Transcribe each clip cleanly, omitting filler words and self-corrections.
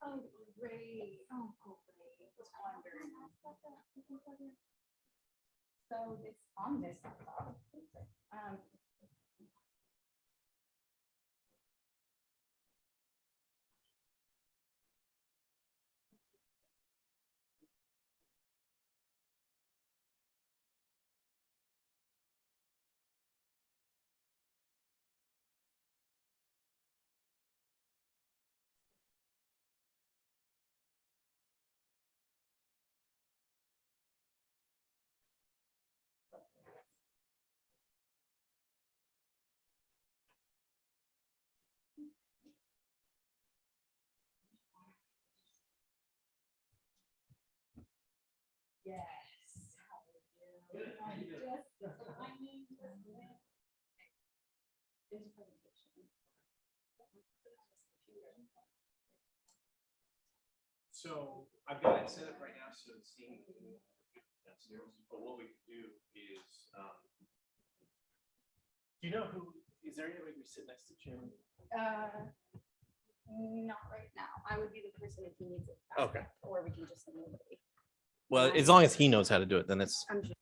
Oh, great. Oh, great. Just wondering. So it's on this laptop. Yes. How are you? Into presentation. So I've got it set up right now, so it's seeing downstairs. But what we could do is, do you know who? Is there any way we sit next to Chairman? Not right now. I would be the person if he needs it. Okay. Or we can just send nobody. Well, as long as he knows how to do it, then it's. I'm sure.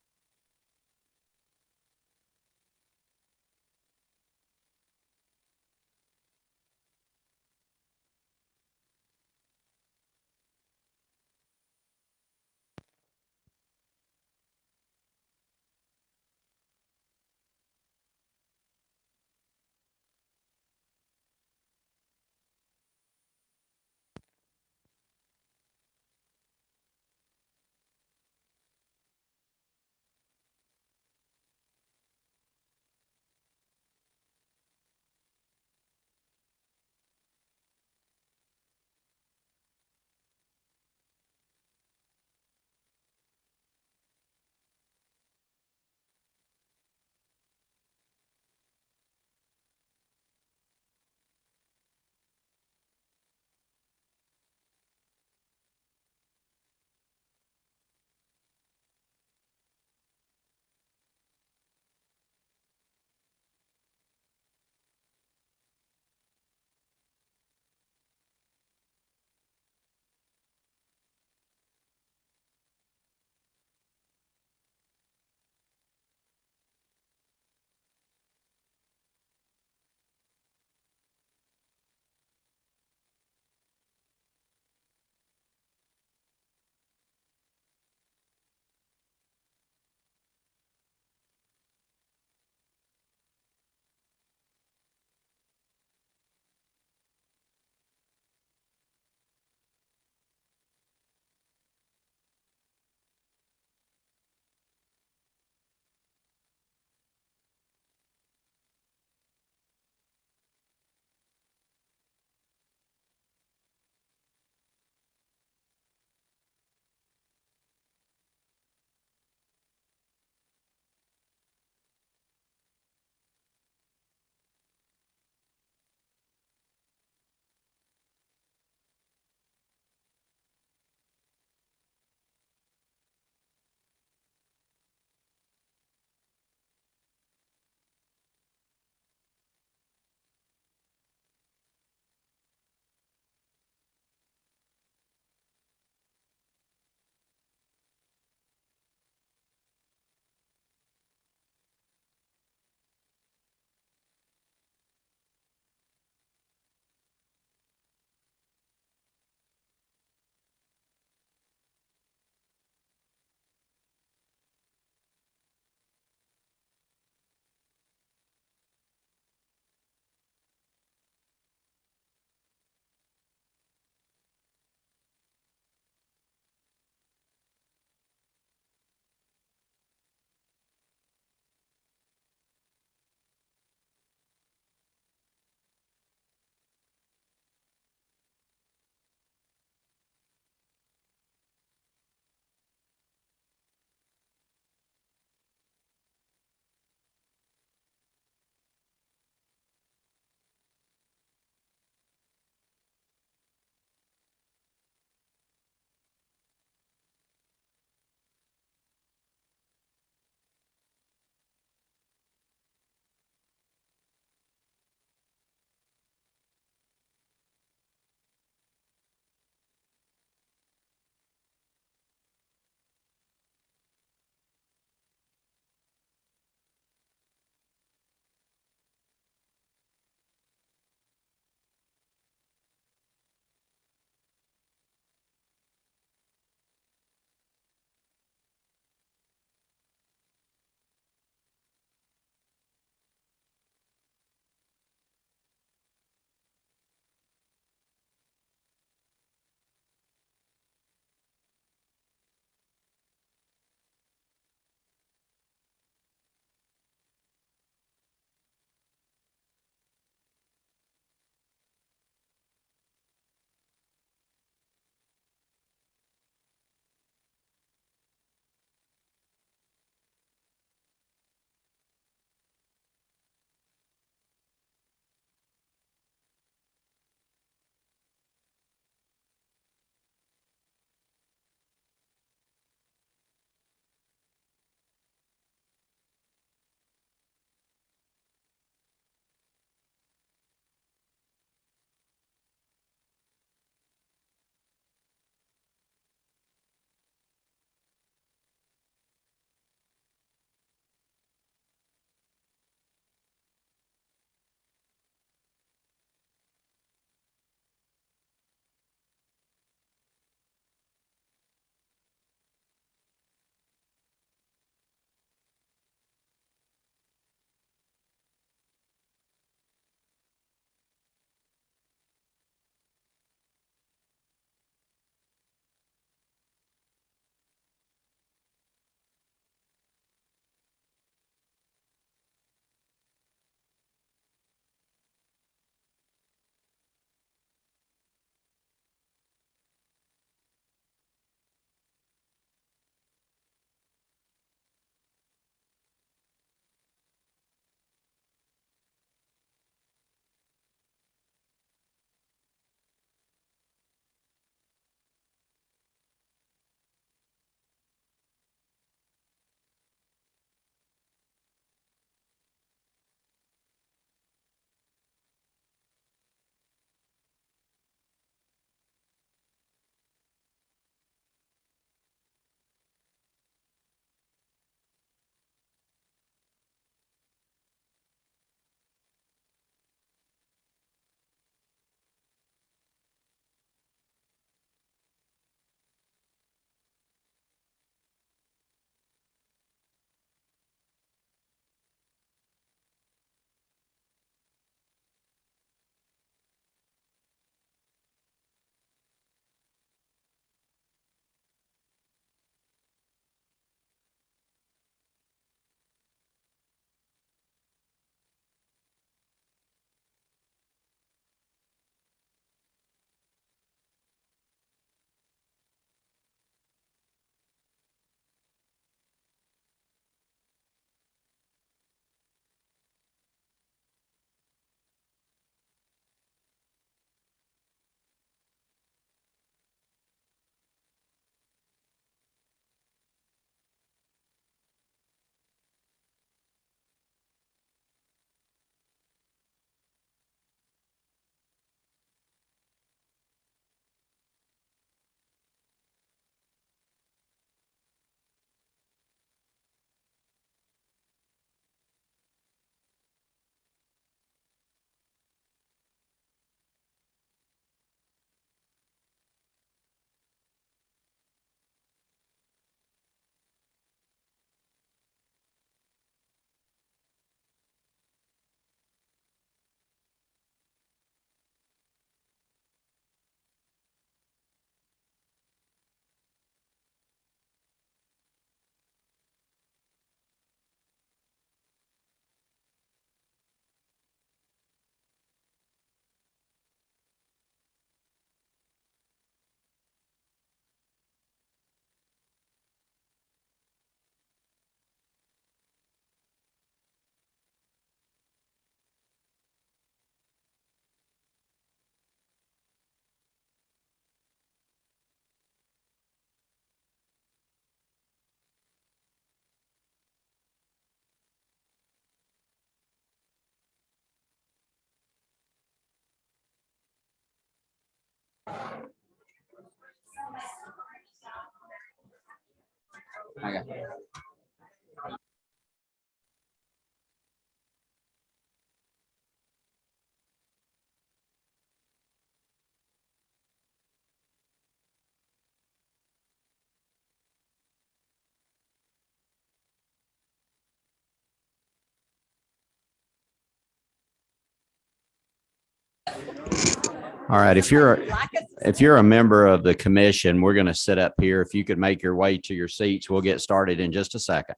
I got it. All right, if you're a member of the commission, we're going to sit up here. If you could make your way to your seats, we'll get started in just a second.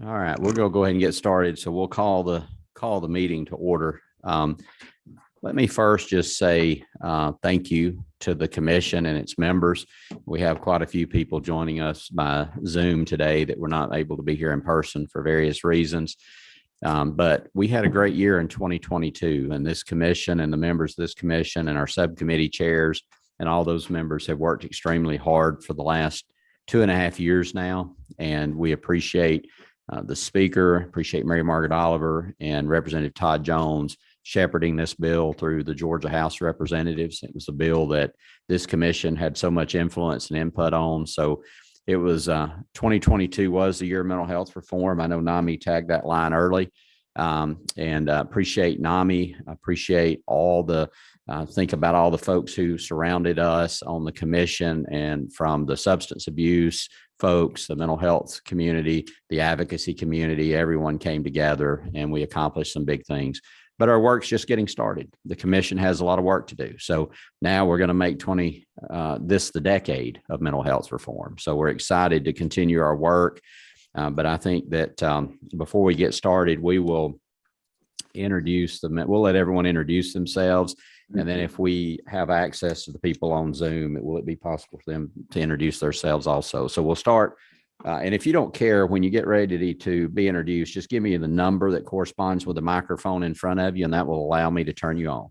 All right, we're going to go ahead and get started. So we'll call the meeting to order. Let me first just say thank you to the commission and its members. We have quite a few people joining us by Zoom today that were not able to be here in person for various reasons. But we had a great year in 2022, and this commission and the members of this commission and our subcommittee chairs and all those members have worked extremely hard for the last 2.5 years now. And we appreciate the speaker, appreciate Mary Margaret Oliver and Representative Todd Jones shepherding this bill through the Georgia House of Representatives. It was a bill that this commission had so much influence and input on. So it was 2022 was the year of mental health reform. I know NAMI tagged that line early, and appreciate NAMI. Appreciate all the think about all the folks who surrounded us on the commission, and from the substance abuse folks, the mental health community, the advocacy community, everyone came together and we accomplished some big things. But our work's just getting started. The commission has a lot of work to do. So now we're going to make this the decade of mental health reform. So we're excited to continue our work. But I think that before we get started, we will introduce them. We'll let everyone introduce themselves. And then if we have access to the people on Zoom, will it be possible for them to introduce themselves also? So we'll start. And if you don't care, when you get ready to be introduced, just give me the number that corresponds with the microphone in front of you, and that will allow me to turn you on.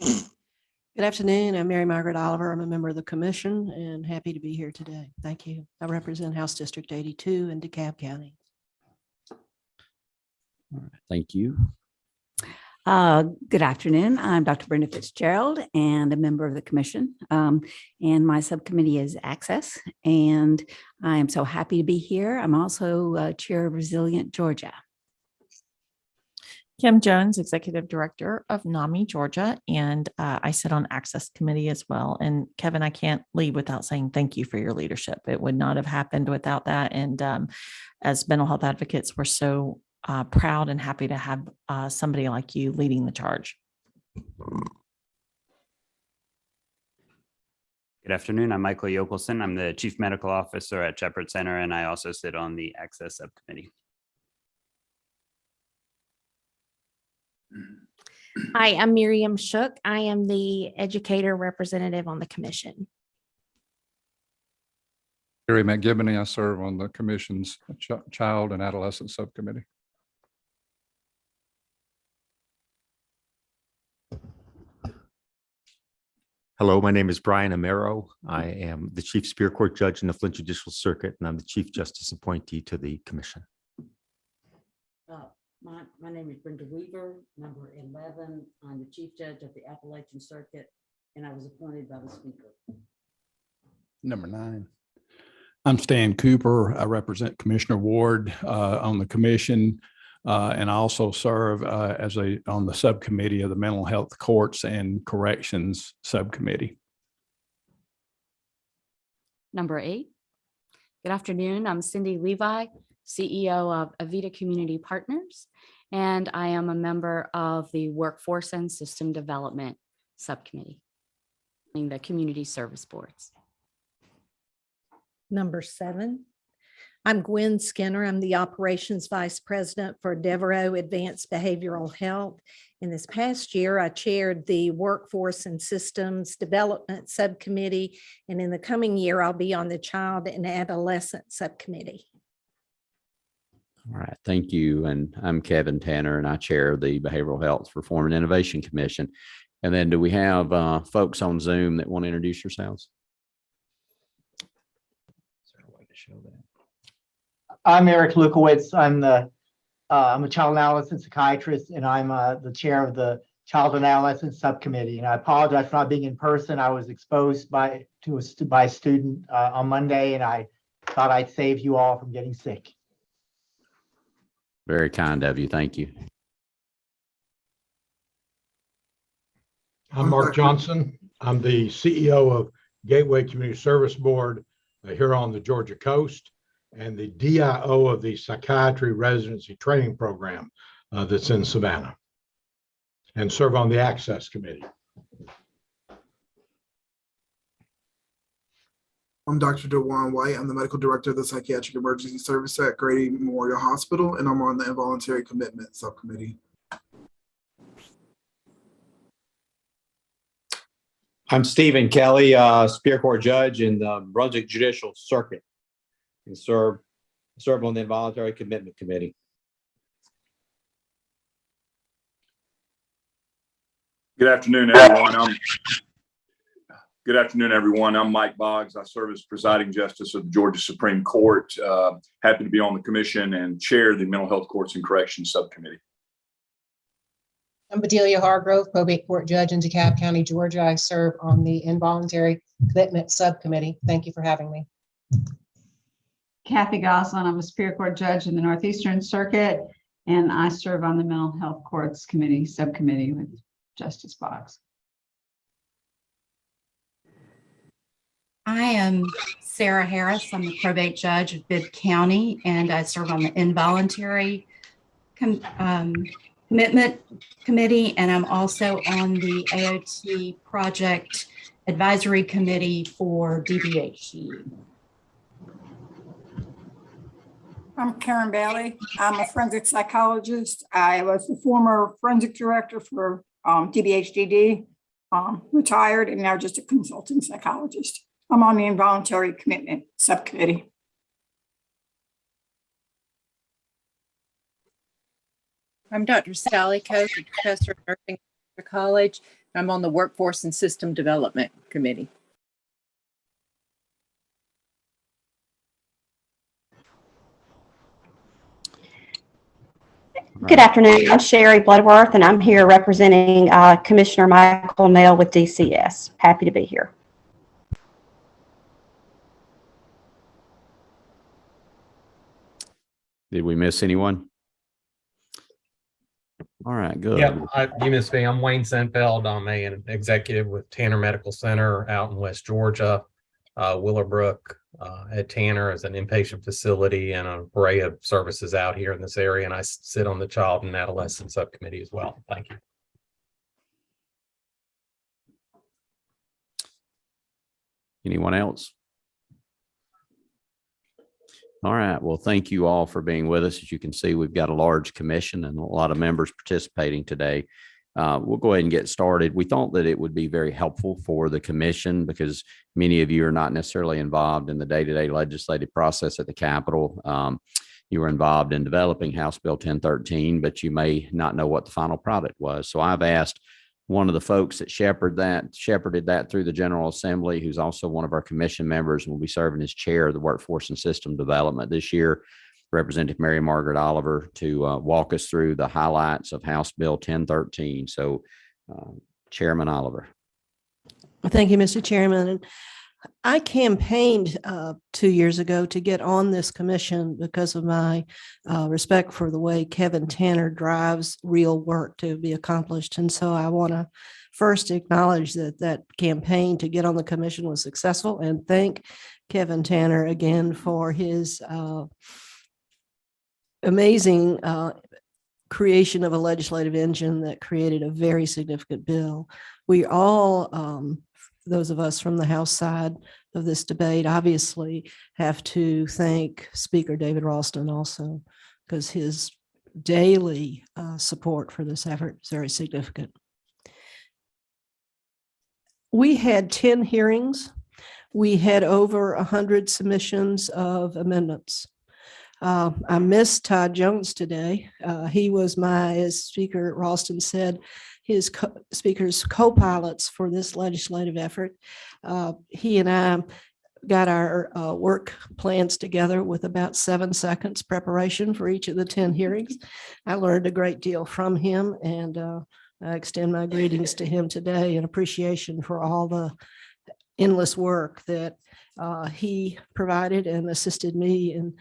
Good afternoon. I'm Mary Margaret Oliver. I'm a member of the commission and happy to be here today. Thank you. I represent House District 82 in DeKalb County. All right, thank you. Good afternoon. I'm Dr. Brenda Fitzgerald and a member of the commission. And my subcommittee is Access. And I am so happy to be here. I'm also chair of Resilient Georgia. Kim Jones, Executive Director of NAMI Georgia, and I sit on Access Committee as well. And Kevin, I can't leave without saying thank you for your leadership. It would not have happened without that. And as mental health advocates, we're so proud and happy to have somebody like you leading the charge. Good afternoon. I'm Michael Yokelson. I'm the Chief Medical Officer at Shepherd Center, and I also sit on the Access Subcommittee. Hi, I'm Miriam Shook. I am the educator representative on the commission. Gary McGibney, I serve on the commission's Child and Adolescent Subcommittee. Hello, my name is Brian Amaro. I am the Chief Superior Court Judge in the Flint Judicial Circuit, and I'm the Chief Justice Appointee to the Commission. My name is Brenda Weaver, number 11. I'm the Chief Judge of the Appalachian Circuit, and I was appointed by the Speaker. Number 9. I'm Stan Cooper. I represent Commissioner Ward on the commission, and I also serve on the subcommittee of the Mental Health Courts and Corrections Subcommittee. Number 8. Good afternoon. I'm Cindy Levi, CEO of Avita Community Partners, and I am a member of the Workforce and System Development Subcommittee in the Community Service Boards. Number 7. I'm Gwen Skinner. I'm the Operations Vice President for Devereaux Advanced Behavioral Health. In this past year, I chaired the Workforce and Systems Development Subcommittee, and in the coming year, I'll be on the Child and Adolescent Subcommittee. All right, thank you. And I'm Kevin Tanner, and I chair the Behavioral Health Reform and Innovation Commission. And then do we have folks on Zoom that want to introduce yourselves? Is there a way to show that? I'm Eric Lukowitz. I'm a child and adolescent psychiatrist, and I'm the chair of the Child and Adolescent Subcommittee. And I apologize for not being in person. I was exposed by a student on Monday, and I thought I'd save you all from getting sick. Very kind of you. Thank you. I'm Mark Johnson. I'm the CEO of Gateway Community Service Board here on the Georgia coast, and the DIO of the Psychiatry Residency Training Program that's in Savannah, and serve on the Access Committee. I'm Dr. DeJuan White. I'm the Medical Director of the Psychiatric Emergency Service at Grady Memorial Hospital, and I'm on the Involuntary Commitment Subcommittee. I'm Stephen Kelly, Superior Court Judge in the Brunswick Judicial Circuit, and serve on the Involuntary Commitment Committee. Good afternoon, everyone. I'm Mike Boggs. I serve as presiding justice of the Georgia Supreme Court. Happy to be on the commission and chair the Mental Health Courts and Corrections Subcommittee. I'm Bedelia Hargrove, probate court judge in DeKalb County, Georgia. I serve on the Involuntary Commitment Subcommittee. Thank you for having me. Kathy Goslin. I'm a Superior Court judge in the Northeastern Circuit, and I serve on the Mental Health Courts Committee Subcommittee with Justice Boggs. I am Sarah Harris. I'm the probate judge of Bibb County, and I serve on the Involuntary Commitment Committee, and I'm also on the AOT Project Advisory Committee for DBHE. I'm Karen Bailey. I'm a forensic psychologist. I was the former forensic director for DBHDD, retired, and now just a consulting psychologist. I'm on the Involuntary Commitment Subcommittee. I'm Dr. Sally Coates, a professor of nursing at college. I'm on the Workforce and System Development Committee. Good afternoon. I'm Sherry Bloodworth, and I'm here representing Commissioner Michael Nail with DCS. Happy to be here. Did we miss anyone? All right, good. Yeah, you missed me. I'm Wayne Senfeld. I'm an executive with Tanner Medical Center out in West Georgia. Willowbrook at Tanner is an inpatient facility and an array of services out here in this area. And I sit on the Child and Adolescent Subcommittee as well. Thank you. Anyone else? All right. Well, thank you all for being with us. As you can see, we've got a large commission and a lot of members participating today. We'll go ahead and get started. We thought that it would be very helpful for the commission because many of you are not necessarily involved in the day-to-day legislative process at the Capitol. You were involved in developing House Bill 1013, but you may not know what the final product was. So I've asked one of the folks that shepherded that through the General Assembly, who's also one of our commission members and will be serving as chair of the Workforce and System Development this year, Representative Mary Margaret Oliver, to walk us through the highlights of House Bill 1013. So Chairman Oliver. Thank you, Mr. Chairman. I campaigned 2 years ago to get on this commission because of my respect for the way Kevin Tanner drives real work to be accomplished. And so I want to first acknowledge that that campaign to get on the commission was successful and thank Kevin Tanner again for his amazing creation of a legislative engine that created a very significant bill. We all, those of us from the House side of this debate, obviously have to thank Speaker David Ralston also, because his daily support for this effort is very significant. We had 10 hearings. We had over 100 submissions of amendments. I missed Todd Jones today. He was as Speaker Ralston said, his speaker's co-pilots for this legislative effort. He and I got our work plans together with about 7 seconds preparation for each of the 10 hearings. I learned a great deal from him, and I extend my greetings to him today and appreciation for all the endless work that he provided and assisted me in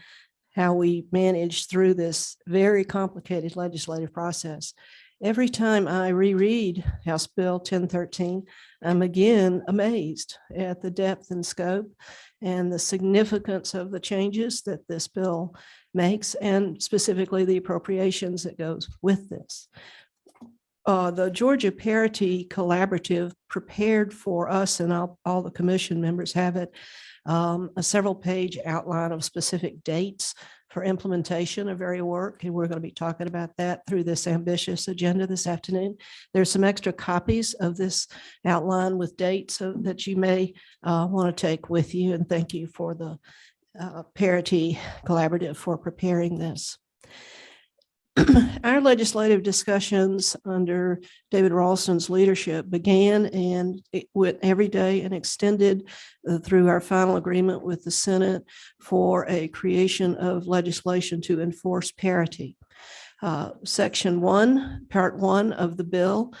how we managed through this very complicated legislative process. Every time I reread House Bill 1013, I'm again amazed at the depth and scope and the significance of the changes that this bill makes, and specifically the appropriations that goes with this. The Georgia Parity Collaborative prepared for us, and all the commission members have it, a several-page outline of specific dates for implementation of various work, and we're going to be talking about that through this ambitious agenda this afternoon. There's some extra copies of this outline with dates that you may want to take with you, and thank you for the Parity Collaborative for preparing this. Our legislative discussions under David Ralston's leadership began and it went every day and extended through our final agreement with the Senate for a creation of legislation to enforce parity. Section 1, Part 1 of the bill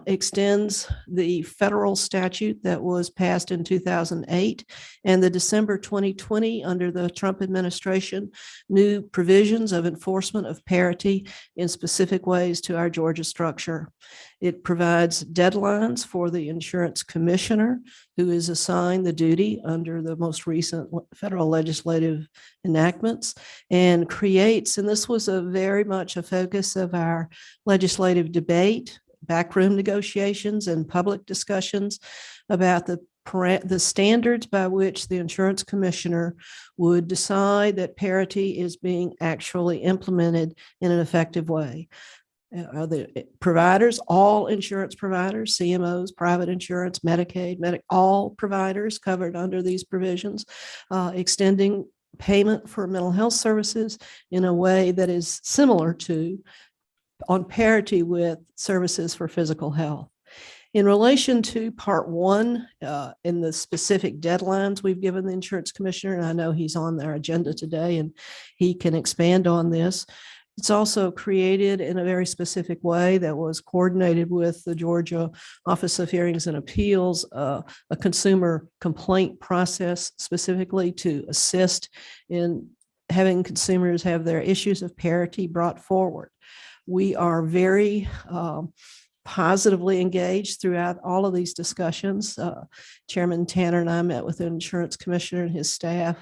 extends the federal statute that was passed in 2008 and the December 2020 under the Trump administration new provisions of enforcement of parity in specific ways to our Georgia structure. It provides deadlines for the insurance commissioner, who is assigned the duty under the most recent federal legislative enactments, and creates, and this was very much a focus of our legislative debate, backroom negotiations and public discussions about the standards by which the insurance commissioner would decide that parity is being actually implemented in an effective way. The providers, all insurance providers, CMOs, private insurance, Medicaid, all providers covered under these provisions, extending payment for mental health services in a way that is similar to, on parity with, services for physical health. In relation to Part 1, in the specific deadlines we've given the insurance commissioner, and I know he's on our agenda today and he can expand on this. It's also created in a very specific way that was coordinated with the Georgia Office of Hearings and Appeals, a consumer complaint process specifically to assist in having consumers have their issues of parity brought forward. We are very positively engaged throughout all of these discussions. Chairman Tanner and I met with the insurance commissioner and his staff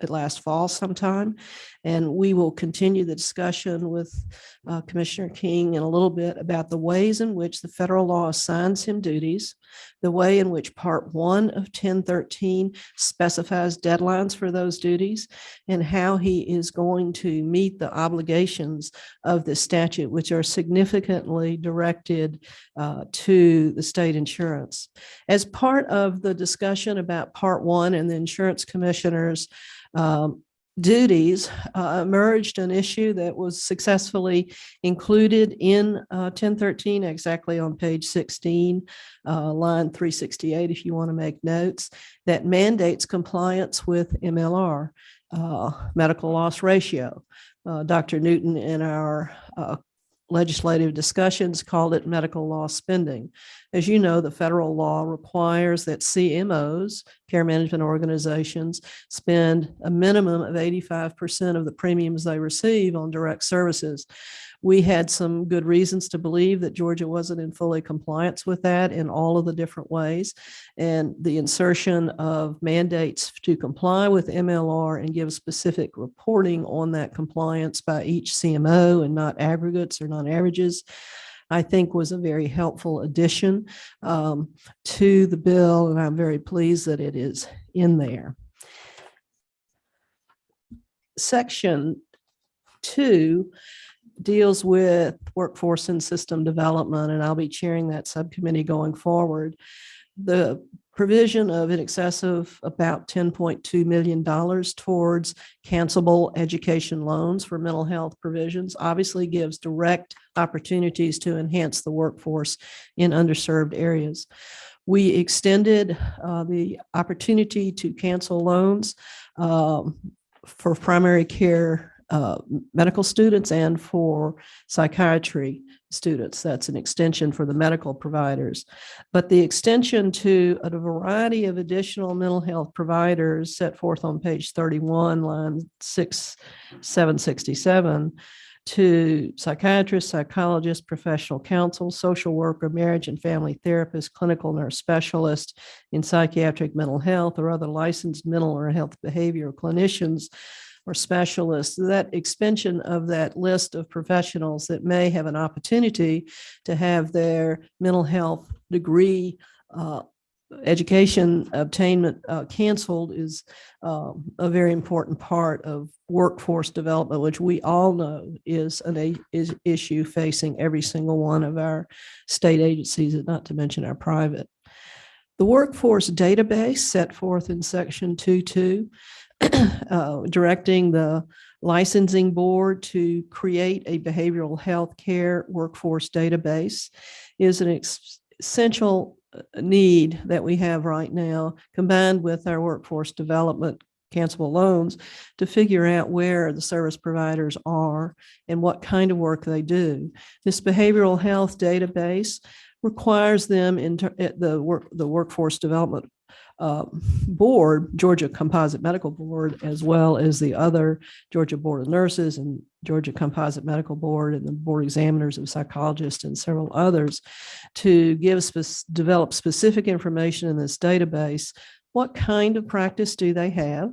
last fall sometime, and we will continue the discussion with Commissioner King in a little bit about the ways in which the federal law assigns him duties, the way in which Part 1 of 1013 specifies deadlines for those duties, and how he is going to meet the obligations of the statute, which are significantly directed to the state insurance. As part of the discussion about Part 1 and the insurance commissioner's duties, emerged an issue that was successfully included in 1013, exactly on page 16, line 368, if you want to make notes, that mandates compliance with MLR, medical loss ratio. Dr. Newton in our legislative discussions called it medical loss spending. As you know, the federal law requires that CMOs care management organizations spend a minimum of 85% of the premiums they receive on direct services. We had some good reasons to believe that Georgia wasn't in fully compliance with that in all of the different ways. And the insertion of mandates to comply with MLR and give specific reporting on that compliance by each CMO and not aggregates or non-averages, I think was a very helpful addition to the bill. And I'm very pleased that it is in there. Section 2 deals with workforce and system development, and I'll be chairing that subcommittee going forward. The provision of in excess of about $10.2 million towards cancelable education loans for mental health provisions obviously gives direct opportunities to enhance the workforce in underserved areas. We extended the opportunity to cancel loans for primary care medical students and for psychiatry students. That's an extension for the medical providers. But the extension to a variety of additional mental health providers set forth on page 31, line 767, to psychiatrists, psychologists, professional counsel, social worker, marriage and family therapist, clinical nurse specialist in psychiatric mental health, or other licensed mental or health behavior clinicians or specialists. That expansion of that list of professionals that may have an opportunity to have their mental health degree education obtainment canceled is a very important part of workforce development, which we all know is an issue facing every single one of our state agencies, not to mention our private. The workforce database set forth in section 2.2 directing the licensing board to create a behavioral health care workforce database is an essential need that we have right now, combined with our workforce development cancelable loans, to figure out where the service providers are and what kind of work they do. This behavioral health database requires them the workforce development board, Georgia Composite Medical Board, as well as the other Georgia Board of Nurses and Georgia Composite Medical Board and the board examiners of psychologists and several others, to develop specific information in this database. What kind of practice do they have?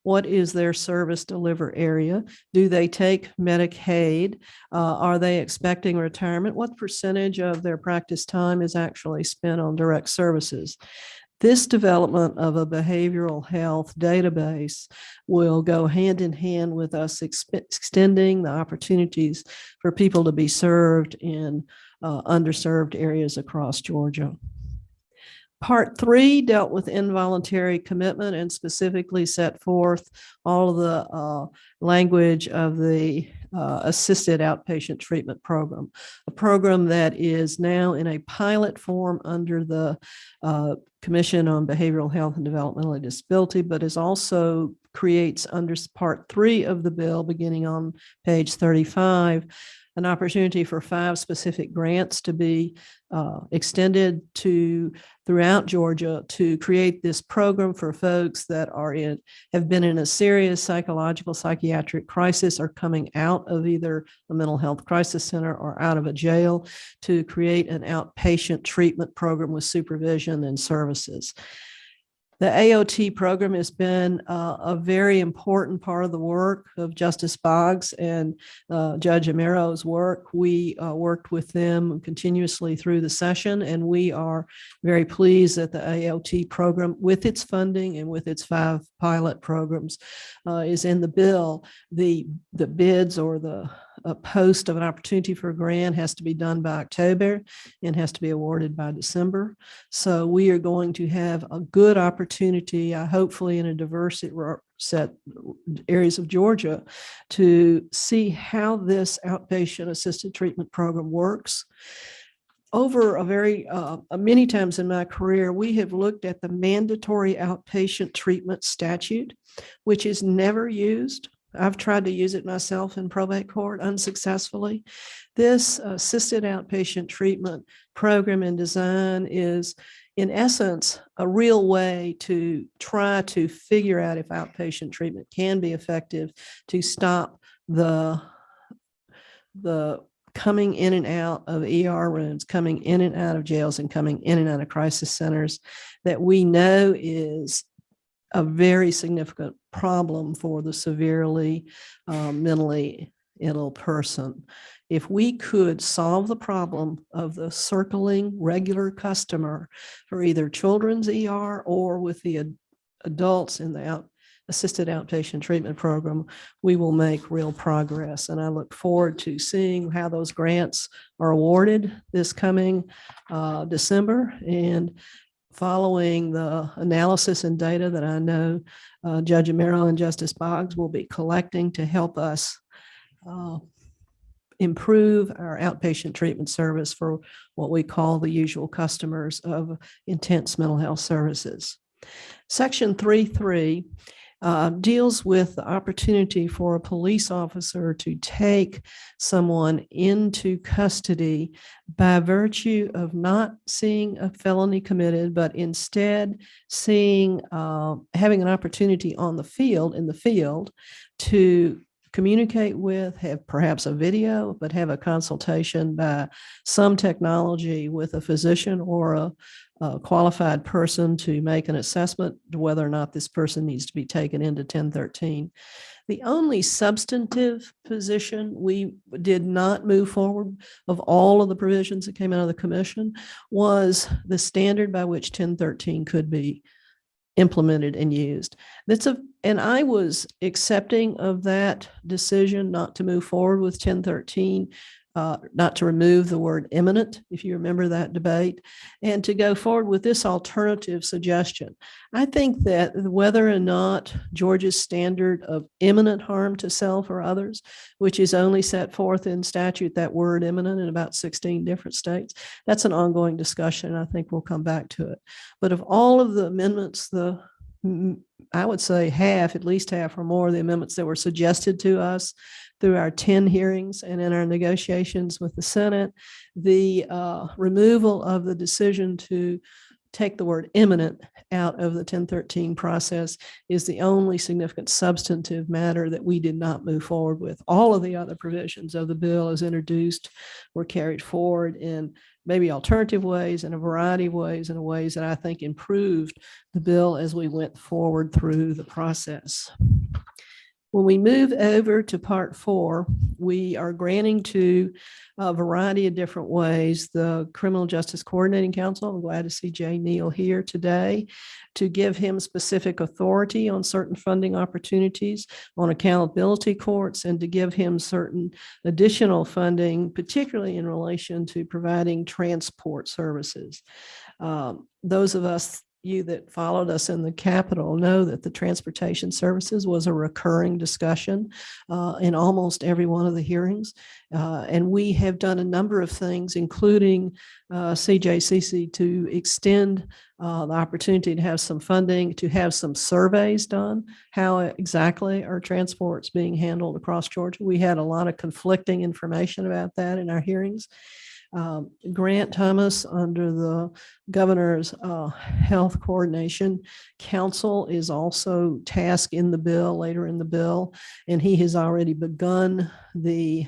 What is their service deliver area? Do they take Medicaid? Are they expecting retirement? What percentage of their practice time is actually spent on direct services? This development of a behavioral health database will go hand in hand with us extending the opportunities for people to be served in underserved areas across Georgia. Part 3 dealt with involuntary commitment and specifically set forth all of the language of the assisted outpatient treatment program, a program that is now in a pilot form under the Commission on Behavioral Health and Developmental Disability, but is also creates under Part 3 of the bill, beginning on page 35, an opportunity for 5 specific grants to be extended to throughout Georgia to create this program for folks that have been in a serious psychological psychiatric crisis or coming out of either a mental health crisis center or out of a jail, to create an outpatient treatment program with supervision and services. The AOT program has been a very important part of the work of Justice Boggs and Judge Amero's work. We worked with them continuously through the session, and we are very pleased that the AOT program, with its funding and with its 5 pilot programs, is in the bill. The bids or the post of an opportunity for a grant has to be done by October and has to be awarded by December. So we are going to have a good opportunity, hopefully in a diverse set areas of Georgia, to see how this outpatient assisted treatment program works. Over many times in my career, we have looked at the mandatory outpatient treatment statute, which is never used. I've tried to use it myself in probate court unsuccessfully. This assisted outpatient treatment program and design is in essence, a real way to try to figure out if outpatient treatment can be effective to stop the coming in and out of ER rooms, coming in and out of jails, and coming in and out of crisis centers that we know is a very significant problem for the severely mentally ill person. If we could solve the problem of the circling regular customer for either children's ER or with the adults in the assisted outpatient treatment program, we will make real progress. And I look forward to seeing how those grants are awarded this coming December, and following the analysis and data that I know Judge Amero and Justice Boggs will be collecting to help us improve our outpatient treatment service for what we call the usual customers of intense mental health services. Section 3.3 deals with the opportunity for a police officer to take someone into custody by virtue of not seeing a felony committed, but instead seeing, having an opportunity on the field, in the field, to communicate with, have perhaps a video, but have a consultation by some technology with a physician or a qualified person to make an assessment to whether or not this person needs to be taken into 1013. The only substantive position we did not move forward of all of the provisions that came out of the commission was the standard by which 1013 could be implemented and used. And I was accepting of that decision not to move forward with 1013, not to remove the word imminent, if you remember that debate, and to go forward with this alternative suggestion. I think that whether or not Georgia's standard of imminent harm to self or others, which is only set forth in statute, that word imminent, in about 16 different states, that's an ongoing discussion. I think we'll come back to it. But of all of the amendments, I would say half, at least half or more of the amendments that were suggested to us through our 10 hearings and in our negotiations with the Senate, the removal of the decision to take the word imminent out of the 1013 process is the only significant substantive matter that we did not move forward with. All of the other provisions of the bill as introduced were carried forward in maybe alternative ways, in a variety of ways, in ways that I think improved the bill as we went forward through the process. When we move over to Part 4, we are granting to a variety of different ways the Criminal Justice Coordinating Council. I'm glad to see Jay Neal here today to give him specific authority on certain funding opportunities, on accountability courts, and to give him certain additional funding, particularly in relation to providing transport services. Those of us you that followed us in the Capitol know that the transportation services was a recurring discussion in almost every one of the hearings. And we have done a number of things, including CJCC, to extend the opportunity to have some funding, to have some surveys done. How exactly are transports being handled across Georgia? We had a lot of conflicting information about that in our hearings. Grant Thomas, under the governor's health coordination council, is also tasked in the bill, later in the bill, and he has already begun the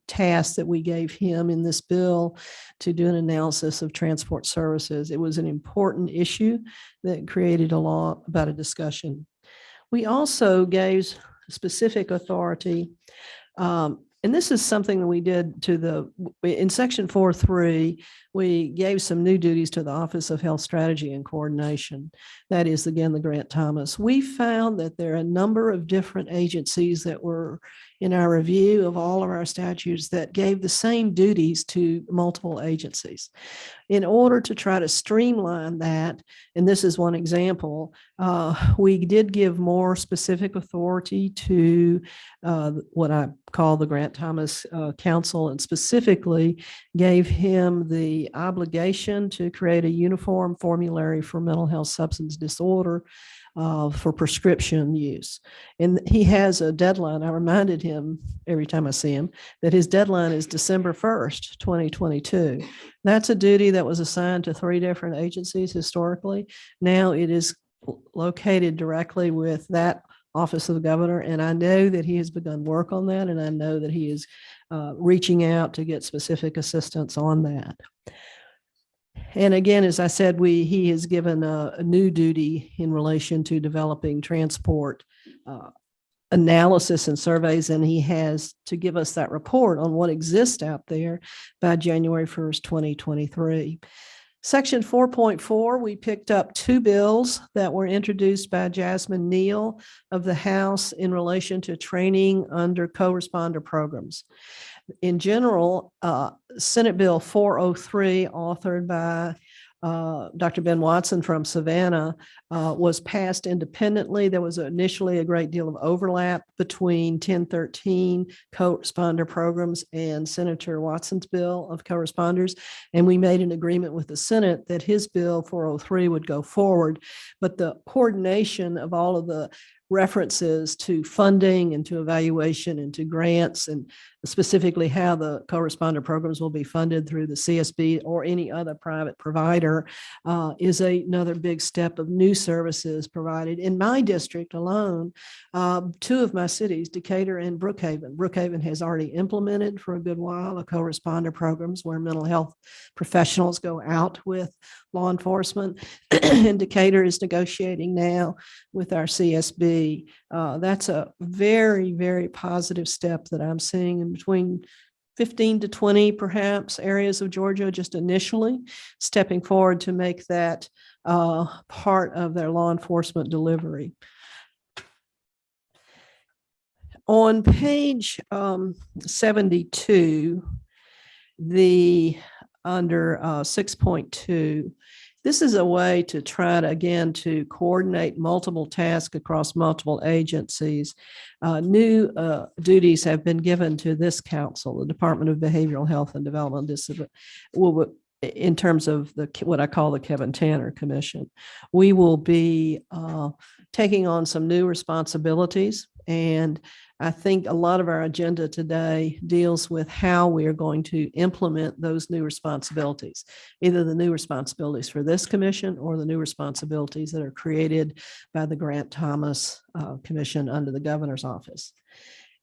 task that we gave him in this bill to do an analysis of transport services. It was an important issue that created a law about a discussion. We also gave specific authority, and this is something that we did in Section 4.3, we gave some new duties to the Office of Health Strategy and Coordination. That is, again, the Grant Thomas. We found that there are a number of different agencies that were in our review of all of our statutes that gave the same duties to multiple agencies. In order to try to streamline that, and this is one example, we did give more specific authority to what I call the Grant Thomas Council, and specifically gave him the obligation to create a uniform formulary for mental health substance disorder for prescription use. And he has a deadline. I reminded him every time I see him that his deadline is December 1st, 2022. That's a duty that was assigned to 3 different agencies historically. Now it is located directly with that office of the governor. And I know that he has begun work on that. And I know that he is reaching out to get specific assistance on that. And again, as I said, he has given a new duty in relation to developing transport analysis and surveys, and he has to give us that report on what exists out there by January 1st, 2023. Section 4.4, we picked up 2 bills that were introduced by Jasmine Neal of the House in relation to training under co-responder programs. In general, Senate Bill 403, authored by Dr. Ben Watson from Savannah, was passed independently. There was initially a great deal of overlap between 1013 co-responder programs and Senator Watson's bill of co-responders. And we made an agreement with the Senate that his bill 403 would go forward. But the coordination of all of the references to funding and to evaluation and to grants, and specifically how the co-responder programs will be funded through the CSB or any other private provider, is another big step of new services provided. In my district alone, 2 of my cities, Decatur and Brookhaven. Brookhaven has already implemented for a good while a co-responder programs where mental health professionals go out with law enforcement, and Decatur is negotiating now with our CSB. That's a very, very positive step that I'm seeing in between 15 to 20 perhaps areas of Georgia, just initially stepping forward to make that part of their law enforcement delivery. On page 72, under 6.2, this is a way to try to, again, to coordinate multiple tasks across multiple agencies. New duties have been given to this council, the Department of Behavioral Health and Development Disability, in terms of what I call the Kevin Tanner Commission. We will be taking on some new responsibilities, and I think a lot of our agenda today deals with how we are going to implement those new responsibilities, either the new responsibilities for this commission or the new responsibilities that are created by the Grant Thomas Commission under the governor's office.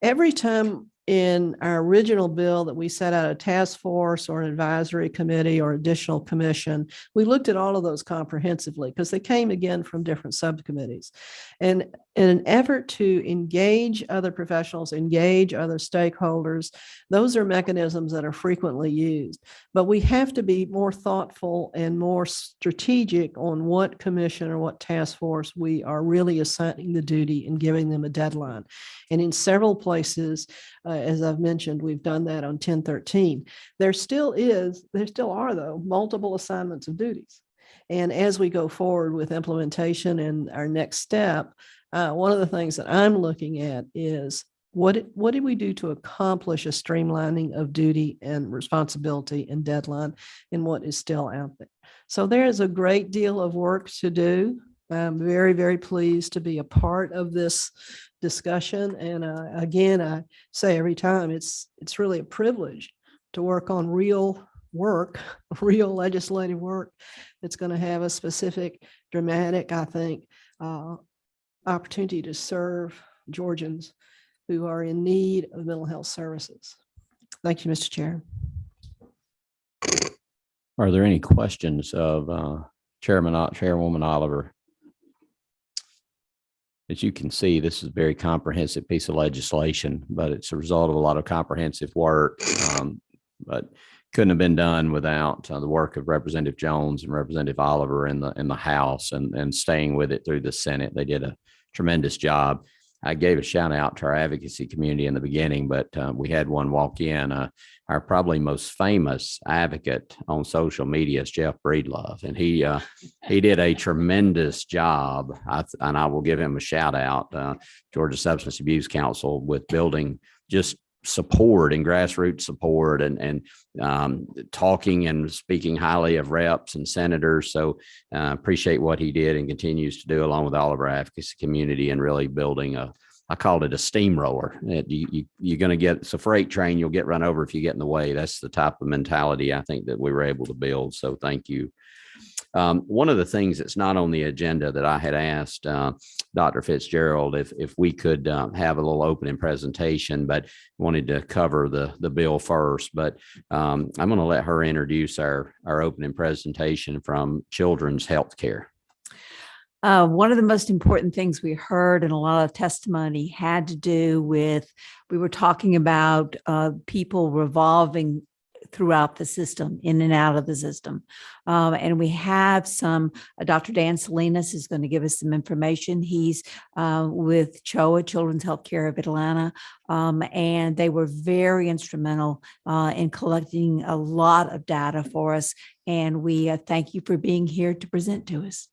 Every time in our original bill that we set out a task force or an advisory committee or additional commission, we looked at all of those comprehensively because they came again from different subcommittees. And in an effort to engage other professionals, engage other stakeholders, those are mechanisms that are frequently used. But we have to be more thoughtful and more strategic on what commission or what task force we are really assigning the duty and giving them a deadline. And in several places, as I've mentioned, we've done that on 1013. There still are though, multiple assignments of duties. And as we go forward with implementation and our next step, one of the things that I'm looking at is what did we do to accomplish a streamlining of duty and responsibility and deadline in what is still out there. So there is a great deal of work to do. I'm very, very pleased to be a part of this discussion. And again, I say every time, it's really a privilege to work on real work, real legislative work that's going to have a specific, dramatic, I think, opportunity to serve Georgians who are in need of mental health services. Thank you, Mr. Chair. Are there any questions of Chairwoman Oliver? As you can see, this is a very comprehensive piece of legislation, but it's a result of a lot of comprehensive work, but couldn't have been done without the work of Representative Jones and Representative Oliver in the House and staying with it through the Senate. They did a tremendous job. I gave a shout out to our advocacy community in the beginning, but we had one walk in. Our probably most famous advocate on social media is Jeff Breedlove, and he did a tremendous job. And I will give him a shout out, Georgia Substance Abuse Council, with building just support and grassroots support and talking and speaking highly of reps and senators. So appreciate what he did and continues to do along with all of our advocacy community and really building I called it a steamroller. You're going to get, it's a freight train, you'll get run over if you get in the way. That's the type of mentality I think that we were able to build. So thank you. One of the things that's not on the agenda that I had asked Dr. Fitzgerald if we could have a little opening presentation, but wanted to cover the bill first. But I'm going to let her introduce our opening presentation from Children's Healthcare. One of the most important things we heard in a lot of testimony had to do with, we were talking about people revolving throughout the system, in and out of the system. And we have Dr. Dan Salinas is going to give us some information. He's with CHOA, Children's Healthcare of Atlanta, and they were very instrumental in collecting a lot of data for us. And we thank you for being here to present to us.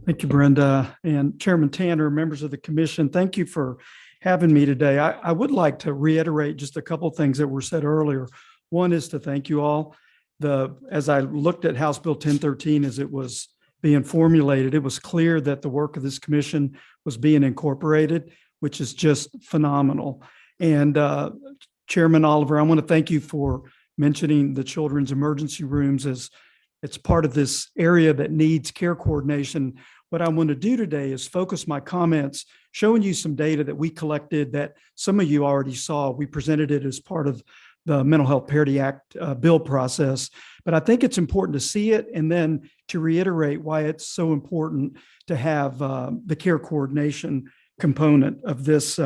Thank you, Brenda, and Chairman Tanner, members of the commission. Thank you for having me today. I would like to reiterate just a couple of things that were said earlier. One is to thank you all. As I looked at House Bill 1013 as it was being formulated, it was clear that the work of this commission was being incorporated, which is just phenomenal. And Chairman Oliver, I want to thank you for mentioning the children's emergency rooms as it's part of this area that needs care coordination. What I want to do today is focus my comments showing you some data that we collected that some of you already saw. We presented it as part of the Mental Health Parity Act bill process, but I think it's important to see it and then to reiterate why it's so important to have the care coordination component of this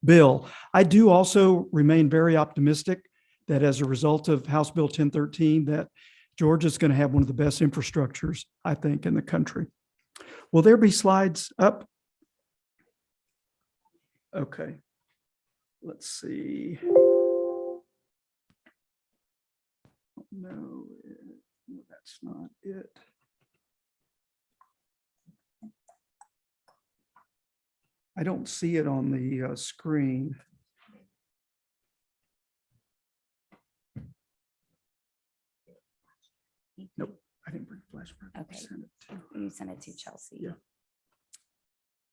bill. I do also remain very optimistic that as a result of House Bill 1013, that Georgia's going to have one of the best infrastructures, I think, in the country. Will there be slides up? Okay. Let's see. No, that's not it. I don't see it on the screen. Nope, I didn't bring flash. Okay. You sent it to Chelsea. Yeah.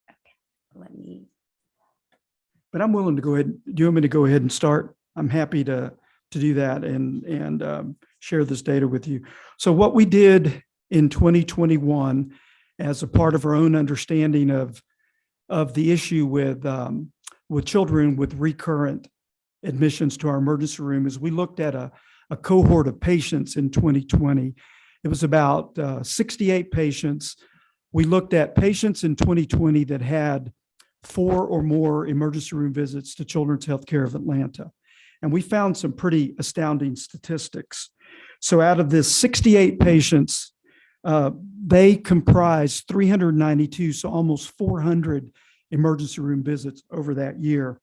Okay, let me. But I'm willing to go ahead. Do you want me to go ahead and start? I'm happy to do that and share this data with you. So what we did in 2021 as a part of our own understanding of the issue with children with recurrent admissions to our emergency room is we looked at a cohort of patients in 2020. It was about 68 patients. We looked at patients in 2020 that had 4 or more emergency room visits to Children's Healthcare of Atlanta. And we found some pretty astounding statistics. So out of this 68 patients, they comprised 392, so almost 400 emergency room visits over that year.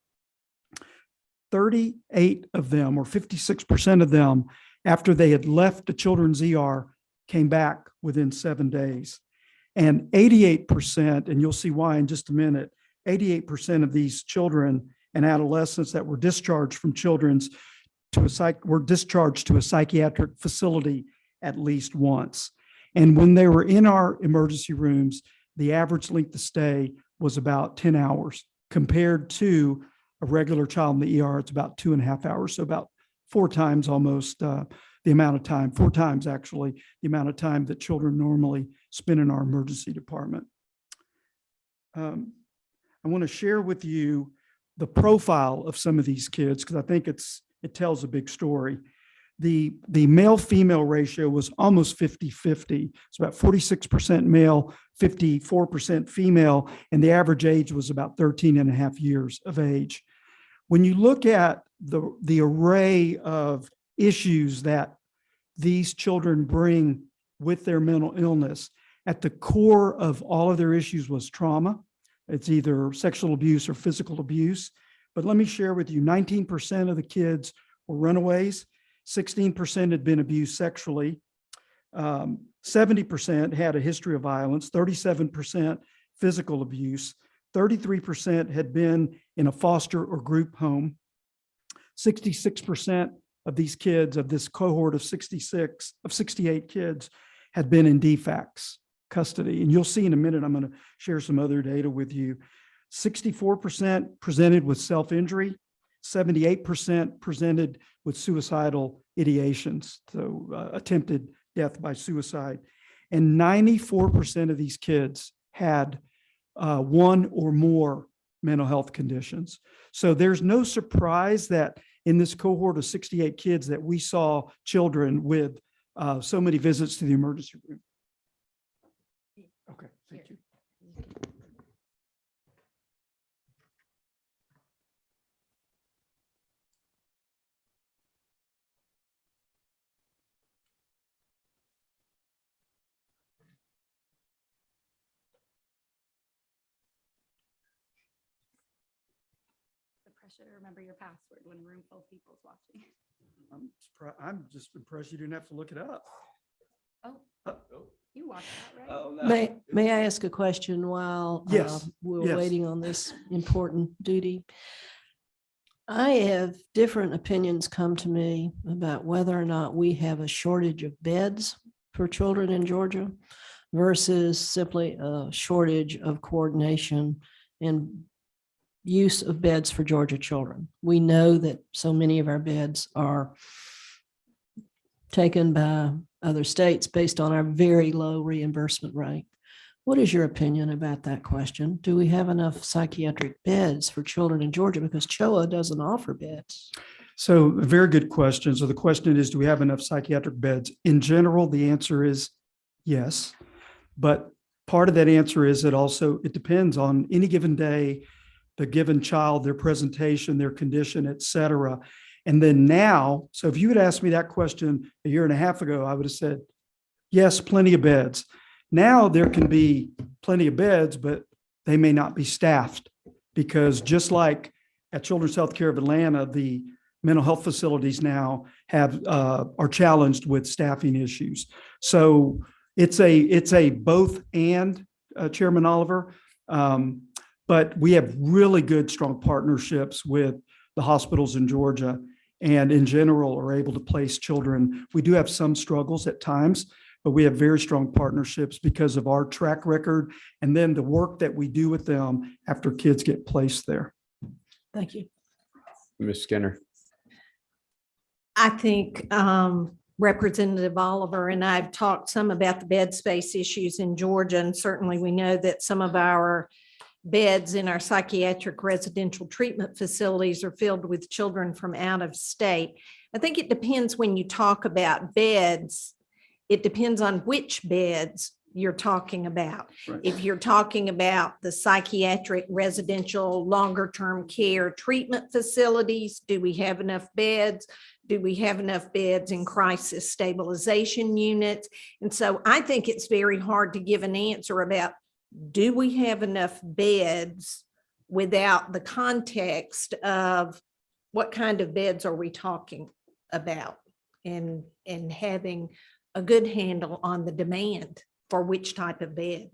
38 of them, or 56% of them, after they had left the children's ER, came back within 7 days. And 88%, and you'll see why in just a minute, 88% of these children and adolescents that were discharged from children's were discharged to a psychiatric facility at least once. And when they were in our emergency rooms, the average length of stay was about 10 hours compared to a regular child in the ER. It's about 2.5 hours. So about 4 times almost the amount of time, 4 times actually, the amount of time that children normally spend in our emergency department. I want to share with you the profile of some of these kids because I think it tells a big story. The male-female ratio was almost 50-50. It's about 46% male, 54% female, and the average age was about 13.5 years of age. When you look at the array of issues that these children bring with their mental illness, at the core of all of their issues was trauma. It's either sexual abuse or physical abuse. But let me share with you, 19% of the kids were runaways, 16% had been abused sexually, 70% had a history of violence, 37% physical abuse, 33% had been in a foster or group home, 66% of these kids, of this cohort of 68 kids, had been in DFACS custody. And you'll see in a minute, I'm going to share some other data with you. 64% presented with self-injury, 78% presented with suicidal ideations, so attempted death by suicide. And 94% of these kids had one or more mental health conditions. So there's no surprise that in this cohort of 68 kids that we saw children with so many visits to the emergency room. Okay, thank you. The pressure to remember your password when a room full of people is watching. I'm just impressed you didn't have to look it up. Oh, you watched that, right? May I ask a question while Yes, we're yes. waiting on this important duty? I have different opinions come to me about whether or not we have a shortage of beds for children in Georgia versus simply a shortage of coordination and use of beds for Georgia children. We know that so many of our beds are taken by other states based on our very low reimbursement rate. What is your opinion about that question? Do we have enough psychiatric beds for children in Georgia? Because CHOA doesn't offer beds. So a very good question. So the question is, do we have enough psychiatric beds? In general, the answer is yes. But part of that answer is it depends on any given day, the given child, their presentation, their condition, et cetera. And then now, so if you had asked me that question a year and a half ago, I would have said, yes, plenty of beds. Now there can be plenty of beds, but they may not be staffed, because just like at Children's Healthcare of Atlanta, the mental health facilities now are challenged with staffing issues. So it's a both and, Chairman Oliver. But we have really good, strong partnerships with the hospitals in Georgia, and in general are able to place children. We do have some struggles at times, but we have very strong partnerships because of our track record and then the work that we do with them after kids get placed there. Thank you. Ms. Skinner. I think Representative Oliver and I have talked some about the bed space issues in Georgia, and certainly we know that some of our beds in our psychiatric residential treatment facilities are filled with children from out of state. I think it depends when you talk about beds, it depends on which beds you're talking about. Right. If you're talking about the psychiatric residential longer-term care treatment facilities, do we have enough beds? Do we have enough beds in crisis stabilization units? And so I think it's very hard to give an answer about, do we have enough beds without the context of what kind of beds are we talking about, and having a good handle on the demand for which type of bed.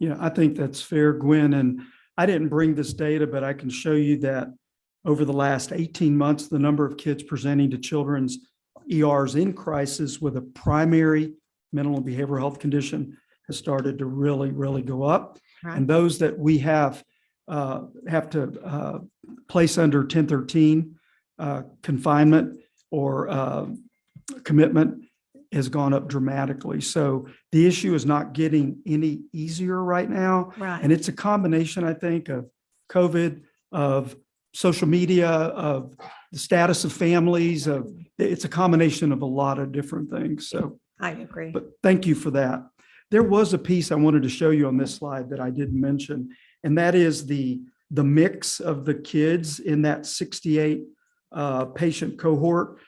Yeah, I think that's fair, Gwen. And I didn't bring this data, but I can show you that over the last 18 months, the number of kids presenting to children's ERs in crisis with a primary mental and behavioral health condition has started to really, really go up. Right. And those that we have to place under 1013 confinement or commitment has gone up dramatically. So the issue is not getting any easier right now. Right. And it's a combination, I think, of COVID, of social media, of the status of families, it's a combination of a lot of different things. So I agree. but thank you for that. There was a piece I wanted to show you on this slide that I didn't mention, and that is the mix of the kids in that 68 patient cohort.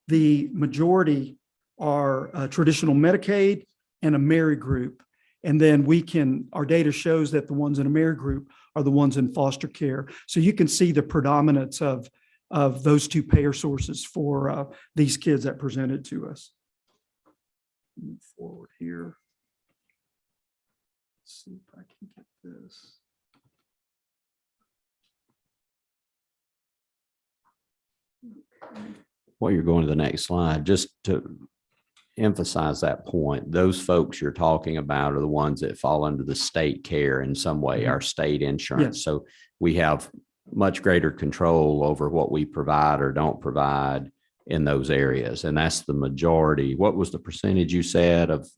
The majority are traditional Medicaid and a Mary group. And then our data shows that the ones in a Mary group are the ones in foster care. So you can see the predominance of those two payer sources for these kids that presented to us. Move forward here. Let's see if I can get this. While you're going to the next slide, just to emphasize that point, those folks you're talking about are the ones that fall under the state care in some way, our state insurance. Yes. So we have much greater control over what we provide or don't provide in those areas. And that's the majority. What was the percentage you said of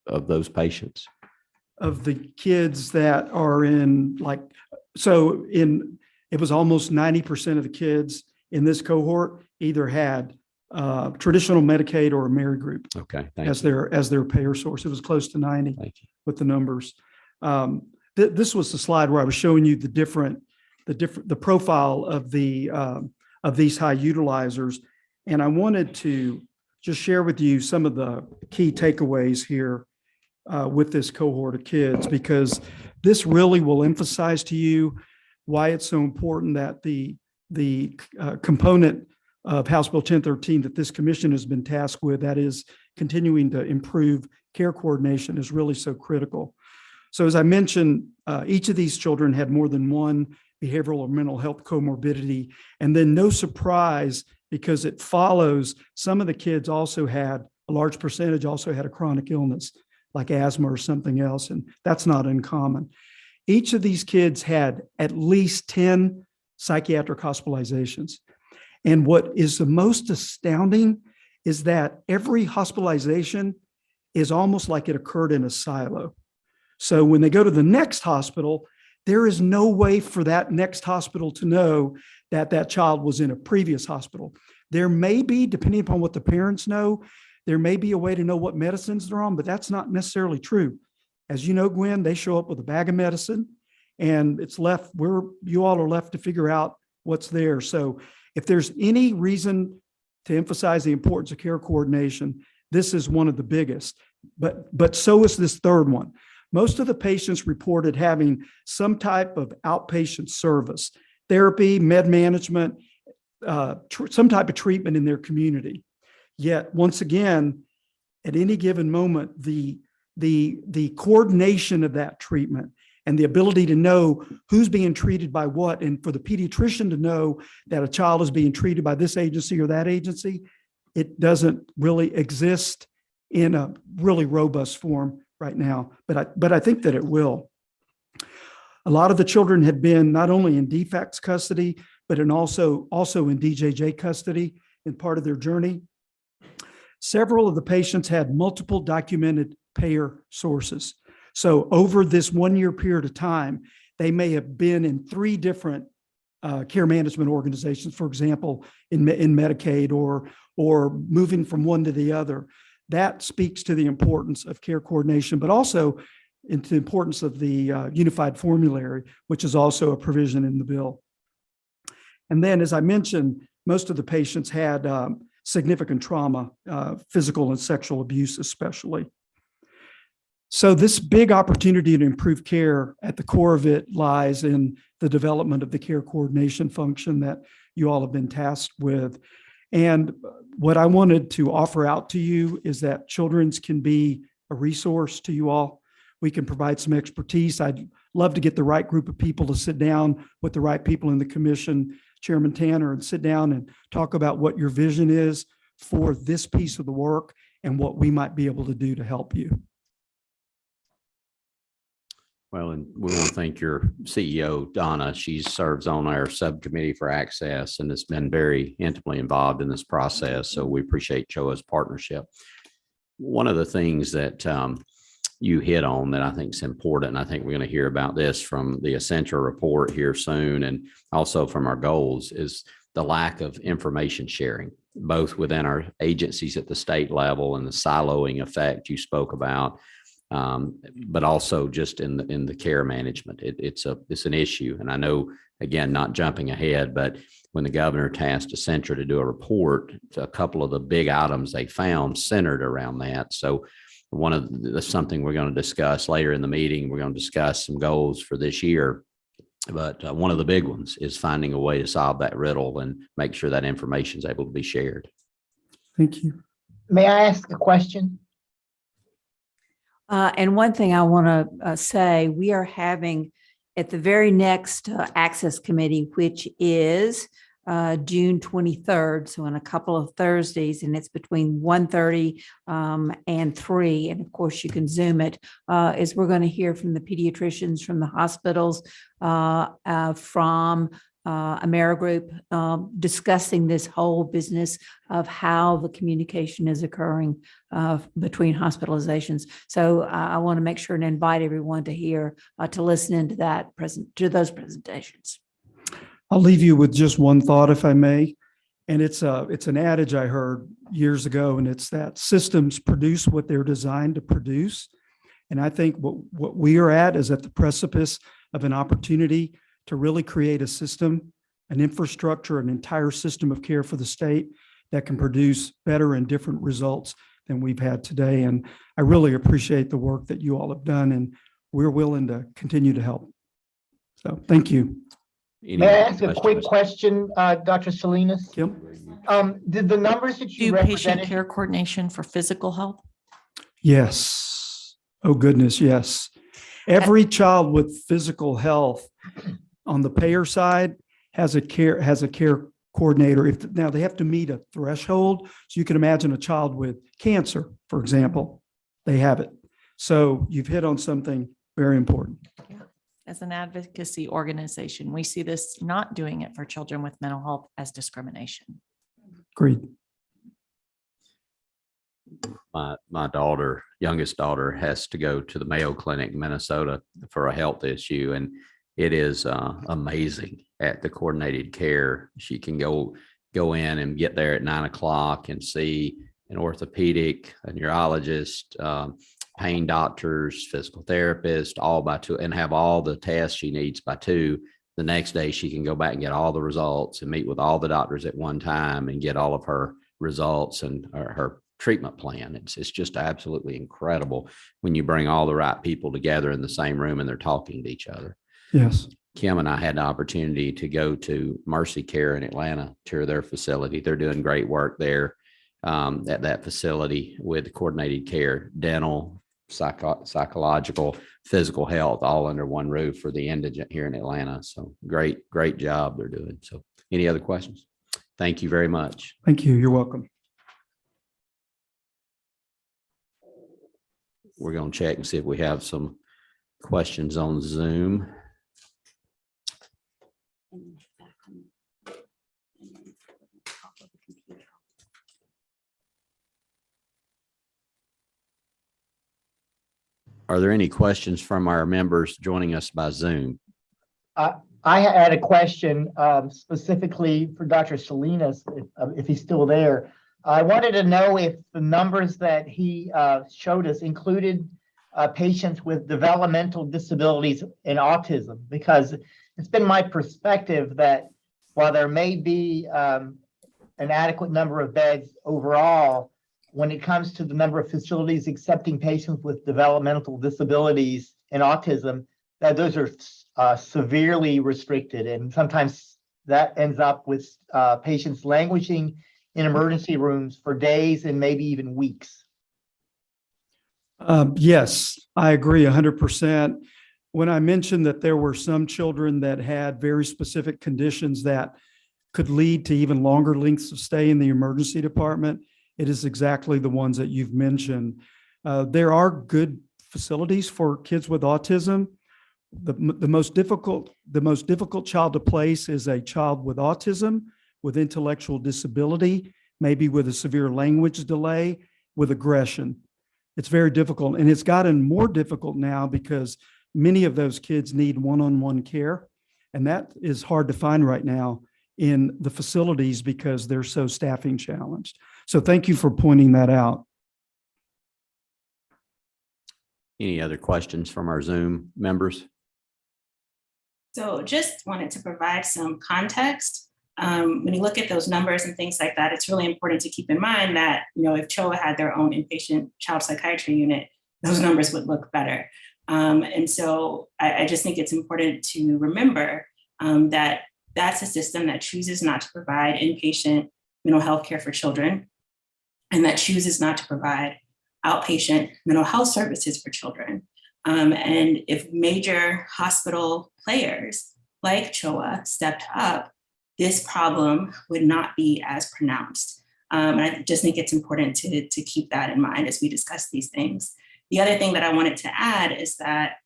of those patients? Of the kids that are in it was almost 90% of the kids in this cohort either had traditional Medicaid or Amerigroup Okay. as their payer source. It was close to 90 Thank you. with the numbers. This was the slide where I was showing you the profile of these high utilizers. And I wanted to just share with you some of the key takeaways here with this cohort of kids, because this really will emphasize to you why it's so important that the component of House Bill 1013 that this commission has been tasked with, that is continuing to improve care coordination, is really so critical. So as I mentioned, each of these children had more than one behavioral or mental health comorbidity. And then no surprise, because it follows, some of the kids also had, a large percentage also had a chronic illness like asthma or something else. And that's not uncommon. Each of these kids had at least 10 psychiatric hospitalizations. And what is the most astounding is that every hospitalization is almost like it occurred in a silo. So when they go to the next hospital, there is no way for that next hospital to know that that child was in a previous hospital. There may be, depending upon what the parents know, there may be a way to know what medicines they're on, but that's not necessarily true. As you know, Gwen, they show up with a bag of medicine and it's left where you all are left to figure out what's there. So if there's any reason to emphasize the importance of care coordination, this is one of the biggest, but so is this third one. Most of the patients reported having some type of outpatient service, therapy, med management, some type of treatment in their community. Yet, once again, at any given moment, the coordination of that treatment and the ability to know who's being treated by what, and for the pediatrician to know that a child is being treated by this agency or that agency, it doesn't really exist in a really robust form right now, but I think that it will. A lot of the children had been not only in DFACS custody, but also in DJJ custody in part of their journey. Several of the patients had multiple documented payer sources. So over this 1 year period of time, they may have been in 3 different care management organizations, for example, in Medicaid, or moving from one to the other. That speaks to the importance of care coordination, but also into the importance of the unified formulary, which is also a provision in the bill. And then, as I mentioned, most of the patients had significant trauma, physical and sexual abuse especially. So this big opportunity to improve care, at the core of it lies in the development of the care coordination function that you all have been tasked with. And what I wanted to offer out to you is that Children's can be a resource to you all. We can provide some expertise. I'd love to get the right group of people to sit down with the right people in the commission, Chairman Tanner, and sit down and talk about what your vision is for this piece of the work and what we might be able to do to help you. Well, and we want to thank your CEO, Donna. She serves on our subcommittee for access and has been very intimately involved in this process. So we appreciate CHOA's partnership. One of the things that you hit on that I think is important, and I think we're going to hear about this from the Accenture report here soon, and also from our goals, is the lack of information sharing, both within our agencies at the state level and the siloing effect you spoke about. But also just in the care management, it's an issue. And I know, again, not jumping ahead, but when the governor tasked Accenture to do a report, a couple of the big items they found centered around that. So that's something we're going to discuss later in the meeting. We're going to discuss some goals for this year. But one of the big ones is finding a way to solve that riddle and make sure that information is able to be shared. Thank you. May I ask a question? And one thing I want to say, we are having at the very next Access Committee, which is June 23rd, so in a couple of Thursdays, and it's between 1:30 and 3. And of course, you can Zoom it, is we're going to hear from the pediatricians from the hospitals, from AmeriGroup, discussing this whole business of how the communication is occurring between hospitalizations. So I want to make sure and invite everyone to hear, to listen into to those presentations. I'll leave you with just one thought, if I may. And it's an adage I heard years ago, and it's that systems produce what they're designed to produce. And I think what we are at is at the precipice of an opportunity to really create a system, an infrastructure, an entire system of care for the state that can produce better and different results than we've had today. And I really appreciate the work that you all have done, and we're willing to continue to help. So thank you. May I ask a quick question, Dr. Salinas? Kim? Did the numbers that you Do patient represented? care coordination for physical health? Yes. Oh, goodness, yes. Every child with physical health on the payer side has a care coordinator. Now they have to meet a threshold. So you can imagine a child with cancer, for example, they have it. So you've hit on something very important. As an advocacy organization, we see this not doing it for children with mental health as discrimination. Agreed. My daughter, youngest daughter, has to go to the Mayo Clinic in Minnesota for a health issue, and it is amazing at the coordinated care. She can go in and get there at 9 o'clock and see an orthopedic, a neurologist, pain doctors, physical therapist, all by 2, and have all the tests she needs by 2. The next day, she can go back and get all the results and meet with all the doctors at one time and get all of her results and her treatment plan. It's just absolutely incredible when you bring all the right people together in the same room and they're talking to each other. Yes. Kim and I had the opportunity to go to Mercy Care in Atlanta, tour their facility. They're doing great work there at that facility with coordinated care, dental, psychological, physical health, all under one roof for the indigent here in Atlanta. So great job they're doing. So any other questions? Thank you very much. Thank you. You're welcome. We're going to check and see if we have some questions on Zoom. Are there any questions from our members joining us by Zoom? I had a question specifically for Dr. Salinas, if he's still there. I wanted to know if the numbers that he showed us included patients with developmental disabilities and autism, because it's been my perspective that while there may be an adequate number of beds overall, when it comes to the number of facilities accepting patients with developmental disabilities and autism, that those are severely restricted. And sometimes that ends up with patients languishing in emergency rooms for days and maybe even weeks. Yes, I agree 100%. When I mentioned that there were some children that had very specific conditions that could lead to even longer lengths of stay in the emergency department, it is exactly the ones that you've mentioned. There are good facilities for kids with autism. The most difficult child to place is a child with autism, with intellectual disability, maybe with a severe language delay, with aggression. It's very difficult, and it's gotten more difficult now because many of those kids need one-on-one care, and that is hard to find right now in the facilities because they're so staffing challenged. So thank you for pointing that out. Any other questions from our Zoom members? So just wanted to provide some context. When you look at those numbers and things like that, it's really important to keep in mind that, if CHOA had their own inpatient child psychiatry unit, those numbers would look better. And so I just think it's important to remember that that's a system that chooses not to provide inpatient mental health care for children, and that chooses not to provide outpatient mental health services for children. And if major hospital players like CHOA stepped up this problem would not be as pronounced. And I just think it's important to keep that in mind as we discuss these things. The other thing that I wanted to add is that,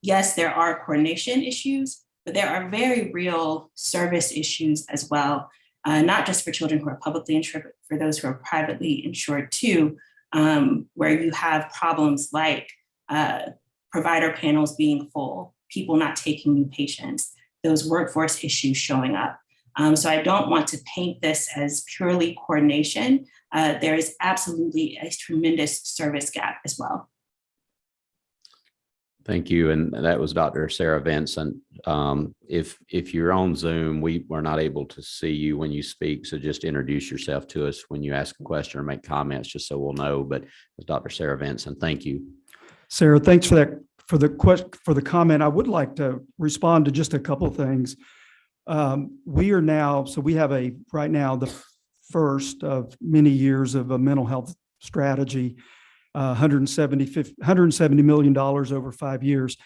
yes, there are coordination issues, but there are very real service issues as well, not just for children who are publicly insured, but for those who are privately insured too, where you have problems like provider panels being full, people not taking new patients, those workforce issues showing up. So I don't want to paint this as purely coordination. There is absolutely a tremendous service gap as well. Thank you. And that was Dr. Sarah Vincent. If you're on Zoom, we are not able to see you when you speak. So just introduce yourself to us when you ask a question or make comments, just so we'll know. But it's Dr. Sarah Vincent. Thank you. Sarah, thanks for that, for the comment. I would like to respond to just a couple of things. We are now, so we have right now the first of many years of a mental health strategy, $170 million over 5 years.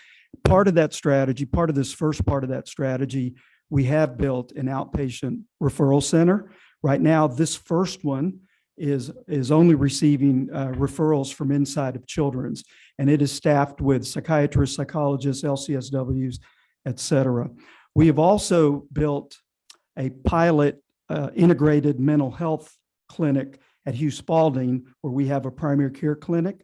Part of that strategy, part of this first part of that strategy, we have built an outpatient referral center. Right now, this first one is only receiving referrals from inside of Children's, and it is staffed with psychiatrists, psychologists, LCSWs, et cetera. We have also built a pilot integrated mental health clinic at Hugh Spalding, where we have a primary care clinic.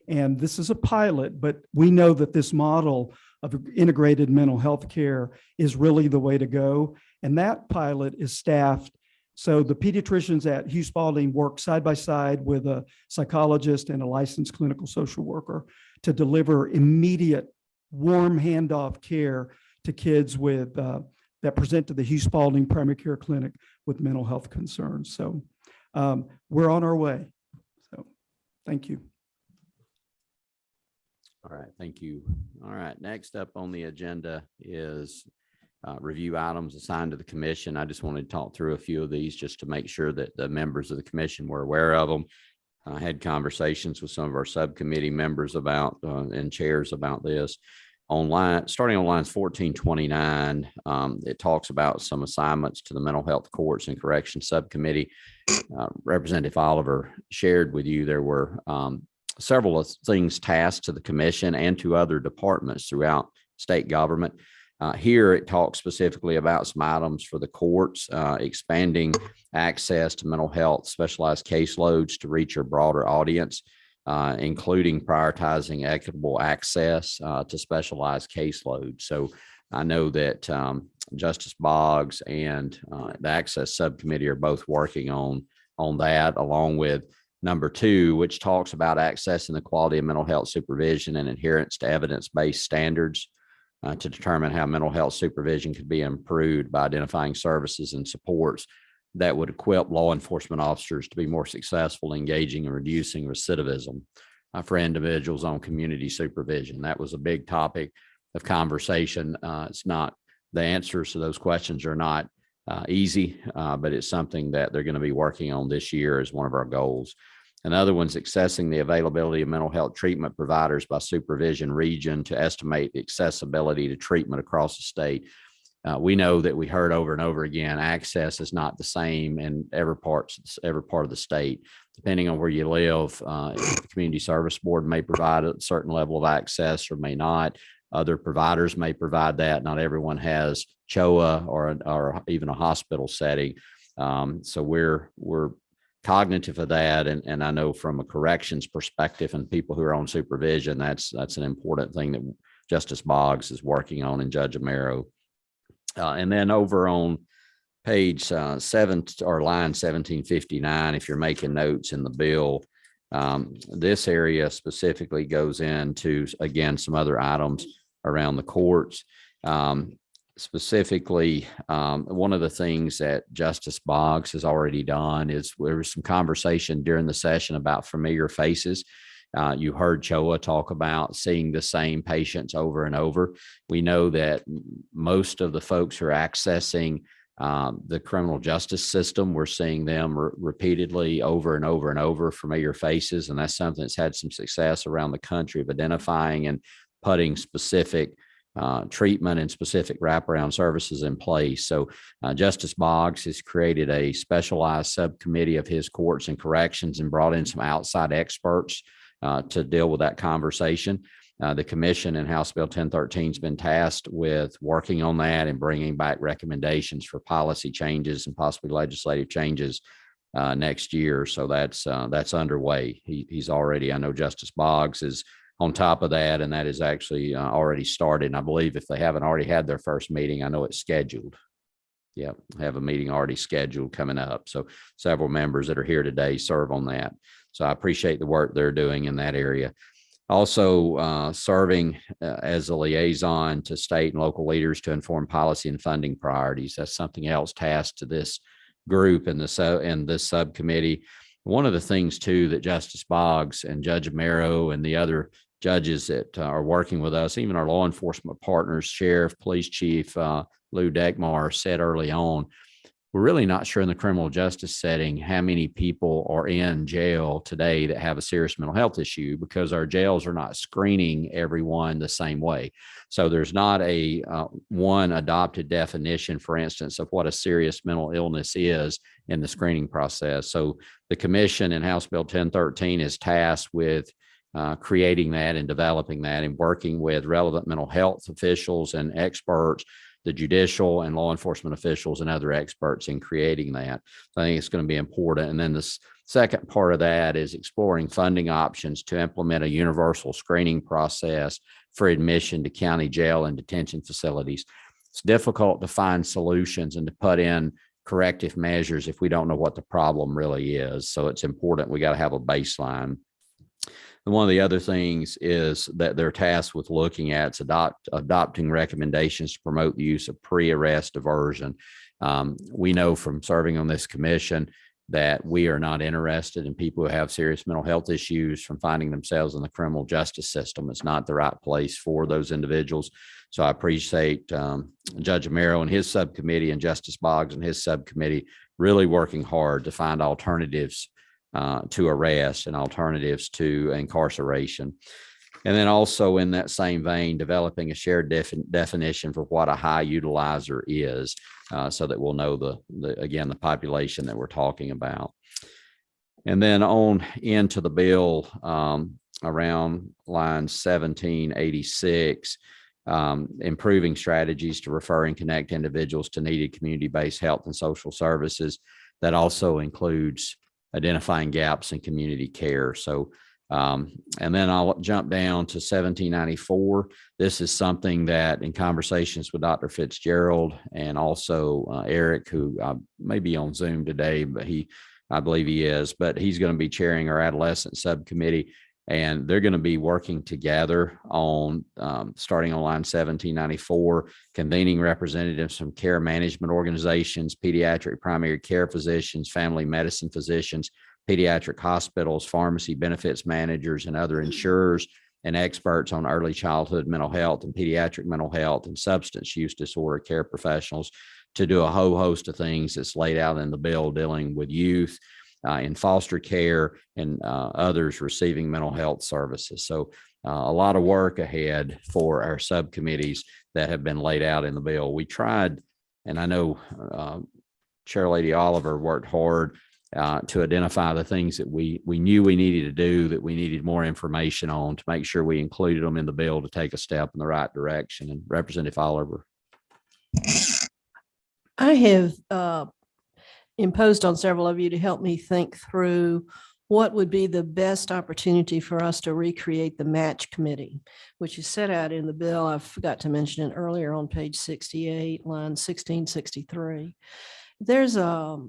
And this is a pilot, but we know that this model of integrated mental health care is really the way to go. And that pilot is staffed. So the pediatricians at Hugh Spalding work side by side with a psychologist and a licensed clinical social worker to deliver immediate warm handoff care to kids with that present to the Hugh Spalding primary care clinic with mental health concerns. So we're on our way. So thank you. All right, thank you. All right, next up on the agenda is review items assigned to the commission. I just wanted to talk through a few of these just to make sure that the members of the commission were aware of them. I had conversations with some of our subcommittee members about and chairs about this. Online, starting on lines 1429, it talks about some assignments to the Mental Health Courts and Corrections Subcommittee. Representative Oliver shared with you there were several of things tasked to the commission and to other departments throughout state government. Here it talks specifically about some items for the courts, expanding access to mental health specialized caseloads to reach a broader audience, including prioritizing equitable access to specialized caseloads. So I know that Justice Boggs and the Access Subcommittee are both working on that, along with number 2, which talks about accessing the quality of mental health supervision and adherence to evidence-based standards to determine how mental health supervision could be improved by identifying services and supports that would equip law enforcement officers to be more successful engaging and reducing recidivism for individuals on community supervision. That was a big topic of conversation. It's not, the answers to those questions are not easy, but it's something that they're going to be working on this year as one of our goals. Another one's accessing the availability of mental health treatment providers by supervision region to estimate the accessibility to treatment across the state. We know that we heard over and over again, access is not the same in every part of the state. Depending on where you live, the Community Service Board may provide a certain level of access or may not. Other providers may provide that. Not everyone has CHOA or even a hospital setting. So we're cognitive of that. And I know from a corrections perspective and people who are on supervision, that's an important thing that Justice Boggs is working on and Judge Amaro. And then over on page 7 or line 1759, if you're making notes in the bill, this area specifically goes into, again, some other items around the courts. Specifically, one of the things that Justice Boggs has already done is there was some conversation during the session about familiar faces. You heard CHOA talk about seeing the same patients over and over. We know that most of the folks who are accessing the criminal justice system, we're seeing them repeatedly over and over and over, familiar faces. And that's something that's had some success around the country of identifying and putting specific treatment and specific wraparound services in place. So Justice Boggs has created a specialized subcommittee of his courts and corrections and brought in some outside experts to deal with that conversation. The commission and House Bill 1013 has been tasked with working on that and bringing back recommendations for policy changes and possibly legislative changes next year. So that's underway. He's already, I know Justice Boggs is on top of that, and that is actually already started. And I believe if they haven't already had their first meeting, I know it's scheduled. Yeah, have a meeting already scheduled coming up. So several members that are here today serve on that. So I appreciate the work they're doing in that area. Also serving as a liaison to state and local leaders to inform policy and funding priorities. That's something else tasked to this group and this subcommittee. One of the things too that Justice Boggs and Judge Amaro and the other judges that are working with us, even our law enforcement partners, Sheriff, Police Chief Lou Dekmar said early on, we're really not sure in the criminal justice setting how many people are in jail today that have a serious mental health issue, because our jails are not screening everyone the same way. So there's not a one adopted definition, for instance, of what a serious mental illness is in the screening process. So the commission in House Bill 1013 is tasked with creating that and developing that and working with relevant mental health officials and experts, the judicial and law enforcement officials and other experts in creating that. So I think it's going to be important. And then the second part of that is exploring funding options to implement a universal screening process for admission to county jail and detention facilities. It's difficult to find solutions and to put in corrective measures if we don't know what the problem really is. So it's important. We got to have a baseline. And one of the other things is that they're tasked with looking at adopting recommendations to promote the use of pre-arrest diversion. We know from serving on this commission that we are not interested in people who have serious mental health issues from finding themselves in the criminal justice system. It's not the right place for those individuals. So I appreciate Judge Amaro and his subcommittee and Justice Boggs and his subcommittee really working hard to find alternatives to arrest and alternatives to incarceration. And then also in that same vein, developing a shared definition for what a high utilizer is, so that we'll know again, the population that we're talking about. And then on into the bill around line 1786, improving strategies to refer and connect individuals to needed community-based health and social services. That also includes identifying gaps in community care. So, and then I'll jump down to 1794. This is something that in conversations with Dr. Fitzgerald and also Eric, who may be on Zoom today, but I believe he is, but he's going to be chairing our adolescent subcommittee. And they're going to be working together on starting on line 1794, convening representatives from care management organizations, pediatric primary care physicians, family medicine physicians, pediatric hospitals, pharmacy benefits managers, and other insurers and experts on early childhood mental health and pediatric mental health and substance use disorder care professionals to do a whole host of things that's laid out in the bill dealing with youth in foster care and others receiving mental health services. So a lot of work ahead for our subcommittees that have been laid out in the bill. We tried, and I know Chair Lady Oliver worked hard to identify the things that we knew we needed to do, that we needed more information on, to make sure we included them in the bill to take a step in the right direction. And Representative Oliver. I have imposed on several of you to help me think through what would be the best opportunity for us to recreate the match committee, which is set out in the bill. I forgot to mention it earlier on page 68, line 1663. There's a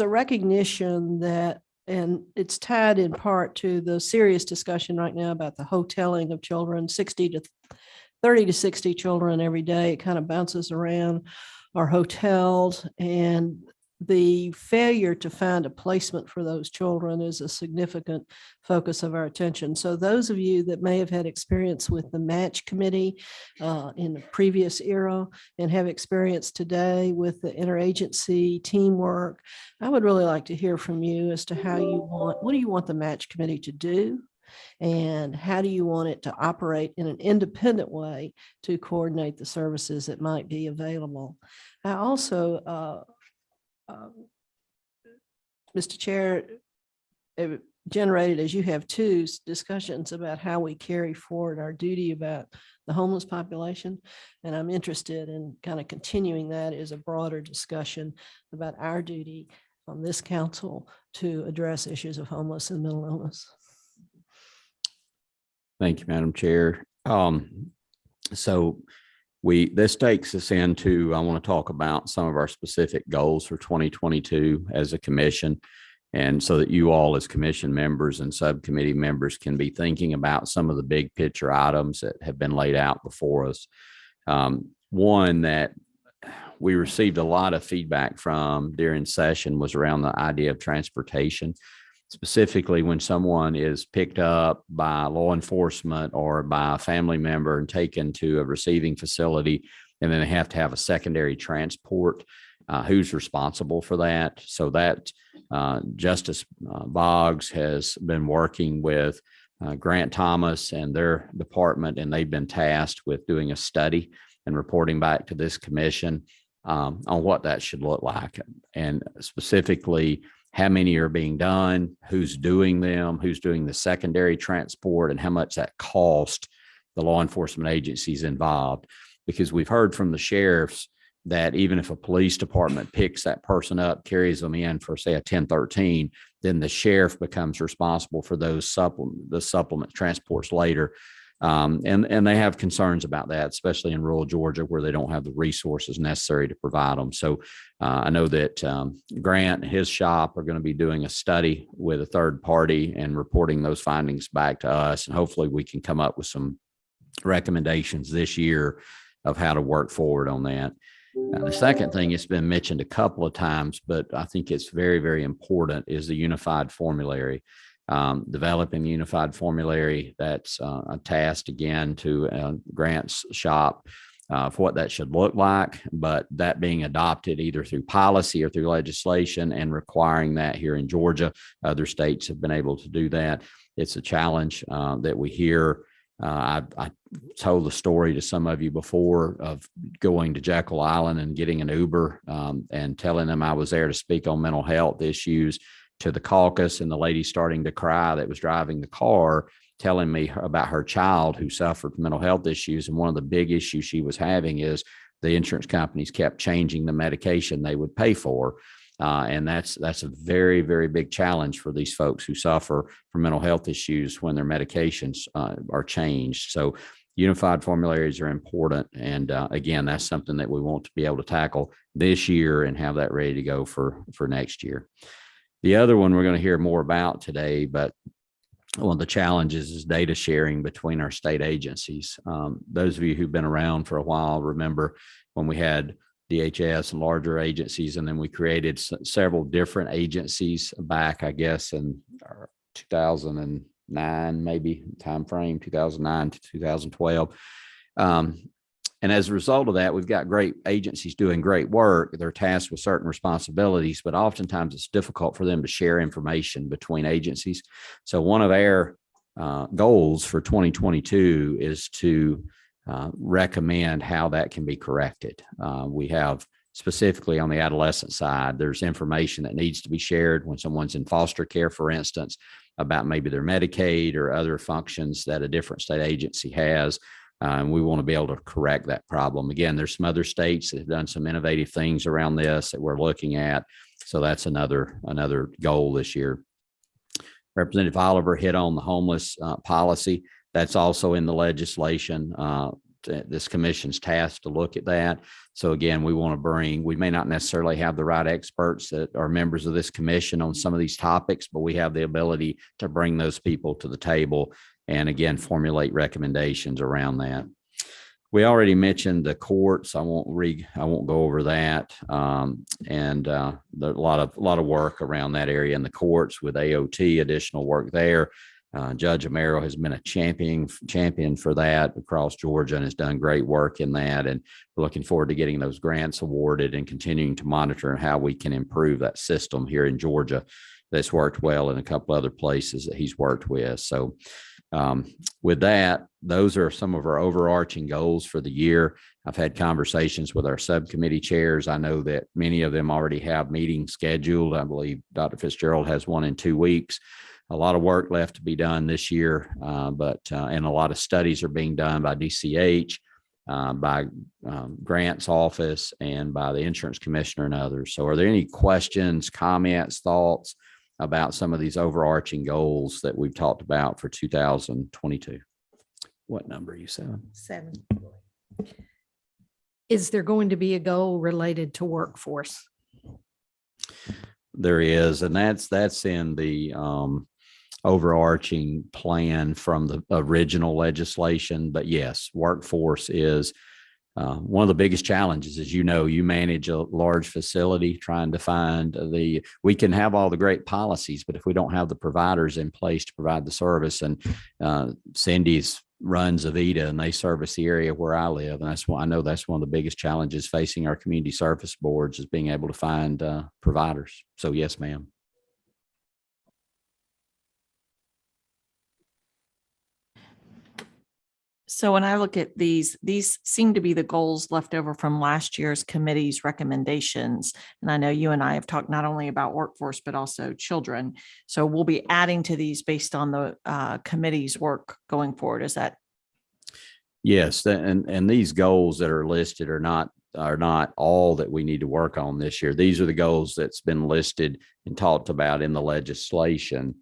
recognition that, and it's tied in part to the serious discussion right now about the hoteling of children, 30 to 60 children every day. It kind of bounces around our hotels, and the failure to find a placement for those children is a significant focus of our attention. So those of you that may have had experience with the match committee in the previous era and have experience today with the interagency teamwork, I would really like to hear from you as to what do you want the match committee to do? And how do you want it to operate in an independent way to coordinate the services that might be available? I also, Mr. Chair, it generated, as you have too, discussions about how we carry forward our duty about the homeless population. And I'm interested in kind of continuing that as a broader discussion about our duty on this council to address issues of homeless and mental illness. Thank you, Madam Chair. So this takes us into, I want to talk about some of our specific goals for 2022 as a commission. And so that you all as commission members and subcommittee members can be thinking about some of the big picture items that have been laid out before us. One that we received a lot of feedback from during session was around the idea of transportation. Specifically, when someone is picked up by law enforcement or by a family member and taken to a receiving facility, and then they have to have a secondary transport, who's responsible for that? So that Justice Boggs has been working with Grant Thomas and their department, and they've been tasked with doing a study and reporting back to this commission on what that should look like. And specifically, how many are being done, who's doing them, who's doing the secondary transport, and how much that cost the law enforcement agencies involved. Because we've heard from the sheriffs that even if a police department picks that person up, carries them in for, say, a 1013, then the sheriff becomes responsible for those supplement transports later. And they have concerns about that, especially in rural Georgia, where they don't have the resources necessary to provide them. So I know that Grant and his shop are going to be doing a study with a third party and reporting those findings back to us. And hopefully we can come up with some recommendations this year of how to work forward on that. The second thing, it's been mentioned a couple of times, but I think it's very, very important, is the unified formulary. Developing the unified formulary, that's a task again to Grant's shop for what that should look like, but that being adopted either through policy or through legislation and requiring that here in Georgia. Other states have been able to do that. It's a challenge that we hear. I told the story to some of you before of going to Jekyll Island and getting an Uber and telling them I was there to speak on mental health issues, to the caucus, and the lady starting to cry that was driving the car, telling me about her child who suffered from mental health issues. And one of the big issues she was having is the insurance companies kept changing the medication they would pay for. And that's a very, very big challenge for these folks who suffer from mental health issues when their medications are changed. So unified formularies are important. And again, that's something that we want to be able to tackle this year and have that ready to go for next year. The other one we're going to hear more about today, but one of the challenges is data sharing between our state agencies. Those of you who've been around for a while remember when we had DHS and larger agencies, and then we created several different agencies back, I guess, in 2009, maybe timeframe, 2009 to 2012. And as a result of that, we've got great agencies doing great work. They're tasked with certain responsibilities, but oftentimes it's difficult for them to share information between agencies. So one of our goals for 2022 is to recommend how that can be corrected. We have specifically on the adolescent side, there's information that needs to be shared when someone's in foster care, for instance, about maybe their Medicaid or other functions that a different state agency has. And we want to be able to correct that problem. Again, there's some other states that have done some innovative things around this that we're looking at. So that's another goal this year. Representative Oliver hit on the homeless policy. That's also in the legislation. This commission's tasked to look at that. So again, we may not necessarily have the right experts that are members of this commission on some of these topics, but we have the ability to bring those people to the table and again, formulate recommendations around that. We already mentioned the courts. I won't go over that. There's a lot of work around that area in the courts with AOT, additional work there. Judge Amaro has been a champion for that across Georgia and has done great work in that. And we're looking forward to getting those grants awarded and continuing to monitor how we can improve that system here in Georgia that's worked well in a couple other places that he's worked with. So with that, those are some of our overarching goals for the year. I've had conversations with our subcommittee chairs. I know that many of them already have meetings scheduled. I believe Dr. Fitzgerald has one in 2 weeks. A lot of work left to be done this year, and a lot of studies are being done by DCH, by Grant's office, and by the insurance commissioner and others. So are there any questions, comments, thoughts about some of these overarching goals that we've talked about for 2022? What number are you saying? 7. Is there going to be a goal related to workforce? There is, and that's in the overarching plan from the original legislation. But yes, workforce is one of the biggest challenges. As you know, you manage a large facility trying to find we can have all the great policies, but if we don't have the providers in place to provide the service, and Cindy's runs Avita and they service the area where I live. And that's why I know that's one of the biggest challenges facing our community service boards is being able to find providers. So yes, ma'am. So when I look at these seem to be the goals left over from last year's committee's recommendations. And I know you and I have talked not only about workforce, but also children. So we'll be adding to these based on the committee's work going forward. Is that? Yes. And these goals that are listed are not all that we need to work on this year. These are the goals that's been listed and talked about in the legislation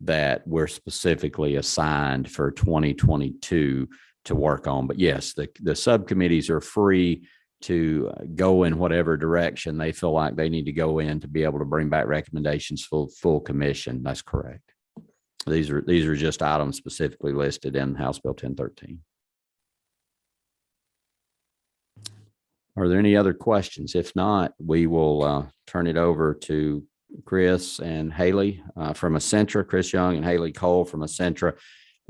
that we're specifically assigned for 2022 to work on. But yes, the subcommittees are free to go in whatever direction they feel like they need to go in to be able to bring back recommendations for full commission. That's correct. These are just items specifically listed in House Bill 1013. Are there any other questions? If not, we will turn it over to Chris and Haley from Accenture, Chris Young and Haley Cole from Accenture.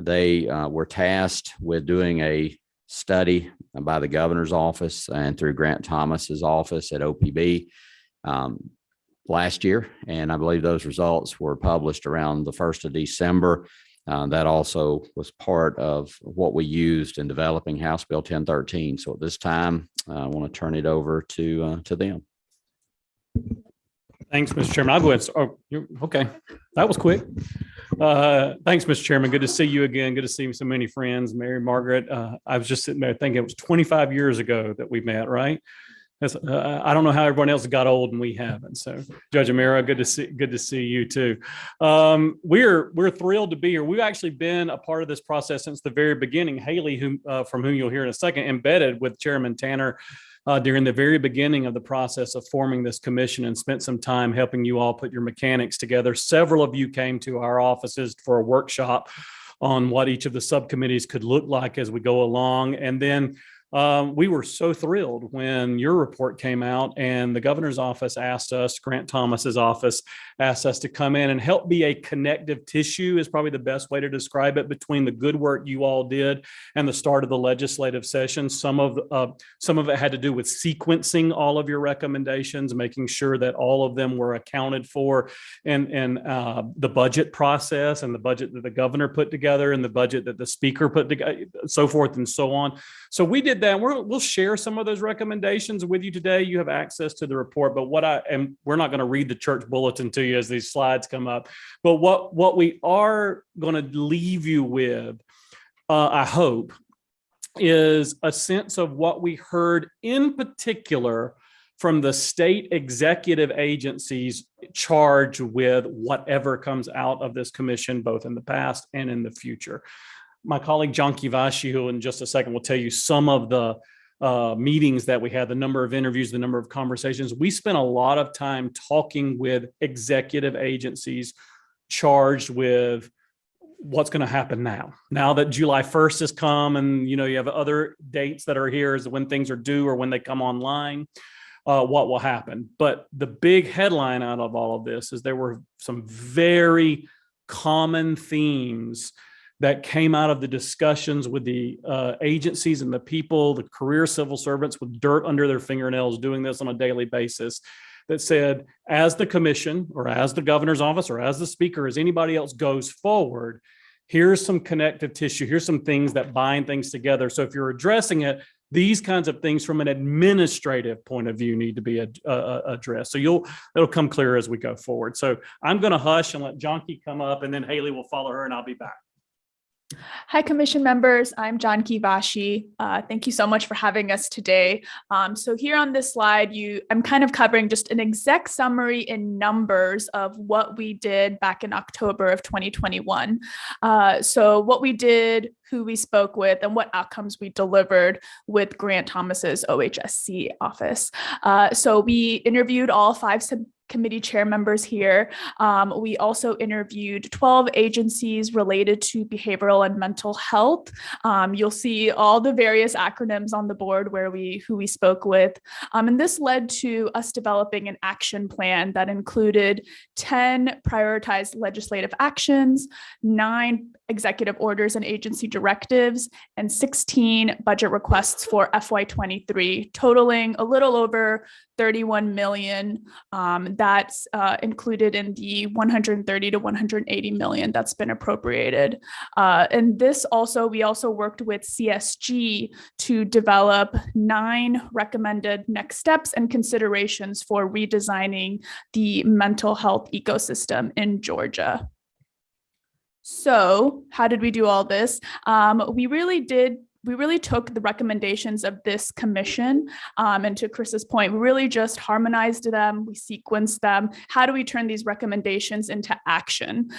They were tasked with doing a study by the governor's office and through Grant Thomas's office at OPB last year. And I believe those results were published around the 1st of December. That also was part of what we used in developing House Bill 1013. So at this time, I want to turn it over to them. Thanks, Mr. Chairman. I'll go ahead. Oh, okay. That was quick. Thanks, Mr. Chairman. Good to see you again. Good to see so many friends. Mary Margaret. I was just sitting there thinking it was 25 years ago that we met, right? I don't know how everyone else got old and we haven't. So Judge Amaro, good to see you too. We're thrilled to be here. We've actually been a part of this process since the very beginning. Haley, from whom you'll hear in a second, embedded with Chairman Tanner during the very beginning of the process of forming this commission and spent some time helping you all put your mechanics together. Several of you came to our offices for a workshop on what each of the subcommittees could look like as we go along. And then we were so thrilled when your report came out and the governor's office asked us, Grant Thomas's office asked us to come in and help be a connective tissue is probably the best way to describe it between the good work you all did and the start of the legislative session. Some of it had to do with sequencing all of your recommendations, making sure that all of them were accounted for and the budget process and the budget that the governor put together and the budget that the speaker put together, so forth and so on. So we did that. We'll share some of those recommendations with you today. You have access to the report, but we're not going to read the church bulletin to you as these slides come up. But what we are going to leave you with, I hope, is a sense of what we heard in particular from the state executive agencies charged with whatever comes out of this commission, both in the past and in the future. My colleague John Kivashi, who in just a second will tell you some of the meetings that we had, the number of interviews, the number of conversations. We spent a lot of time talking with executive agencies charged with what's going to happen now that July 1st has come and you have other dates that are here as when things are due or when they come online. What will happen. But the big headline out of all of this is there were some very common themes that came out of the discussions with the agencies and the people, the career civil servants with dirt under their fingernails doing this on a daily basis, that said, as the commission or as the governor's office or as the speaker, as anybody else goes forward, here's some connective tissue. Here's some things that bind things together. So if you're addressing it, these kinds of things from an administrative point of view need to be addressed. So it'll come clear as we go forward. So I'm going to hush and let Jonky come up, and then Haley will follow her, and I'll be back. Hi, Commission members. I'm Janki Vashi. Thank you so much for having us today. So here on this slide, I'm kind of covering just an exec summary in numbers of what we did back in October of 2021. So what we did, who we spoke with, and what outcomes we delivered with Grant Thomas's OHSC office. So we interviewed all 5 committee chair members here. We also interviewed 12 agencies related to behavioral and mental health. You'll see all the various acronyms on the board who we spoke with. And this led to us developing an action plan that included 10 prioritized legislative actions, 9 executive orders and agency directives, and 16 budget requests for FY23, totaling a little over 31 million. That's included in the 130 to 180 million that's been appropriated. And this also, we also worked with CSG to develop 9 recommended next steps and considerations for redesigning the mental health ecosystem in Georgia. So how did we do all this? We really took the recommendations of this commission, and to Chris's point, we really just harmonized them, we sequenced them. How do we turn these recommendations into action?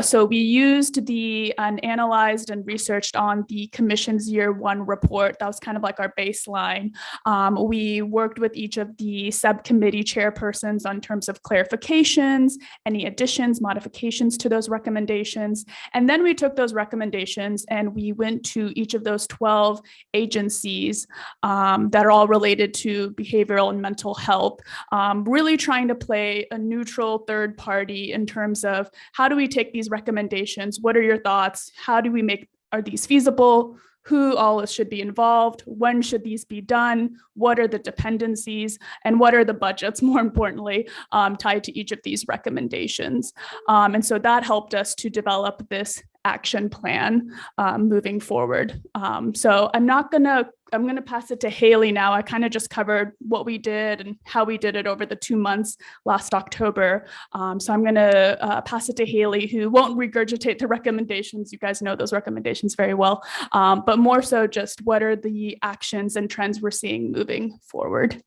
So we used and analyzed and researched on the commission's year 1 report. That was kind of like our baseline. We worked with each of the subcommittee chairpersons on terms of clarifications, any additions, modifications to those recommendations. And then we took those recommendations and we went to each of those 12 agencies that are all related to behavioral and mental health, really trying to play a neutral third party in terms of how do we take these recommendations? What are your thoughts? Are these feasible? Who all should be involved? When should these be done? What are the dependencies? And what are the budgets, more importantly, tied to each of these recommendations? And so that helped us to develop this action plan moving forward. So I'm going to pass it to Haley now. I kind of just covered what we did and how we did it over the 2 months last October. So I'm going to pass it to Haley, who won't regurgitate the recommendations. You guys know those recommendations very well, but more so just what are the actions and trends we're seeing moving forward.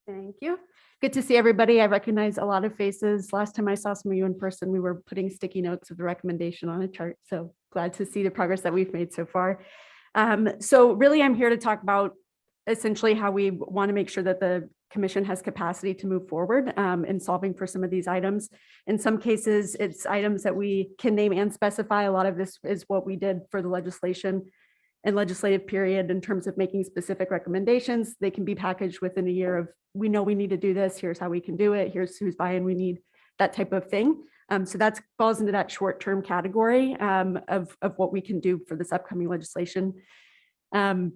Thank you. Good to see everybody. I recognize a lot of faces. Last time I saw some of you in person, we were putting sticky notes of the recommendation on a chart. So glad to see the progress that we've made so far. So really, I'm here to talk about essentially how we want to make sure that the commission has capacity to move forward in solving for some of these items. In some cases, it's items that we can name and specify. A lot of this is what we did for the legislation and legislative period in terms of making specific recommendations. They can be packaged within a year of, we know we need to do this, here's how we can do it, here's whose buy-in we need, that type of thing. So that falls into that short-term category of what we can do for this upcoming legislation. And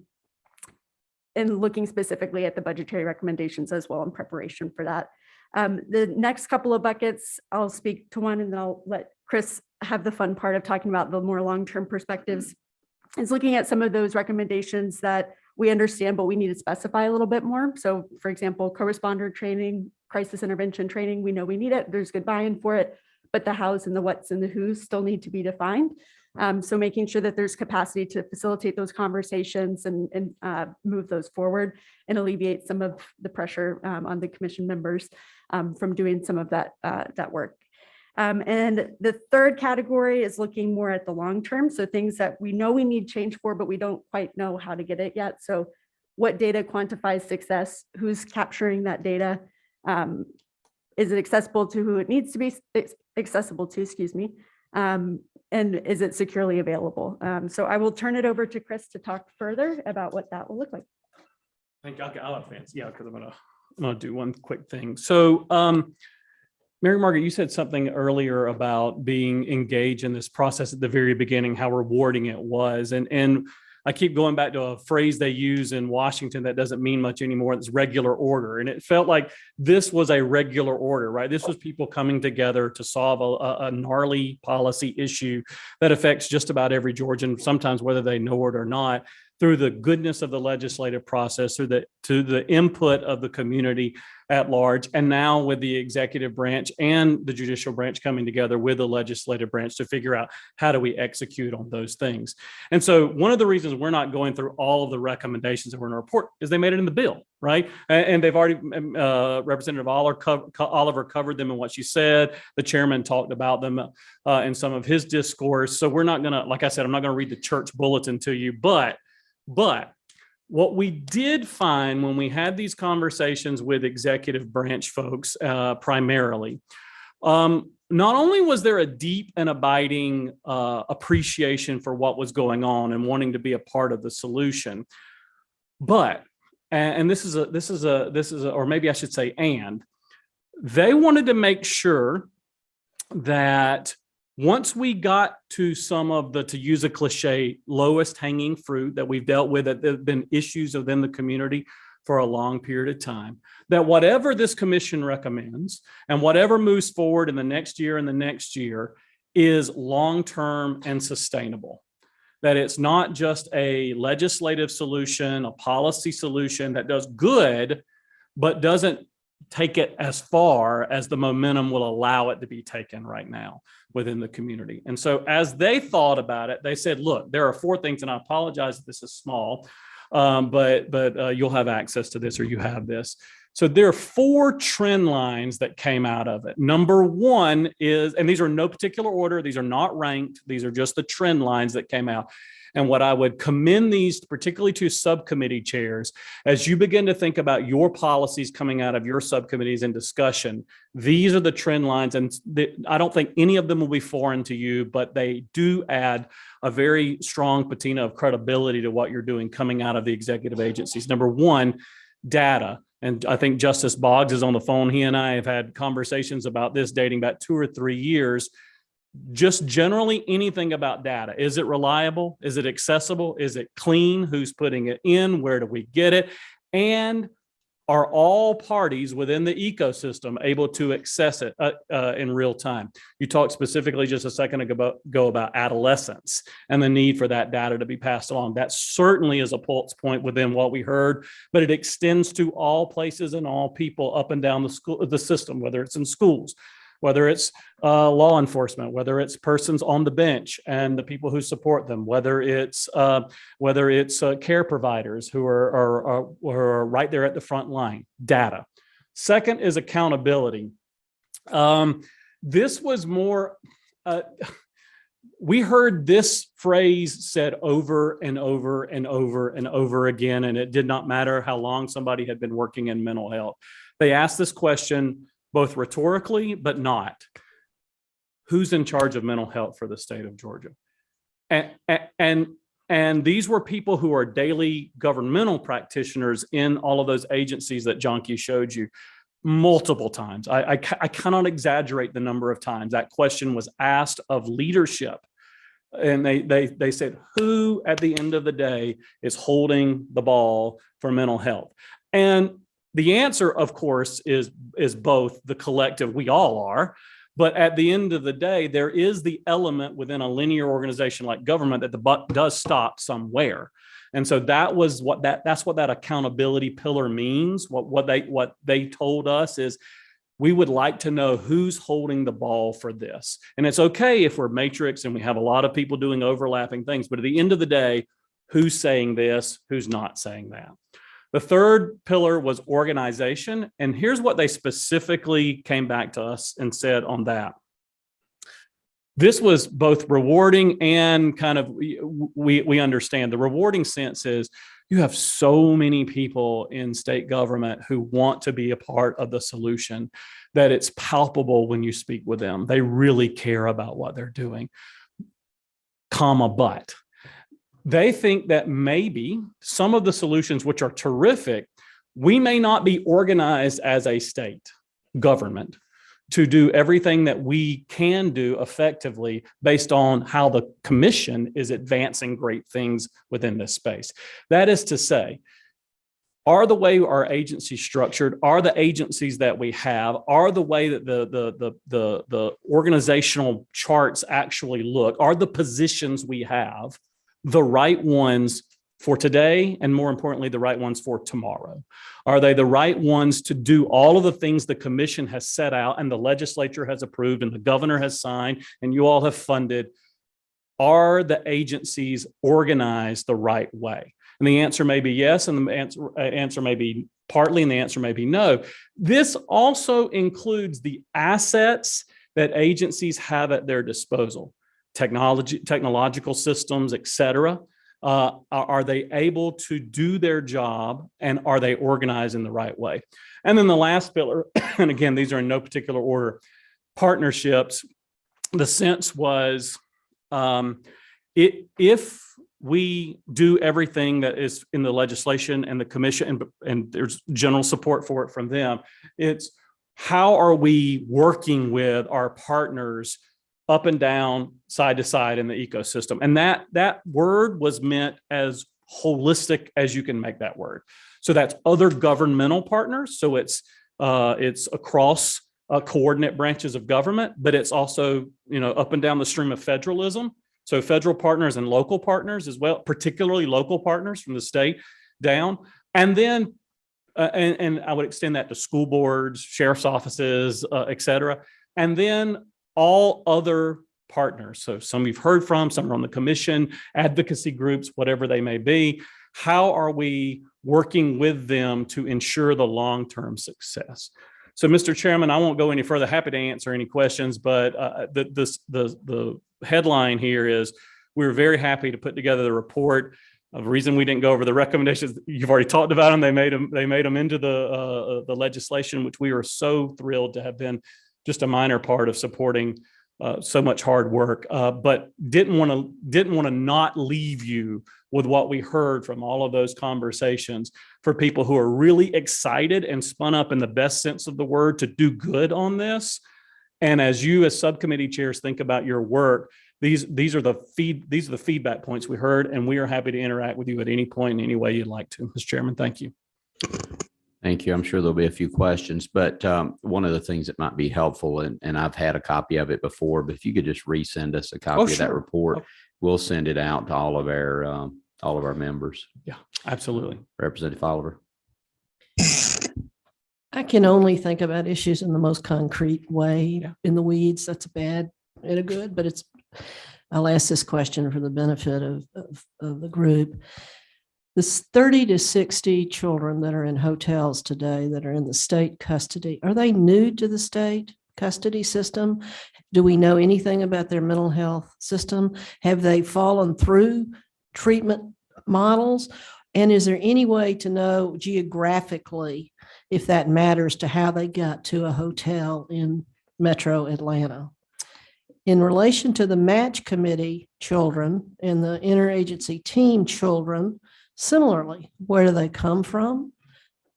looking specifically at the budgetary recommendations as well in preparation for that. The next couple of buckets, I'll speak to one and then I'll let Chris have the fun part of talking about the more long-term perspectives. Is looking at some of those recommendations that we understand, but we need to specify a little bit more. So for example, co-responder training, crisis intervention training, we know we need it, there's good buy-in for it, but the hows and the whats and the who's still need to be defined. So making sure that there's capacity to facilitate those conversations and move those forward and alleviate some of the pressure on the commission members from doing some of that work. And the third category is looking more at the long term. So things that we know we need change for, but we don't quite know how to get it yet. So what data quantifies success? Who's capturing that data? Is it accessible to who it needs to be accessible to, excuse me? And is it securely available? So I will turn it over to Chris to talk further about what that will look like. Thank you. I'll advance. Yeah, because I'm gonna do one quick thing. So Mary Margaret, you said something earlier about being engaged in this process at the very beginning, how rewarding it was. And I keep going back to a phrase they use in Washington that doesn't mean much anymore. It's regular order. And it felt like this was a regular order, right? This was people coming together to solve a gnarly policy issue that affects just about every Georgian, sometimes whether they know it or not, through the goodness of the legislative process, to the input of the community at large, and now with the executive branch and the judicial branch coming together with the legislative branch to figure out how do we execute on those things. And so one of the reasons we're not going through all of the recommendations that were in the report is they made it in the bill, right? And they've already, Representative Oliver covered them in what she said. The chairman talked about them in some of his discourse. So we're not gonna, like I said, I'm not gonna read the church bulletin to you, but what we did find when we had these conversations with executive branch folks, primarily, not only was there a deep and abiding appreciation for what was going on and wanting to be a part of the solution, but, and this is a, or maybe I should say, and they wanted to make sure that once we got to some of the, to use a cliche, lowest hanging fruit that we've dealt with, that there have been issues within the community for a long period of time, that whatever this commission recommends and whatever moves forward in the next year and the next year is long-term and sustainable. That it's not just a legislative solution, a policy solution that does good, but doesn't take it as far as the momentum will allow it to be taken right now within the community. And so as they thought about it, they said, look, there are 4 things, and I apologize if this is small, but you'll have access to this, or you have this. So there are 4 trend lines that came out of it. Number 1 is, and these are in no particular order, these are not ranked, these are just the trend lines that came out. And what I would commend these, particularly to subcommittee chairs, as you begin to think about your policies coming out of your subcommittees in discussion, these are the trend lines. And I don't think any of them will be foreign to you, but they do add a very strong patina of credibility to what you're doing coming out of the executive agencies. Number 1, data. And I think Justice Boggs is on the phone. He and I have had conversations about this dating back 2 or 3 years. Just generally anything about data. Is it reliable? Is it accessible? Is it clean? Who's putting it in? Where do we get it? And are all parties within the ecosystem able to access it in real time? You talked specifically just a second ago about adolescents and the need for that data to be passed along. That certainly is a pulse point within what we heard, but it extends to all places and all people up and down the system, whether it's in schools, whether it's law enforcement, whether it's persons on the bench and the people who support them, whether it's care providers who are right there at the front line. Data. Second is accountability. This was more, we heard this phrase said over and over and over and over again, and it did not matter how long somebody had been working in mental health. They asked this question both rhetorically, but not. Who's in charge of mental health for the state of Georgia? And these were people who are daily governmental practitioners in all of those agencies that Jonky showed you multiple times. I cannot exaggerate the number of times that question was asked of leadership. And they said, who at the end of the day is holding the ball for mental health? And the answer, of course, is both the collective, we all are, but at the end of the day, there is the element within a linear organization like government that the buck does stop somewhere. And so that's what that accountability pillar means. What they told us is, we would like to know who's holding the ball for this. And it's okay if we're matrix and we have a lot of people doing overlapping things, but at the end of the day, who's saying this, who's not saying that? The third pillar was organization. And here's what they specifically came back to us and said on that. This was both rewarding and kind of, we understand the rewarding sense is you have so many people in state government who want to be a part of the solution that it's palpable when you speak with them. They really care about what they're doing, but they think that maybe some of the solutions, which are terrific, we may not be organized as a state government to do everything that we can do effectively based on how the commission is advancing great things within this space. That is to say, are the way our agency structured, are the agencies that we have, are the way that the organizational charts actually look, are the positions we have the right ones for today, and more importantly, the right ones for tomorrow? Are they the right ones to do all of the things the commission has set out and the legislature has approved and the governor has signed and you all have funded? Are the agencies organized the right way? And the answer may be yes, and the answer may be partly, and the answer may be no. This also includes the assets that agencies have at their disposal, technological systems, et cetera. Are they able to do their job, and are they organized in the right way? And then the last pillar, and again, these are in no particular order, partnerships. The sense was if we do everything that is in the legislation and the commission, and there's general support for it from them, it's how are we working with our partners up and down, side to side in the ecosystem? And that word was meant as holistic as you can make that word. So that's other governmental partners. So it's across coordinate branches of government, but it's also, up and down the stream of federalism. So federal partners and local partners as well, particularly local partners from the state down. And then, and I would extend that to school boards, sheriff's offices, et cetera. And then all other partners. So some you've heard from, some are on the commission, advocacy groups, whatever they may be. How are we working with them to ensure the long-term success? So, Mr. Chairman, I won't go any further. Happy to answer any questions, but the headline here is we're very happy to put together the report. The reason we didn't go over the recommendations, you've already talked about them. They made them into the legislation, which we are so thrilled to have been just a minor part of supporting so much hard work, but didn't want to not leave you with what we heard from all of those conversations for people who are really excited and spun up in the best sense of the word to do good on this. And as you as subcommittee chairs think about your work, these are the feedback points we heard, and we are happy to interact with you at any point in any way you'd like to. Mr. Chairman, thank you. Thank you. I'm sure there'll be a few questions, but one of the things that might be helpful, and I've had a copy of it before, but if you could just resend us a copy of that report, we'll send it out to all of our members. Yeah, absolutely. Representative Oliver. I can only think about issues in the most concrete way, in the weeds. That's bad and a good, but I'll ask this question for the benefit of the group. This 30 to 60 children that are in hotels today that are in the state custody, are they new to the state custody system? Do we know anything about their mental health system? Have they fallen through treatment models? And is there any way to know geographically if that matters to how they got to a hotel in Metro Atlanta? In relation to the match committee children and the interagency team children, similarly, where do they come from?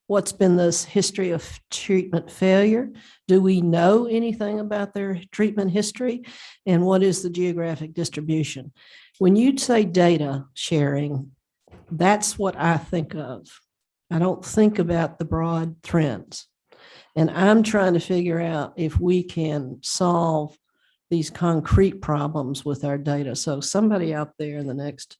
What's been this history of treatment failure? Do we know anything about their treatment history? And what is the geographic distribution? When you say data sharing, that's what I think of. I don't think about the broad trends. And I'm trying to figure out if we can solve these concrete problems with our data. So somebody out there in the next.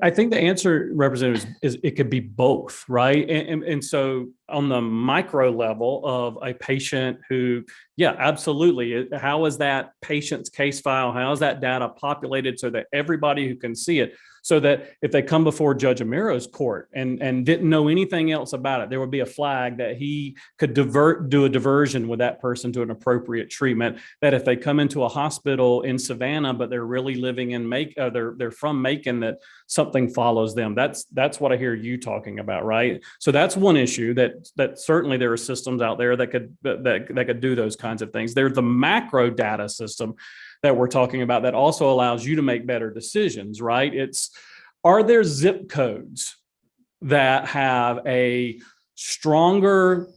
I think the answer, Representative, is it could be both, right? And so on the micro level of a patient who, yeah, absolutely. How is that patient's case file? How is that data populated so that everybody who can see it, so that if they come before Judge Amiro's court and didn't know anything else about it, there would be a flag that he could do a diversion with that person to an appropriate treatment. That if they come into a hospital in Savannah, but they're really living in they're from Macon, that something follows them. That's what I hear you talking about, right? So that's one issue that certainly there are systems out there that could do those kinds of things. There's the macro data system that we're talking about that also allows you to make better decisions, right? Are there zip codes that have a stronger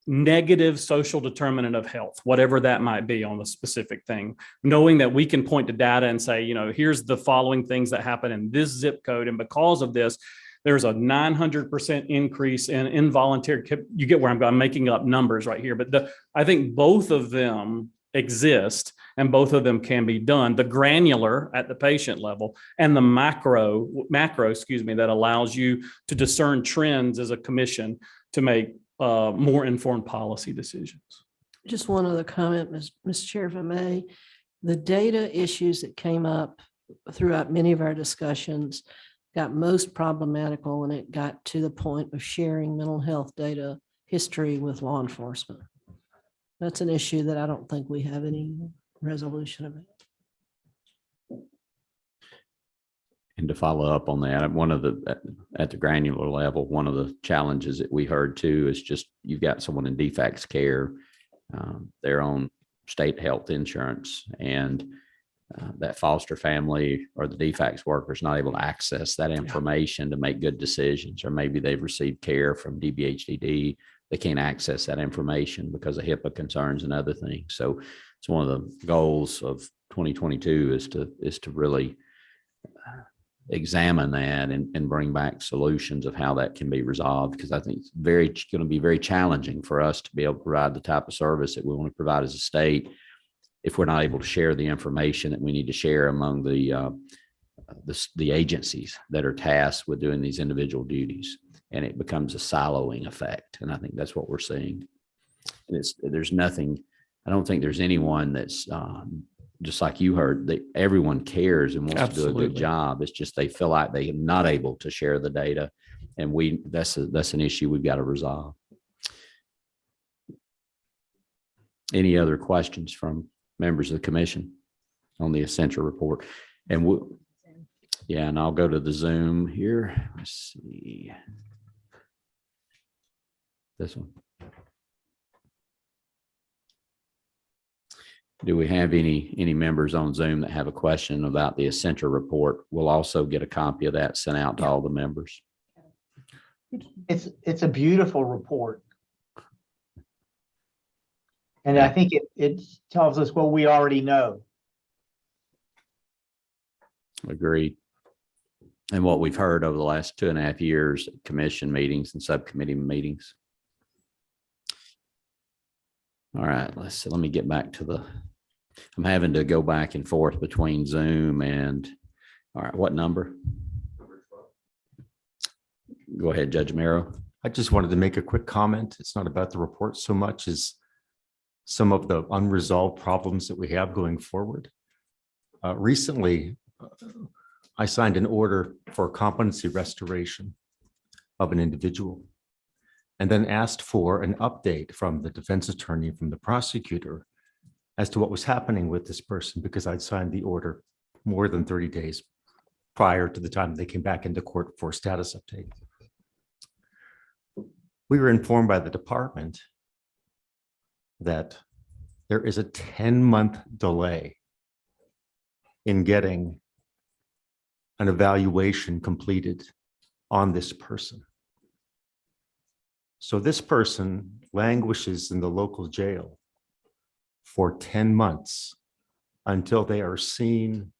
negative social determinant of health, whatever that might be on the specific thing, knowing that we can point to data and say, here's the following things that happen in this zip code. And because of this, there's a 900% increase in involuntary, you get where I'm going, I'm making up numbers right here, but I think both of them exist and both of them can be done. The granular at the patient level and the macro, that allows you to discern trends as a commission to make more informed policy decisions. Just one other comment, Mr. Chair, if I may. The data issues that came up throughout many of our discussions got most problematical when it got to the point of sharing mental health data history with law enforcement. That's an issue that I don't think we have any resolution of it. And to follow up on that, at the granular level, one of the challenges that we heard too is just you've got someone in DFACS care, their own state health insurance, and that foster family or the DFACS worker is not able to access that information to make good decisions, or maybe they've received care from DBHDD. They can't access that information because of HIPAA concerns and other things. So it's one of the goals of 2022 is to really examine that and bring back solutions of how that can be resolved, because I think it's going to be very challenging for us to be able to provide the type of service that we want to provide as a state if we're not able to share the information that we need to share among the agencies that are tasked with doing these individual duties. And it becomes a siloing effect. And I think that's what we're seeing. There's nothing, I don't think there's anyone that's just like you heard, that everyone cares and wants to do a good job. It's just they feel like they're not able to share the data. And that's an issue we've got to resolve. Any other questions from members of the commission on the Accenture report? And and I'll go to the Zoom here. Let's see. This one. Do we have any members on Zoom that have a question about the Accenture report? We'll also get a copy of that sent out to all the members. It's a beautiful report. And I think it tells us what we already know. Agreed. And what we've heard over the last 2.5 years, commission meetings and subcommittee meetings. All right, let me get back to I'm having to go back and forth between Zoom and, all right, what number? Go ahead, Judge Mero. I just wanted to make a quick comment. It's not about the report so much as some of the unresolved problems that we have going forward. Recently, I signed an order for competency restoration of an individual, and then asked for an update from the defense attorney, from the prosecutor, as to what was happening with this person, because I'd signed the order more than 30 days prior to the time they came back into court for a status update. We were informed by the department that there is a 10-month delay in getting an evaluation completed on this person. So this person languishes in the local jail for 10 months until they are seen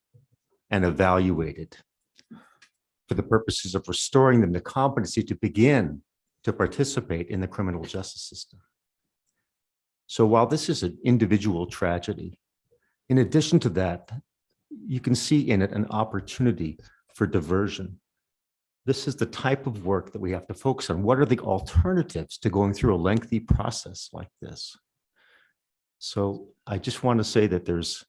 and evaluated for the purposes of restoring them the competency to begin to participate in the criminal justice system. So while this is an individual tragedy, in addition to that, you can see in it an opportunity for diversion. This is the type of work that we have to focus on. What are the alternatives to going through a lengthy process like this? So I just want to say that there's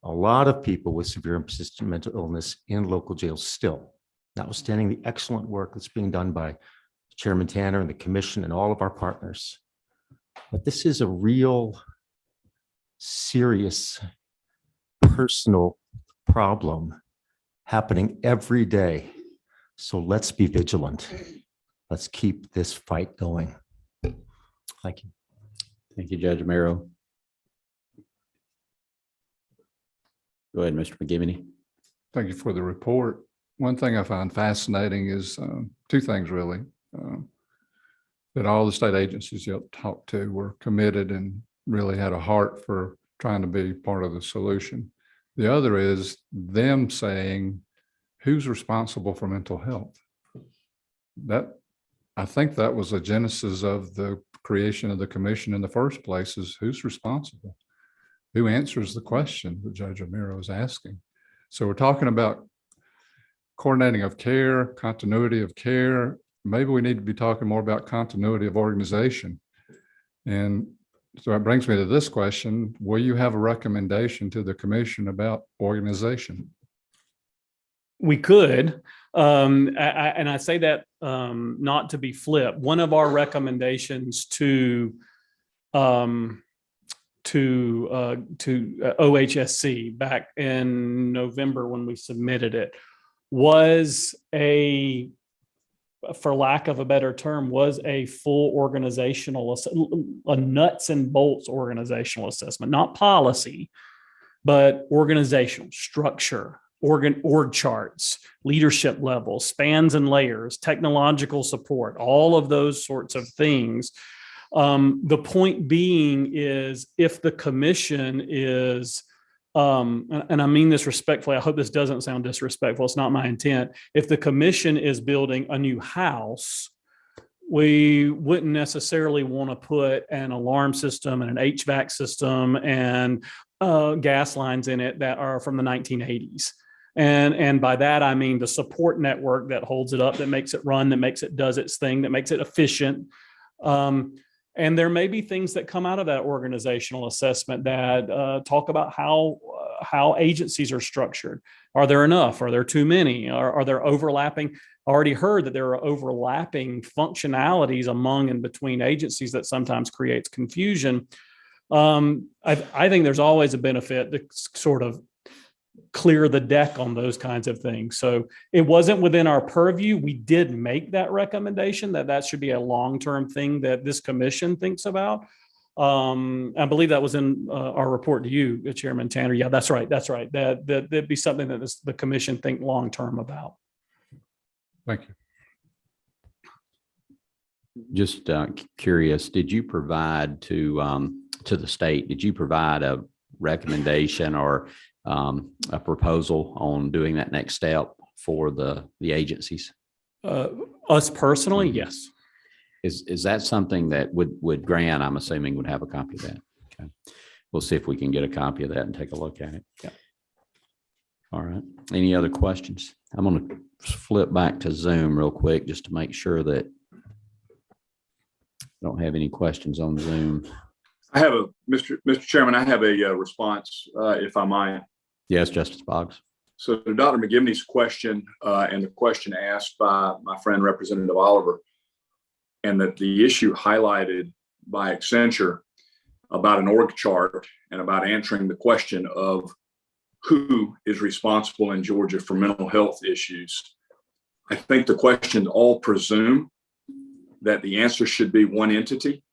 a lot of people with severe and persistent mental illness in local jails still, notwithstanding the excellent work that's being done by Chairman Tanner and the commission and all of our partners. But this is a real serious personal problem happening every day. So let's be vigilant. Let's keep this fight going. Thank you. Thank you, Judge Mero. Go ahead, Mr. McGivney. Thank you for the report. One thing I find fascinating is two things really. that all the state agencies you talked to were committed and really had a heart for trying to be part of the solution. The other is them saying, who's responsible for mental health? I think that was the genesis of the creation of the commission in the first place, is who's responsible? Who answers the question that Judge Amiro is asking? So we're talking about coordinating of care, continuity of care. Maybe we need to be talking more about continuity of organization. And so that brings me to this question. Will you have a recommendation to the commission about organization? We could, and I say that not to be flip. One of our recommendations to OHSC back in November when we submitted it was for lack of a better term, was a full organizational, a nuts and bolts organizational assessment, not policy, but organizational structure, org charts, leadership levels, spans and layers, technological support, all of those sorts of things. The point being is, if the commission is, and I mean this respectfully, I hope this doesn't sound disrespectful, it's not my intent. If the commission is building a new house, we wouldn't necessarily want to put an alarm system and an HVAC system and gas lines in it that are from the 1980s. And by that, I mean the support network that holds it up, that makes it run, that makes it does its thing, that makes it efficient. And there may be things that come out of that organizational assessment that talk about how agencies are structured. Are there enough? Are there too many? Are there overlapping? I already heard that there are overlapping functionalities among and between agencies that sometimes creates confusion. I think there's always a benefit to sort of clear the deck on those kinds of things. So it wasn't within our purview. We did make that recommendation that should be a long-term thing that this commission thinks about. I believe that was in our report to you, Chairman Tanner. Yeah, that's right. That'd be something that the commission think long-term about. Thank you. Just curious, did you provide to the state, did you provide a recommendation or a proposal on doing that next step for the agencies? Us personally, yes. Is that something that would Grant, I'm assuming, would have a copy of that? Okay. We'll see if we can get a copy of that and take a look at it. Yeah. All right. Any other questions? I'm going to flip back to Zoom real quick just to make sure that I don't have any questions on Zoom. I have Mr. Chairman, I have a response, if I might. Yes, Justice Boggs. So to Dr. McGivney's question and the question asked by my friend Representative Oliver, and that the issue highlighted by Accenture about an org chart and about answering the question of who is responsible in Georgia for mental health issues. I think the questions all presume that the answer should be one entity,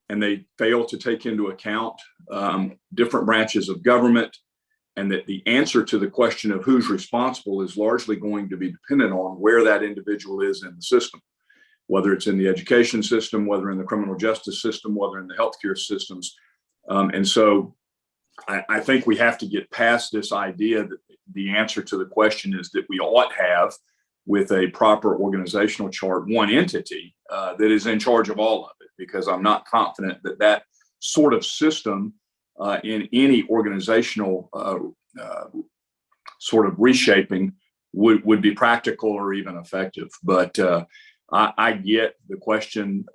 and they fail to take into account different branches of government, and that the answer to the question of who's responsible is largely going to be dependent on where that individual is in the system, whether it's in the education system, whether in the criminal justice system, whether in the healthcare systems. And so I think we have to get past this idea that the answer to the question is that we ought have, with a proper organizational chart, one entity that is in charge of all of it, because I'm not confident that that sort of system in any organizational sort of reshaping would be practical or even effective. But I get the question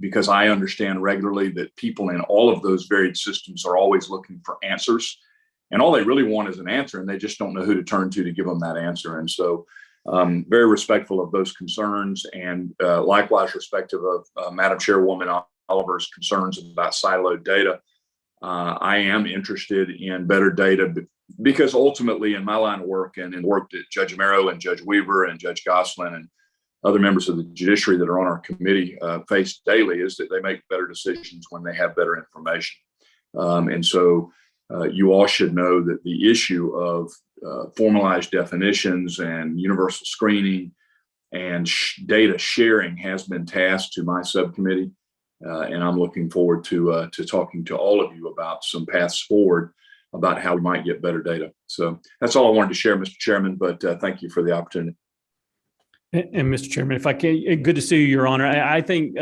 because I understand regularly that people in all of those varied systems are always looking for answers, and all they really want is an answer, and they just don't know who to turn to give them that answer. And so very respectful of those concerns, and likewise respectful of Madam Chairwoman Oliver's concerns about siloed data. I am interested in better data because ultimately in my line of work and in work that Judge Amiro and Judge Weaver and Judge Goslin and other members of the judiciary that are on our committee face daily is that they make better decisions when they have better information. And so you all should know that the issue of formalized definitions and universal screening and data sharing has been tasked to my subcommittee. And I'm looking forward to talking to all of you about some paths forward about how we might get better data. So that's all I wanted to share, Mr. Chairman, but thank you for the opportunity. And Mr. Chairman, if I can, good to see you, Your Honor. I think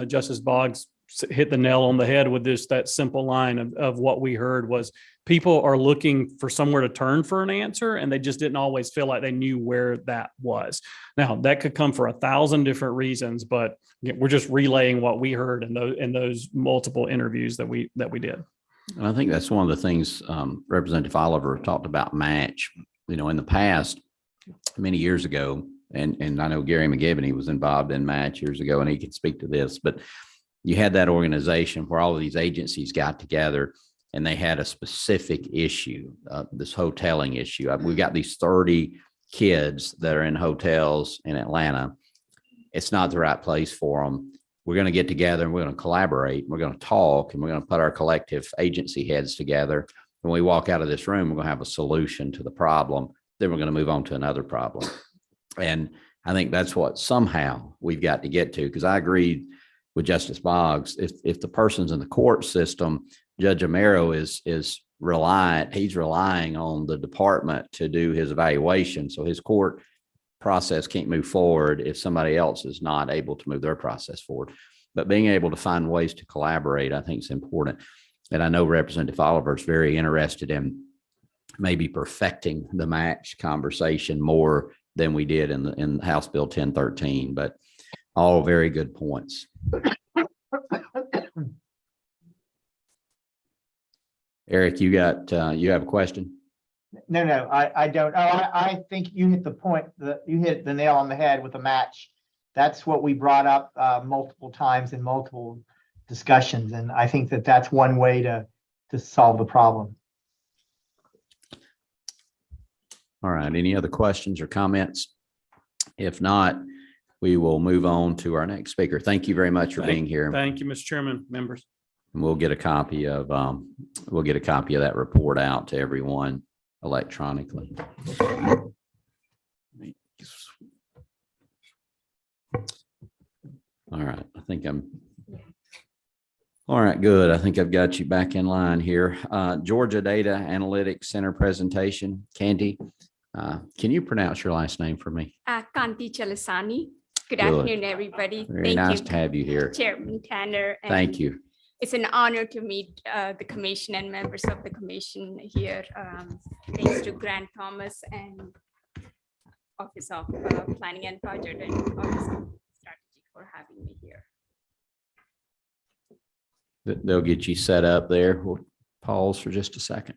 Justice Boggs hit the nail on the head with that simple line of what we heard was people are looking for somewhere to turn for an answer, and they just didn't always feel like they knew where that was. Now, that could come for 1,000 different reasons, but we're just relaying what we heard in those multiple interviews that we did. And I think that's one of the things Representative Oliver talked about match. In the past, many years ago, and I know Gary McGivney was involved in match years ago, and he could speak to this, but you had that organization where all of these agencies got together and they had a specific issue, this hoteling issue. We've got these 30 kids that are in hotels in Atlanta. It's not the right place for them. We're going to get together and we're going to collaborate. We're going to talk and we're going to put our collective agency heads together. When we walk out of this room, we're going to have a solution to the problem. Then we're going to move on to another problem. And I think that's what somehow we've got to get to, because I agree with Justice Boggs. If the person's in the court system, Judge Amero is relying on the department to do his evaluation. So his court process can't move forward if somebody else is not able to move their process forward. But being able to find ways to collaborate, I think, is important. And I know Representative Oliver is very interested in maybe perfecting the match conversation more than we did in House Bill 1013, but all very good points. Eric, you have a question? No, I don't. Oh, I think you hit the point, you hit the nail on the head with the match. That's what we brought up multiple times in multiple discussions. And I think that's one way to solve the problem. All right. Any other questions or comments? If not, we will move on to our next speaker. Thank you very much for being here. Thank you, Mr. Chairman, members. And we'll get a copy of that report out to everyone electronically. All right. All right, good. I think I've got you back in line here. Georgia Data Analytics Center presentation. Candy, can you pronounce your last name for me? Kanti Chalasani. Good Good. afternoon, everybody. Very nice to have you here. Chairman Tanner. And Thank you. It's an honor to meet the commission and members of the commission here. Thanks to Grant Thomas and Office of Planning and Budget and Office of Strategy for having me here. They'll get you set up there. We'll pause for just a second.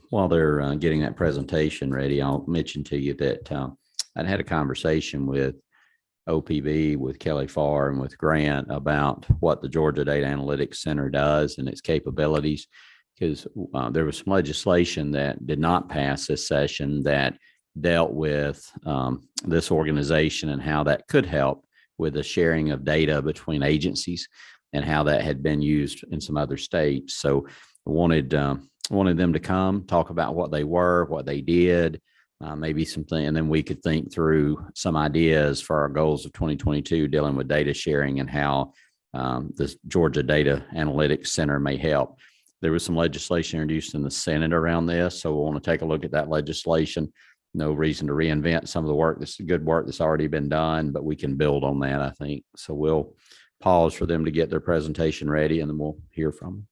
While they're getting that presentation ready, I'll mention to you that I'd had a conversation with OPB, with Kelly Farr, and with Grant about what the Georgia Data Analytics Center does and its capabilities, because there was some legislation that did not pass this session that dealt with this organization and how that could help with the sharing of data between agencies and how that had been used in some other states. So I wanted them to come talk about what they were, what they did, maybe something, and then we could think through some ideas for our goals of 2022 dealing with data sharing and how this Georgia Data Analytics Center may help. There was some legislation introduced in the Senate around this, so we'll want to take a look at that legislation. No reason to reinvent some of the work. This is good work that's already been done, but we can build on that, I think. So we'll pause for them to get their presentation ready, and then we'll hear from them.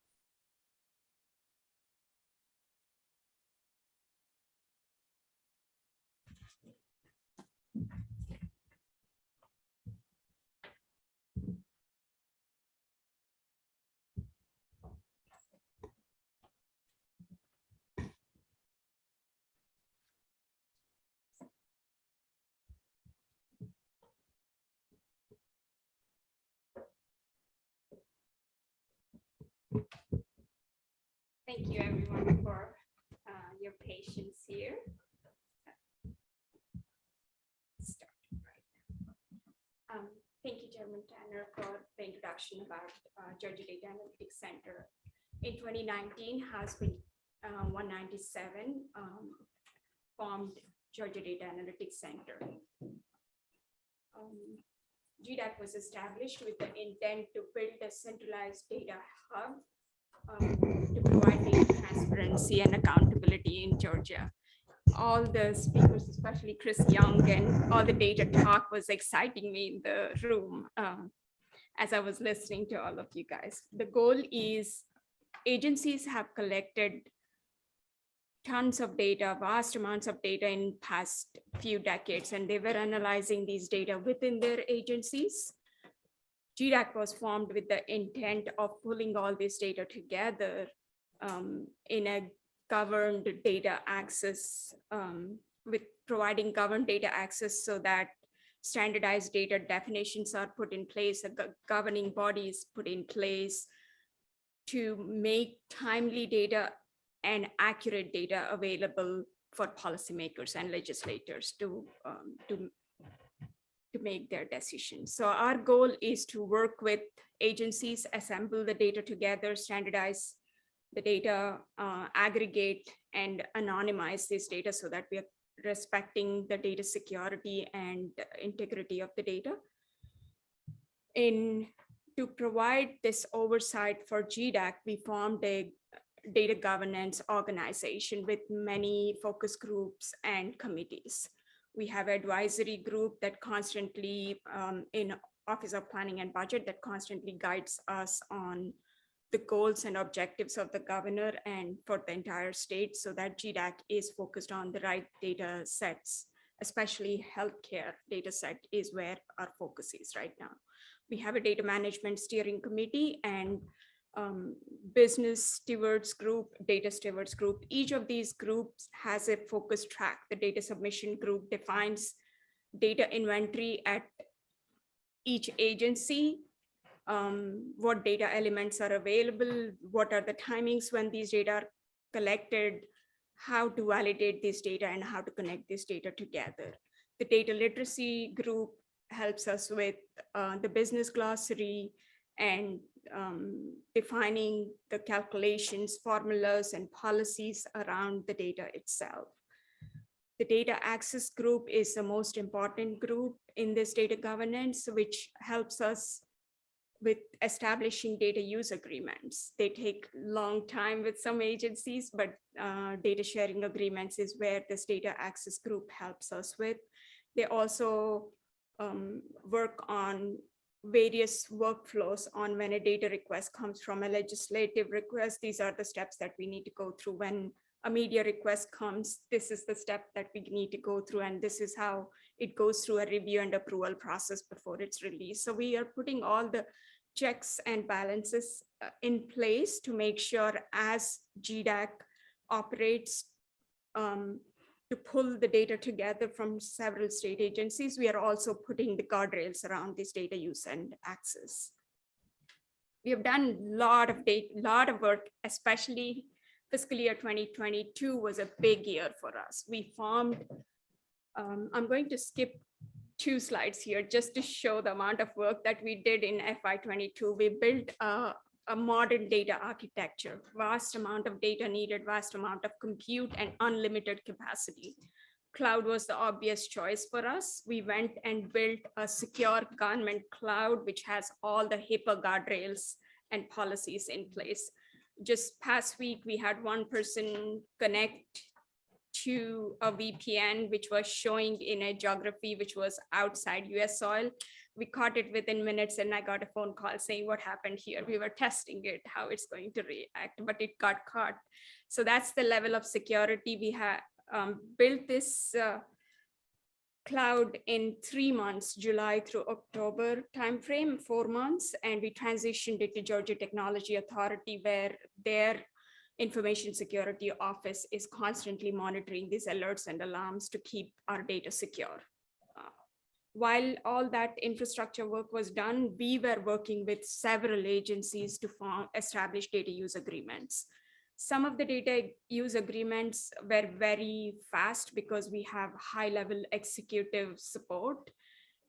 Thank you, everyone, for your patience here. Thank you, Chairman. Councilwoman Tanner for the introduction about Georgia Data Analytics Center. In 2019, House Bill 197 formed Georgia Data Analytics Center. GDAC was established with the intent to build a centralized data hub to provide data transparency and accountability in Georgia. All the speakers, especially Chris Young, and all the data talk was exciting me in the room as I was listening to all of you guys. The goal is agencies have collected tons of data, vast amounts of data in past few decades, and they were analyzing these data within their agencies. GDAC was formed with the intent of pulling all this data together in a governed data access, with providing governed data access so that standardized data definitions are put in place, a governing body is put in place to make timely data and accurate data available for policymakers and legislators to make their decisions. So our goal is to work with agencies, assemble the data together, standardize the data, aggregate and anonymize this data so that we are respecting the data security and integrity of the data. To provide this oversight for GDAC, we formed a data governance organization with many focus groups and committees. We have an advisory group that constantly, in Office of Planning and Budget, that constantly guides us on the goals and objectives of the governor and for the entire state, so that GDAC is focused on the right data sets, especially healthcare data set is where our focus is right now. We have a data management steering committee and business stewards group, data stewards group. Each of these groups has a focus track. The data submission group defines data inventory at each agency, what data elements are available, what are the timings when these data are collected, how to validate this data and how to connect this data together. The data literacy group helps us with the business glossary and defining the calculations, formulas, and policies around the data itself. The data access group is the most important group in this data governance, which helps us with establishing data use agreements. They take a long time with some agencies, but data sharing agreements is where this data access group helps us with. They also work on various workflows on when a data request comes from a legislative request. These are the steps that we need to go through. When a media request comes, this is the step that we need to go through, and this is how it goes through a review and approval process before it's released. So we are putting all the checks and balances in place to make sure as GDAC operates to pull the data together from several state agencies, we are also putting the guardrails around this data use and access. We have done a lot of work, especially fiscal year 2022 was a big year for us. We formed, I'm going to skip 2 slides here just to show the amount of work that we did in FY22. We built a modern data architecture, vast amount of data needed, vast amount of compute and unlimited capacity. Cloud was the obvious choice for us. We went and built a secure government cloud, which has all the HIPAA guardrails and policies in place. Just past week, we had one person connect to a VPN, which was showing in a geography which was outside US soil. We caught it within minutes and I got a phone call saying what happened here. We were testing it, how it's going to react, but it got caught. So that's the level of security. We have built this cloud in 3 months, July through October timeframe, 4 months, and we transitioned it to Georgia Technology Authority, where their information security office is constantly monitoring these alerts and alarms to keep our data secure. While all that infrastructure work was done, we were working with several agencies to establish data use agreements. Some of the data use agreements were very fast because we have high-level executive support,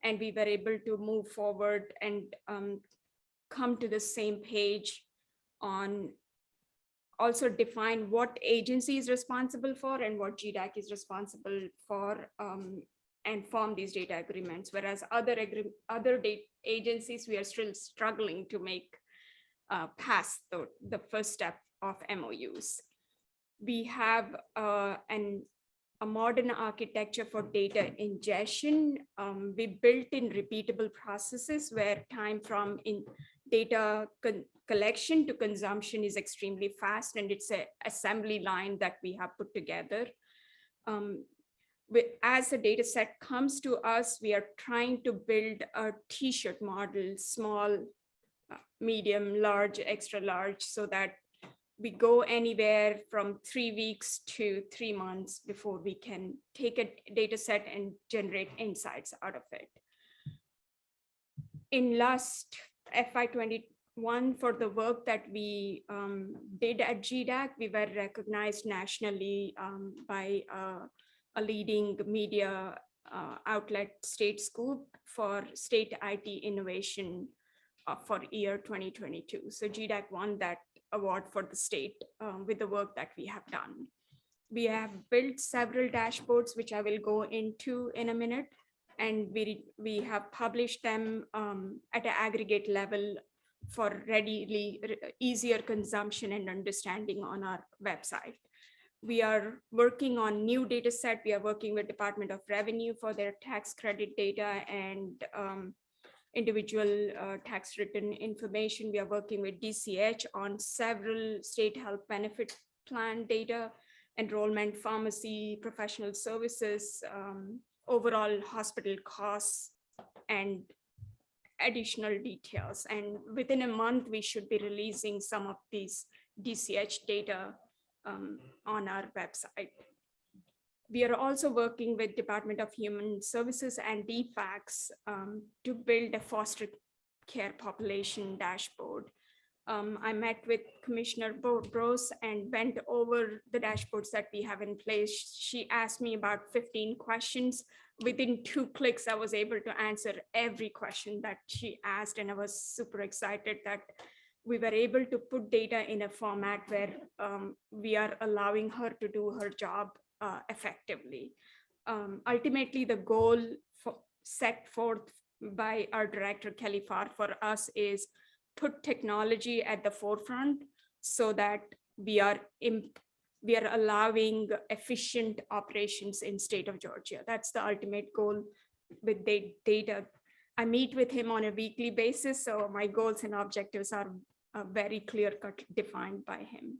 and we were able to move forward and come to the same page on also define what agency is responsible for and what GDAC is responsible for, and form these data agreements. Whereas other agencies, we are still struggling to make past the first step of MOUs. We have a modern architecture for data ingestion. We built in repeatable processes where time from data collection to consumption is extremely fast, and it's an assembly line that we have put together. As the data set comes to us, we are trying to build a t-shirt model, small, medium, large, extra large, so that we go anywhere from 3 weeks to 3 months before we can take a data set and generate insights out of it. In last FY21, for the work that we did at GDAC, we were recognized nationally by a leading media outlet, State Scoop, for state IT innovation for year 2022. So GDAC won that award for the state with the work that we have done. We have built several dashboards, which I will go into in a minute, and we have published them at an aggregate level for easier consumption and understanding on our website. We are working on new data set. We are working with Department of Revenue for their tax credit data and individual tax return information. We are working with DCH on several state health benefit plan data, enrollment, pharmacy, professional services, overall hospital costs, and additional details. And within a month, we should be releasing some of these DCH data on our website. We are also working with Department of Human Services and DFACS to build a foster care population dashboard. I met with Commissioner Bros and went over the dashboards that we have in place. She asked me about 15 questions. Within 2 clicks, I was able to answer every question that she asked, and I was super excited that we were able to put data in a format where we are allowing her to do her job effectively. Ultimately, the goal set forth by our director, Kelly Farr, for us is put technology at the forefront so that we are allowing efficient operations in state of Georgia. That's the ultimate goal with the data. I meet with him on a weekly basis, so my goals and objectives are very clear-cut defined by him.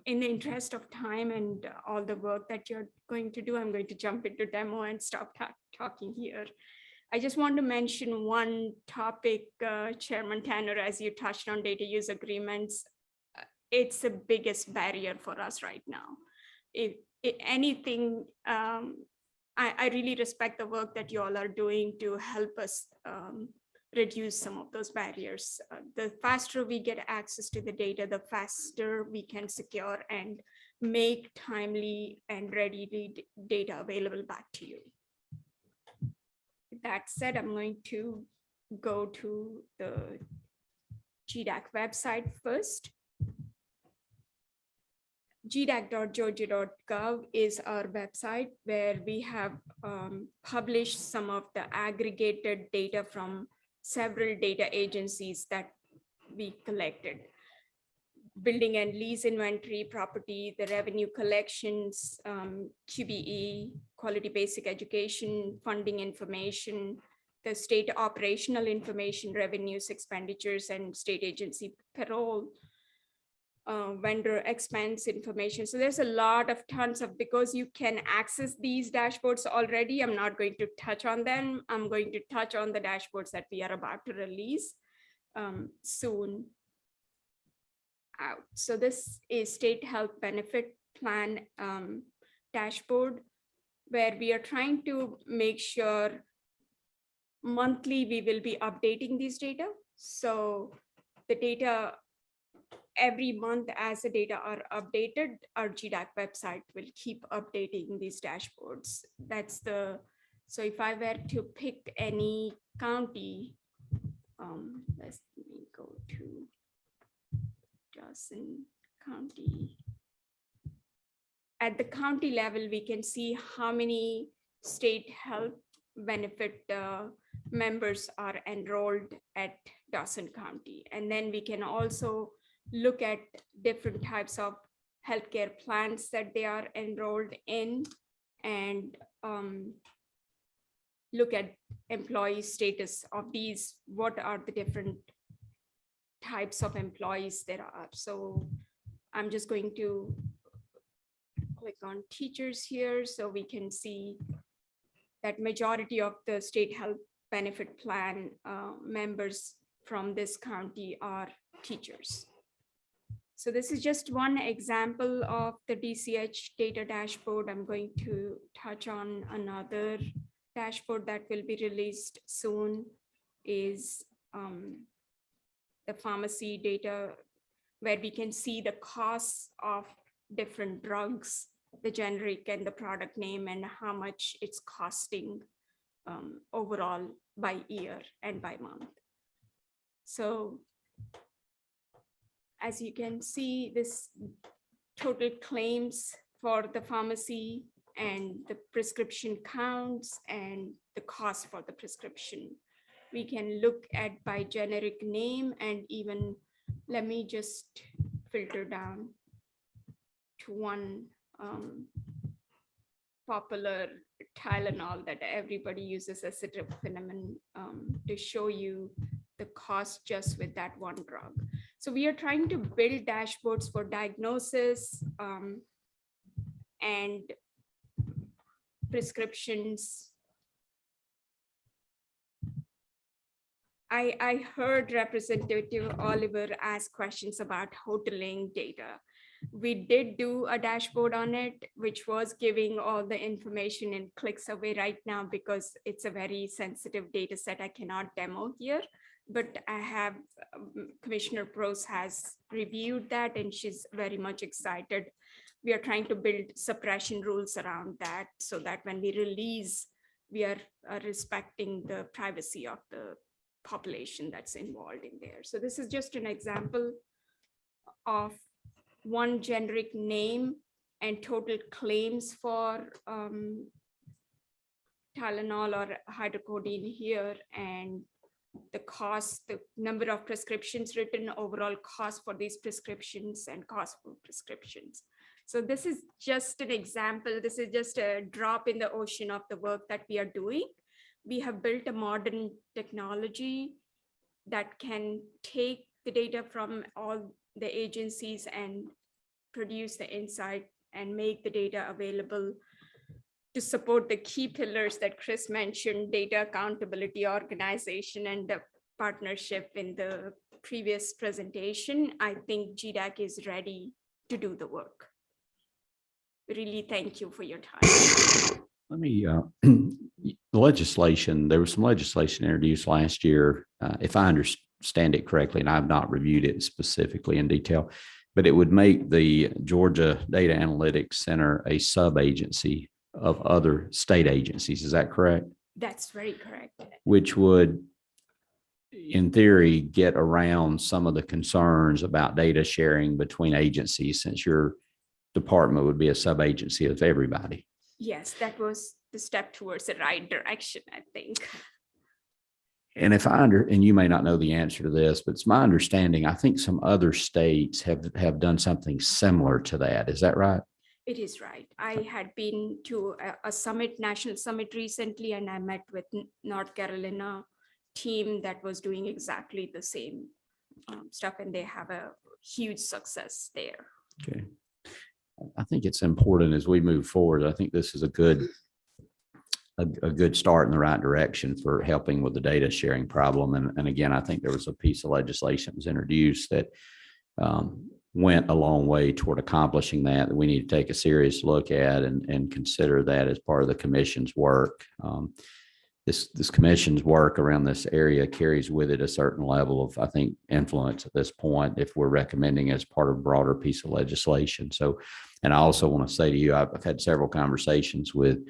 In the interest of time and all the work that you're going to do, I'm going to jump into demo and stop talking here. I just want to mention one topic, Chairman Tanner, as you touched on data use agreements. It's the biggest barrier for us right now. If anything, I really respect the work that you all are doing to help us reduce some of those barriers. The faster we get access to the data, the faster we can secure and make timely and ready data available back to you. With that said, I'm going to go to the GDAC website first. GDAC.georgia.gov is our website where we have published some of the aggregated data from several data agencies that we collected. Building and lease inventory, property, the revenue collections, QBE, quality basic education, funding information, the state operational information, revenues, expenditures, and state agency payroll, vendor expense information. So there's a lot of tons of, because you can access these dashboards already, I'm not going to touch on them. I'm going to touch on the dashboards that we are about to release soon out. So this is state health benefit plan dashboard, where we are trying to make sure monthly we will be updating these data. So the data every month as the data are updated, our GDAC website will keep updating these dashboards. That's the So if I were to pick any county, let me go to Dawson County. At the county level, we can see how many state health benefit members are enrolled at Dawson County. And then we can also look at different types of healthcare plans that they are enrolled in, and look at employee status of these. What are the different types of employees there are? So I'm just going to click on teachers here so we can see that majority of the state health benefit plan members from this county are teachers. So this is just one example of the DCH data dashboard. I'm going to touch on another dashboard that will be released soon, is the pharmacy data, where we can see the costs of different drugs, the generic and the product name, and how much it's costing overall by year and by month. So as you can see, this total claims for the pharmacy and the prescription counts and the cost for the prescription. We can look at by generic name, and even let me just filter down to one popular Tylenol that everybody uses, acetaminophen, to show you the cost just with that one drug. So we are trying to build dashboards for diagnosis and prescriptions. I heard Representative Oliver ask questions about hoteling data. We did do a dashboard on it, which was giving all the information in clicks away right now because it's a very sensitive data set. I cannot demo here, but I have Commissioner Prose has reviewed that and she's very much excited. We are trying to build suppression rules around that so that when we release, we are respecting the privacy of the population that's involved in there. So this is just an example of one generic name and total claims for Tylenol or hydrocodone here, and the cost, the number of prescriptions written, overall cost for these prescriptions, and cost for prescriptions. So this is just an example. This is just a drop in the ocean of the work that we are doing. We have built a modern technology that can take the data from all the agencies and produce the insight and make the data available to support the key pillars that Chris mentioned: data accountability, organization, and the partnership in the previous presentation. I think GDAC is ready to do the work. Really, thank you for your time. Let me, the legislation, there was some legislation introduced last year, if I understand it correctly, and I've not reviewed it specifically in detail, but it would make the Georgia Data Analytics Center a sub-agency of other state agencies. Is that correct? That's very correct. Which would, in theory, get around some of the concerns about data sharing between agencies, since your department would be a sub-agency of everybody. Yes, that was the step towards the right direction, I think. And if and you may not know the answer to this, but it's my understanding, I think some other states have done something similar to that. Is that right? It is right. I had been to a summit, national summit recently, and I met with North Carolina team that was doing exactly the same stuff, and they have a huge success there. Okay. I think it's important as we move forward. I think this is a good start in the right direction for helping with the data sharing problem. And again, I think there was a piece of legislation that was introduced that went a long way toward accomplishing that we need to take a serious look at and consider that as part of the commission's work. This commission's work around this area carries with it a certain level of, I think, influence at this point if we're recommending as part of a broader piece of legislation. So, and I also want to say to you, I've had several conversations with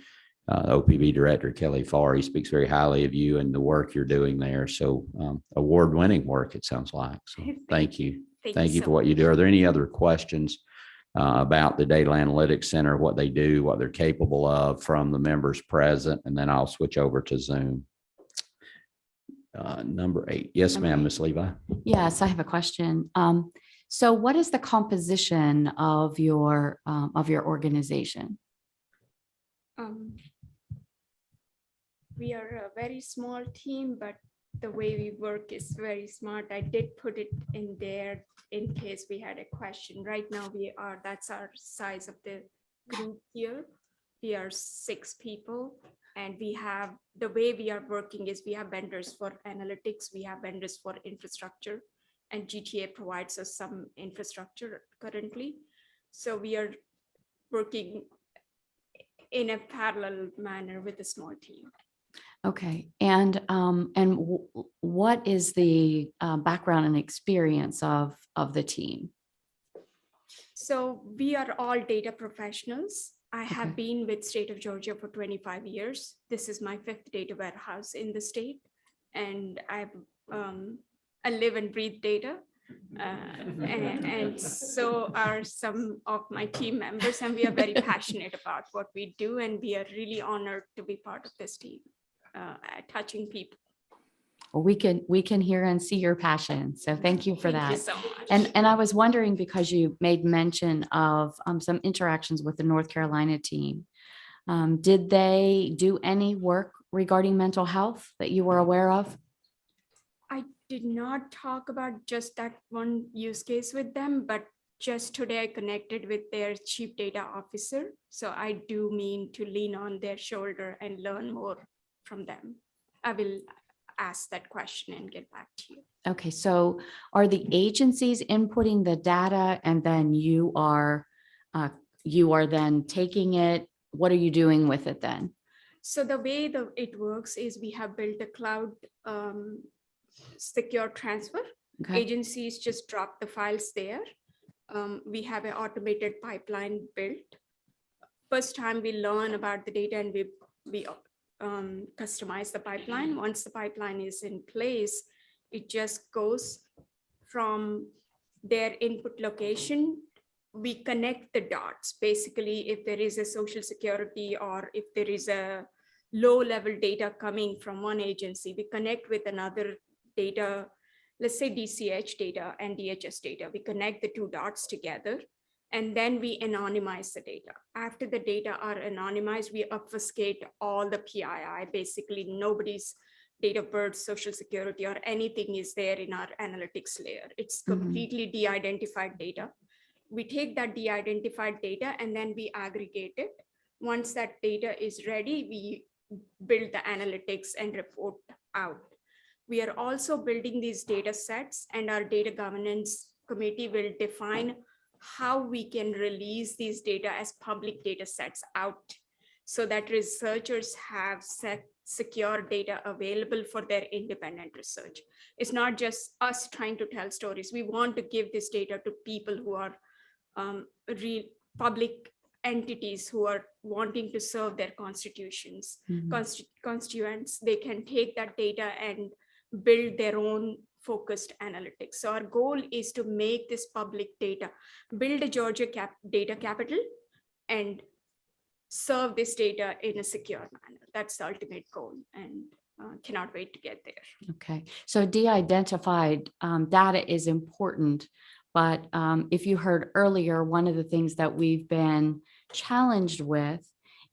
OPB Director Kelly Farr. He speaks very highly of you and the work you're doing there. So award-winning work, it sounds like. So thank you. Thank you so for what you do. Are there any other questions about the Data Analytics Center, what they do, what they're capable of from the members present? And then I'll switch over to Zoom. Number 8. Yes, ma'am, Ms. Levi. Yes, I have a question. So what is the composition of your organization? We are a very small team, but the way we work is very smart. I did put it in there in case we had a question. Right now that's our size of the group here. We are 6 people, and the way we are working is we have vendors for analytics, we have vendors for infrastructure, and GTA provides us some infrastructure currently. So we are working in a parallel manner with a small team. Okay, and what is the background and experience of the team? So we are all data professionals. I have been with state of Georgia for 25 years. This is my 5th data warehouse in the state, and I live and breathe data. And so are some of my team members, and we are very passionate about what we do, and we are really honored to be part of this team, touching people. Well, we can hear and see your passion. So thank you for that. Thank you so much. And I was wondering, because you made mention of some interactions with the North Carolina team. Did they do any work regarding mental health that you were aware of? I did not talk about just that one use case with them, but just today I connected with their chief data officer. So I do mean to lean on their shoulder and learn more from them. I will ask that question and get back to you. Okay, so are the agencies inputting the data and then you are then taking it? What are you doing with it then? So the way it works is we have built a cloud secure transfer. Okay. Agencies just drop the files there. We have an automated pipeline built. First time we learn about the data and we customize the pipeline. Once the pipeline is in place, it just goes from their input location. We connect the dots. Basically, if there is a social security or if there is a low level data coming from one agency, we connect with another data, let's say DCH data and DHS data. We connect the 2 dots together, and then we anonymize the data. After the data are anonymized, we obfuscate all the PII. Basically, nobody's date of birth, social security, or anything is there in our analytics layer. It's completely de-identified data. We take that de-identified data and then we aggregate it. Once that data is ready, we build the analytics and report out. We are also building these data sets, and our data governance committee will define how we can release these data as public data sets out so that researchers have secure data available for their independent research. It's not just us trying to tell stories. We want to give this data to people who are real public entities who are wanting to serve their constituents, constituents. They can take that data and build their own focused analytics. So our goal is to make this public data, build a Georgia data capital, and serve this data in a secure manner. That's the ultimate goal, and cannot wait to get there. Okay, so de-identified data is important, but if you heard earlier, one of the things that we've been challenged with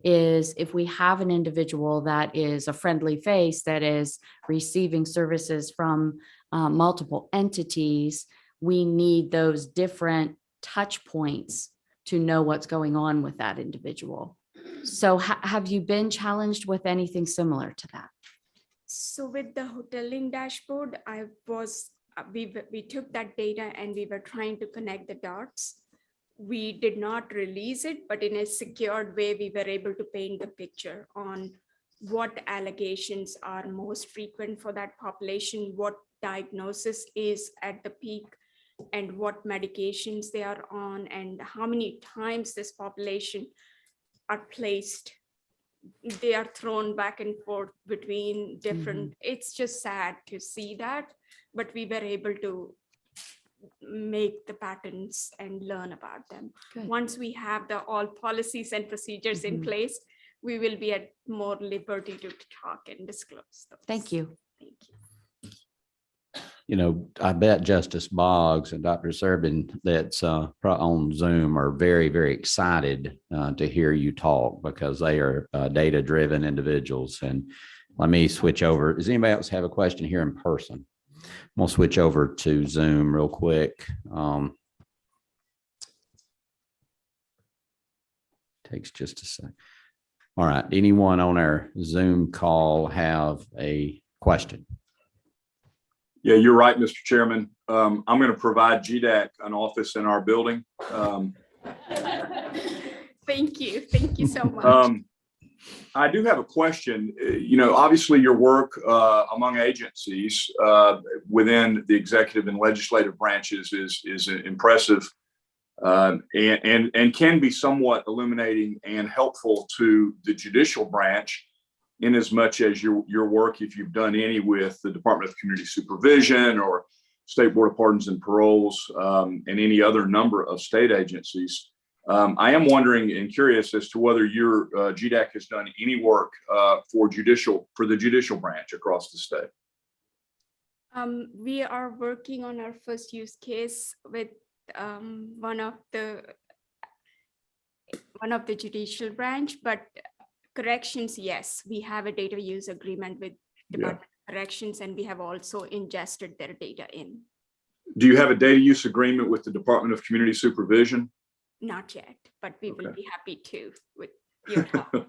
is if we have an individual that is a friendly face that is receiving services from multiple entities, we need those different touch points to know what's going on with that individual. So have you been challenged with anything similar to that? So with the hoteling dashboard, we took that data and we were trying to connect the dots. We did not release it, but in a secured way, we were able to paint the picture on what allegations are most frequent for that population, what diagnosis is at the peak, and what medications they are on, and how many times this population are placed they are thrown back and forth between different, it's just sad to see that, but we were able to make the patterns and learn about them. Good. Once we have the all policies and procedures in place, we will be at more liberty to talk and disclose those. Thank you. Thank you. You know, I bet Justice Boggs and Dr. Zerbin that's on Zoom are very, very excited to hear you talk, because they are data-driven individuals. And let me switch over. Does anybody else have a question here in person? We'll switch over to Zoom real quick. Takes just a sec. All right. Anyone on our Zoom call have a question? Yeah, you're right, Mr. Chairman. I'm going to provide GDAC an office in our building. Thank you. Thank you so much. I do have a question. You know, obviously your work among agencies within the executive and legislative branches is impressive and can be somewhat illuminating and helpful to the judicial branch, in as much as your work, if you've done any with the Department of Community Supervision or State Board of Pardons and Paroles and any other number of state agencies. I am wondering and curious as to whether your GDAC has done any work for the judicial branch across the state. We are working on our first use case with one of the judicial branch, but corrections, yes, we have a data use agreement with Department of Corrections, and we have also ingested their data in. Do you have a data use agreement with the Department of Community Supervision? Not yet, but we will be happy to with your help.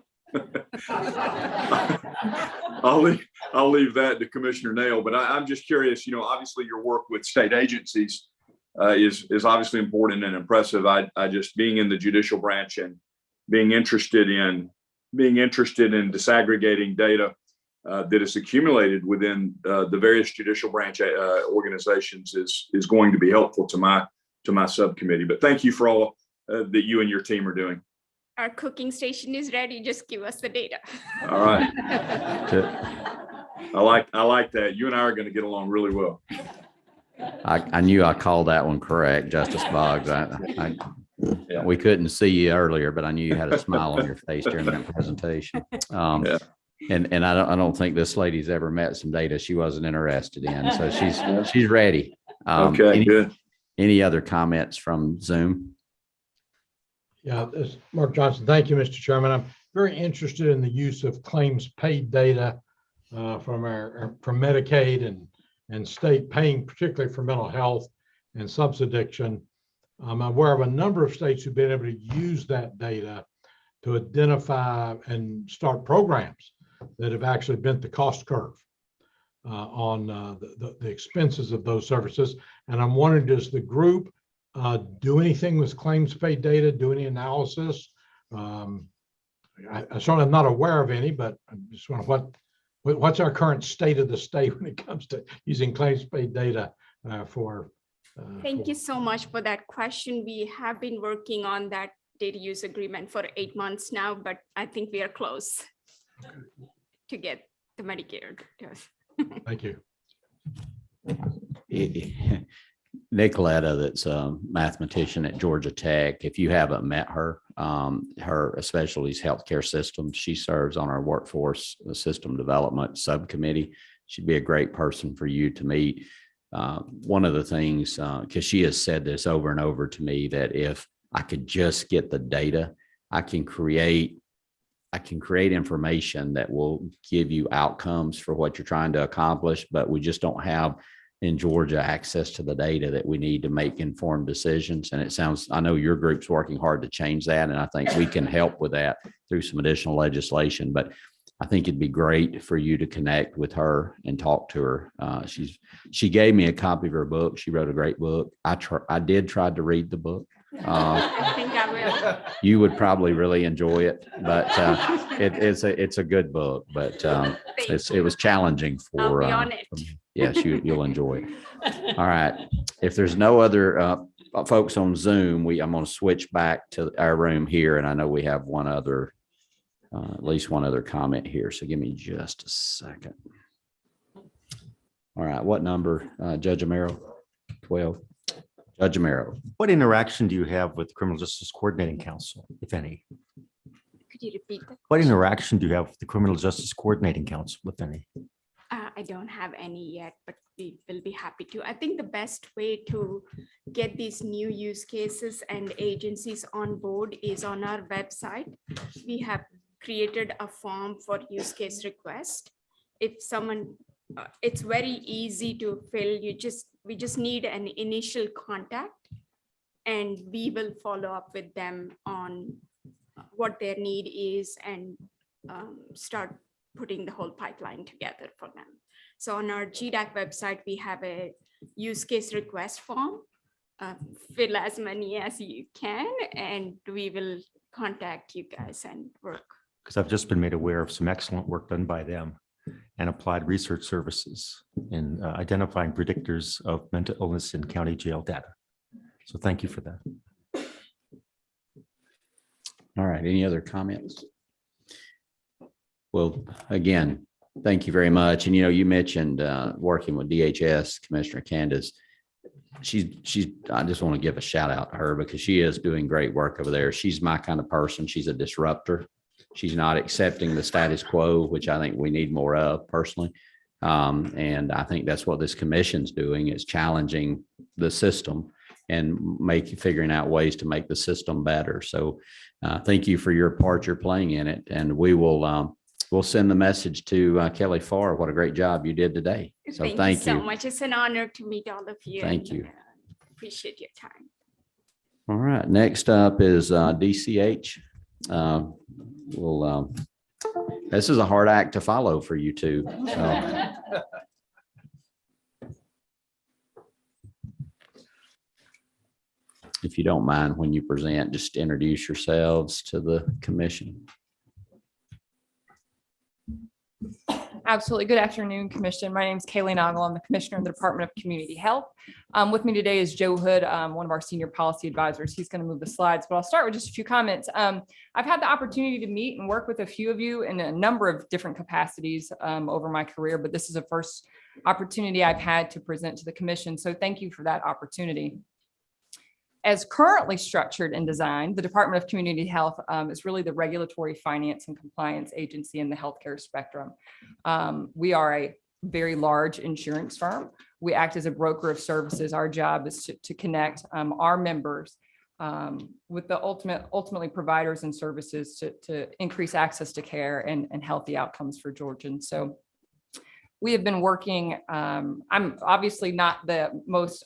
I'll leave that to Commissioner Nail, but I'm just curious, you know, obviously your work with state agencies is obviously important and impressive. I just, being in the judicial branch and being interested in disaggregating data that is accumulated within the various judicial branch organizations is going to be helpful to my subcommittee. But thank you for all that you and your team are doing. Our cooking station is ready. Just give us the data. All right. I like that. You and I are going to get along really well. I knew I called that one correct, Justice Boggs. We couldn't see you earlier, but I knew you had a smile on your face during that presentation. And I don't think this lady's ever met some data she wasn't interested in, so she's ready. Okay, good. Any other comments from Zoom? Yeah, this is Mark Johnson. Thank you, Mr. Chairman. I'm very interested in the use of claims paid data from Medicaid and state paying, particularly for mental health and substance addiction. I'm aware of a number of states who've been able to use that data to identify and start programs that have actually bent the cost curve on the expenses of those services. And I'm wondering, does the group do anything with claims paid data, do any analysis? I certainly am not aware of any, but I just wonder what's our current state of the state when it comes to using claims paid data for. Thank you so much for that question. We have been working on that data use agreement for 8 months now, but I think we are close to get the Medicare. Thank you. Nicoletta, that's a mathematician at Georgia Tech. If you haven't met her, her specialty healthcare system, she serves on our workforce system development subcommittee. She'd be a great person for you to meet. One of the things, because she has said this over and over to me, that if I could just get the data, I can create information that will give you outcomes for what you're trying to accomplish, but we just don't have in Georgia access to the data that we need to make informed decisions. And it sounds, I know your group's working hard to change that, and I think we can help with that through some additional legislation. But I think it'd be great for you to connect with her and talk to her. She gave me a copy of her book. She wrote a great book. I did try to read the book. I think I will. You would probably really enjoy it, but it's a good book. But it was challenging for. I'll be on it. Yes, you'll enjoy it. All right. If there's no other folks on Zoom, I'm going to switch back to our room here, and I know we have one other at least one other comment here. So give me just a second. All right, what number, Judge Amaro? 12. Judge Amaro. What interaction do you have with the Criminal Justice Coordinating Council, if any? Could you repeat that? What interaction do you have with the Criminal Justice Coordinating Council, if any? I don't have any yet, but we will be happy to. I think the best way to get these new use cases and agencies on board is on our website. We have created a form for use case request. If someone, it's very easy to fill. We just need an initial contact, and we will follow up with them on what their need is and start putting the whole pipeline together for them. So on our GDAC website, we have a use case request form. Fill as many as you can, and we will contact you guys and work. Because I've just been made aware of some excellent work done by them and applied research services in identifying predictors of mental illness in county jail data. So thank you for that. All right, any other comments? Well, again, thank you very much. And, you mentioned working with DHS, Commissioner Candace. I just want to give a shout out to her because she is doing great work over there. She's my kind of person. She's a disruptor. She's not accepting the status quo, which I think we need more of personally. And I think that's what this commission's doing, is challenging the system and figuring out ways to make the system better. So thank you for your part you're playing in it. And we'll send the message to Kelly Farr. What a great job you did today. So thank you so much. It's an honor to meet all of you. Thank you. Appreciate your time. All right, next up is DCH. This is a hard act to follow for you two. So. If you don't mind, when you present, just introduce yourselves to the commission. Absolutely. Good afternoon, Commission. My name is Kaylee Noggle. I'm the Commissioner of the Department of Community Health. With me today is Joe Hood, one of our senior policy advisors. He's going to move the slides, but I'll start with just a few comments. I've had the opportunity to meet and work with a few of you in a number of different capacities over my career, but this is the first opportunity I've had to present to the Commission. So thank you for that opportunity. As currently structured and designed, the Department of Community Health is really the regulatory, finance, and compliance agency in the healthcare spectrum. We are a very large insurance firm. We act as a broker of services. Our job is to connect our members with the ultimately providers and services to increase access to care and healthy outcomes for Georgians. So we have been working, I'm obviously not the most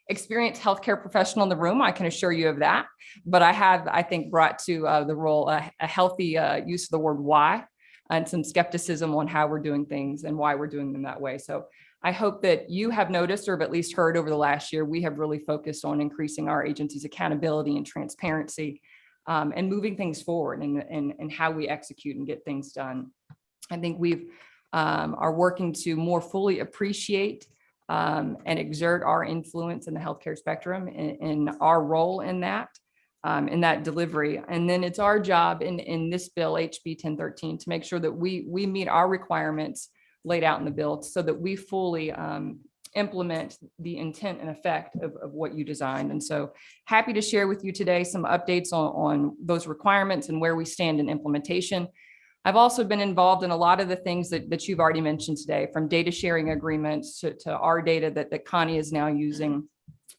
experienced healthcare professional in the room, I can assure you of that. But I have, I think, brought to the role a healthy use of the word why and some skepticism on how we're doing things and why we're doing them that way. So I hope that you have noticed or have at least heard over the last year, we have really focused on increasing our agency's accountability and transparency and moving things forward and how we execute and get things done. I think we've are working to more fully appreciate and exert our influence in the healthcare spectrum in our role in that delivery. And then it's our job in this bill, HB 1013, to make sure that we meet our requirements laid out in the bill so that we fully implement the intent and effect of what you designed. And so happy to share with you today some updates on those requirements and where we stand in implementation. I've also been involved in a lot of the things that you've already mentioned today, from data sharing agreements to our data that Connie is now using,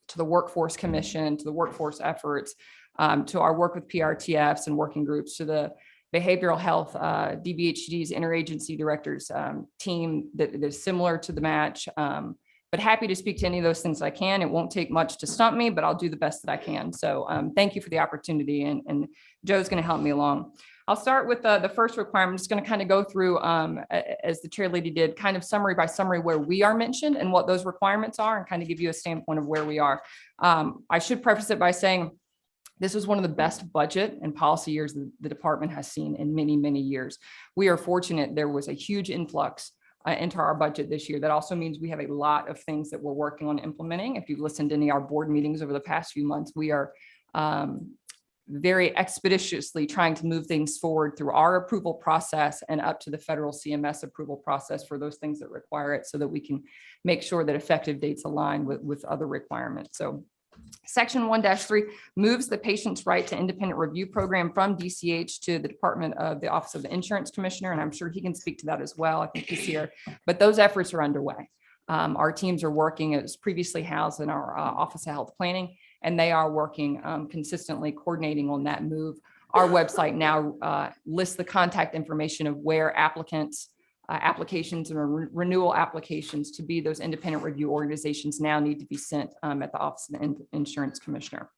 to the Workforce Commission, to the workforce efforts, to our work with PRTFs and working groups, to the behavioral health, DBHD's interagency directors team that is similar to the match. But happy to speak to any of those things I can. It won't take much to stump me, but I'll do the best that I can. So thank you for the opportunity, and Joe's going to help me along. I'll start with the first requirement. I'm just going to kind of go through, as the chair lady did, kind of summary by summary where we are mentioned and what those requirements are, and kind of give you a standpoint of where we are. I should preface it by saying this is one of the best budget and policy years the department has seen in many, many years. We are fortunate there was a huge influx into our budget this year. That also means we have a lot of things that we're working on implementing. If you've listened to any of our board meetings over the past few months, we are very expeditiously trying to move things forward through our approval process and up to the federal CMS approval process for those things that require it, so that we can make sure that effective dates align with other requirements. So Section 1-3 moves the patient's right to independent review program from DCH to the Department of the Office of the Insurance Commissioner, and I'm sure he can speak to that as well. I think he's here, but those efforts are underway. Our teams are working, it was previously housed in our Office of Health Planning, and they are working consistently coordinating on that move. Our website now lists the contact information of where applicants, applications and renewal applications to be those independent review organizations now need to be sent at the Office of the Insurance Commissioner.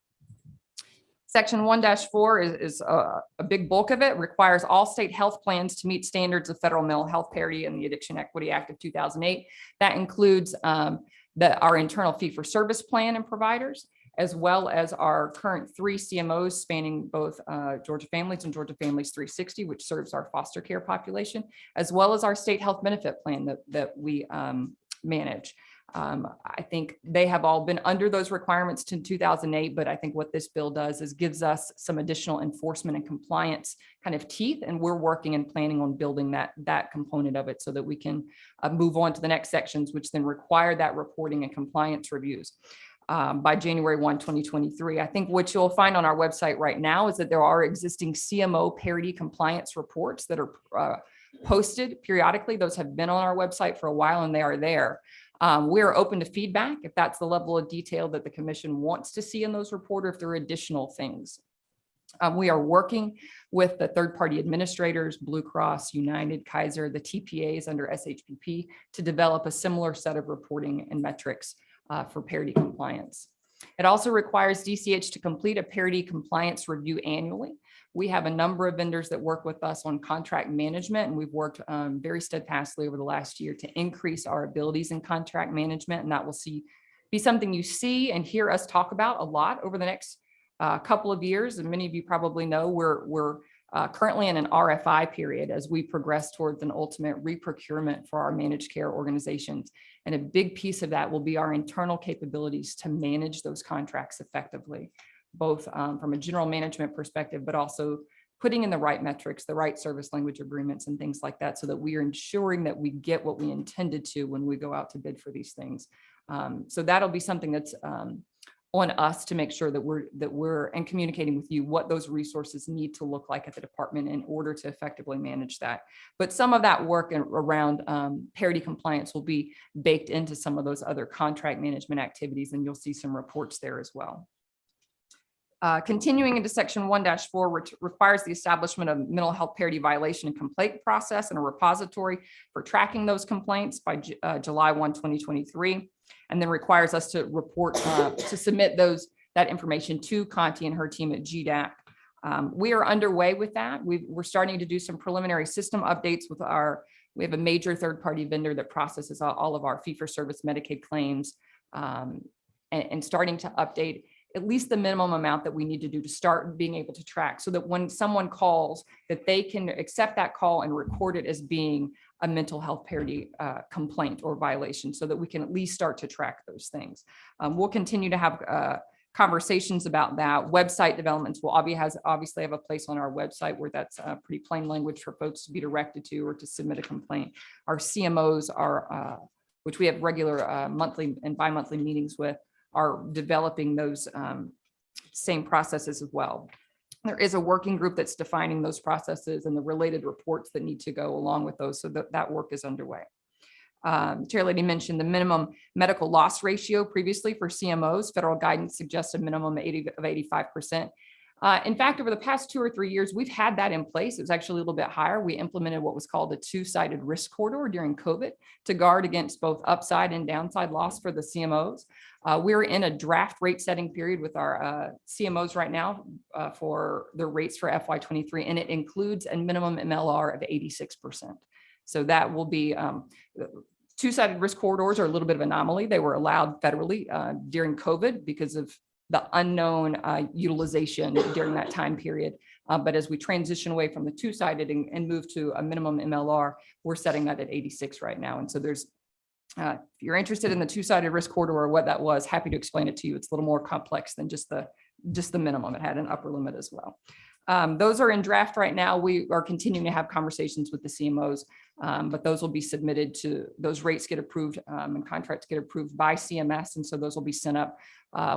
Section 1-4 is a big bulk of it, requires all state health plans to meet standards of federal mental health parity and the Addiction Equity Act of 2008. That includes our internal fee-for-service plan and providers, as well as our current 3 CMOs spanning both Georgia Families and Georgia Families 360, which serves our foster care population, as well as our state health benefit plan that we manage. I think they have all been under those requirements in 2008, but I think what this bill does is gives us some additional enforcement and compliance kind of teeth, and we're working and planning on building that component of it so that we can move on to the next sections, which then require that reporting and compliance reviews. By January 1, 2023. I think what you'll find on our website right now is that there are existing CMO parity compliance reports that are posted periodically. Those have been on our website for a while and they are there. We're open to feedback if that's the level of detail that the commission wants to see in those reports, or if there are additional things. We are working with the third-party administrators, Blue Cross, United, Kaiser, the TPAs under SHPP to develop a similar set of reporting and metrics for parity compliance. It also requires DCH to complete a parity compliance review annually. We have a number of vendors that work with us on contract management, and we've worked very steadfastly over the last year to increase our abilities in contract management, and that will be something you see and hear us talk about a lot over the next couple of years. And many of you probably know we're currently in an RFI period as we progress towards an ultimate reprocurement for our managed care organizations. And a big piece of that will be our internal capabilities to manage those contracts effectively, both from a general management perspective, but also putting in the right metrics, the right service language agreements and things like that, so that we are ensuring that we get what we intended to when we go out to bid for these things. So that'll be something that's on us to make sure that we're and communicating with you what those resources need to look like at the department in order to effectively manage that. But some of that work around parity compliance will be baked into some of those other contract management activities, and you'll see some reports there as well. Continuing into Section 1-4, which requires the establishment of mental health parity violation and complaint process and a repository for tracking those complaints by July 1, 2023, and then requires us to report, to submit that information to Conti and her team at GDAC. We are underway with that. We're starting to do some preliminary system updates with we have a major third-party vendor that processes all of our fee-for-service Medicaid claims, and starting to update at least the minimum amount that we need to do to start being able to track, so that when someone calls, that they can accept that call and record it as being a mental health parity complaint or violation, so that we can at least start to track those things. We'll continue to have conversations about that. Website developments will obviously have a place on our website where that's pretty plain language for folks to be directed to or to submit a complaint. Our CMOs are, which we have regular monthly and bi-monthly meetings with, are developing those same processes as well. There is a working group that's defining those processes and the related reports that need to go along with those, so that work is underway. Chair Lady mentioned the minimum medical loss ratio previously for CMOs. Federal guidance suggests a minimum of 85%. In fact, over the past 2 or 3 years, we've had that in place. It was actually a little bit higher. We implemented what was called a 2-sided risk corridor during COVID to guard against both upside and downside loss for the CMOs. We're in a draft rate setting period with our CMOs right now for the rates for FY23, and it includes a minimum MLR of 86%. So that will be 2-sided risk corridors are a little bit of an anomaly. They were allowed federally during COVID because of the unknown utilization during that time period. But as we transition away from the 2-sided and move to a minimum MLR, we're setting that at 86 right now. And so there's, if you're interested in the 2-sided risk corridor or what that was, happy to explain it to you. It's a little more complex than just the just the minimum. It had an upper limit as well. Those are in draft right now. We are continuing to have conversations with the CMOs, but those will be submitted to, those rates get approved and contracts get approved by CMS. And so those will be sent up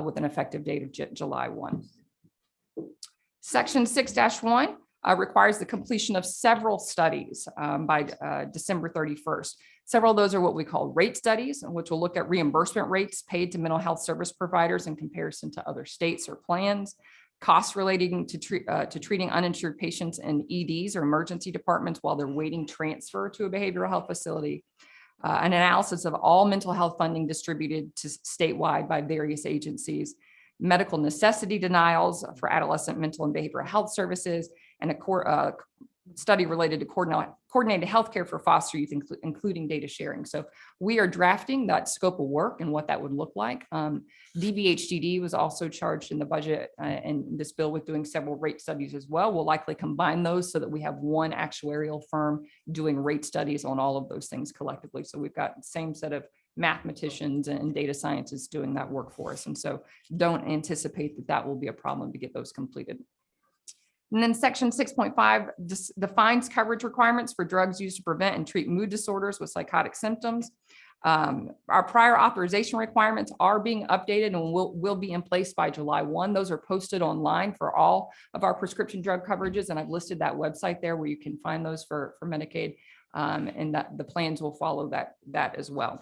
with an effective date of July 1. Section 6-1 requires the completion of several studies by December 31st. Several of those are what we call rate studies, which will look at reimbursement rates paid to mental health service providers in comparison to other states or plans, costs relating to treating uninsured patients in EDs or emergency departments while they're waiting transfer to a behavioral health facility, an analysis of all mental health funding distributed to statewide by various agencies, medical necessity denials for adolescent mental and behavioral health services, and a study related to coordinated healthcare for foster youth, including data sharing. So we are drafting that scope of work and what that would look like. DBHDD was also charged in the budget and this bill with doing several rate studies as well. We'll likely combine those so that we have one actuarial firm doing rate studies on all of those things collectively. So we've got the same set of mathematicians and data scientists doing that work for us. And so don't anticipate that that will be a problem to get those completed. And then section 6.5 defines coverage requirements for drugs used to prevent and treat mood disorders with psychotic symptoms. Our prior authorization requirements are being updated and will be in place by July 1. Those are posted online for all of our prescription drug coverages. And I've listed that website there where you can find those for Medicaid, and that the plans will follow that as well.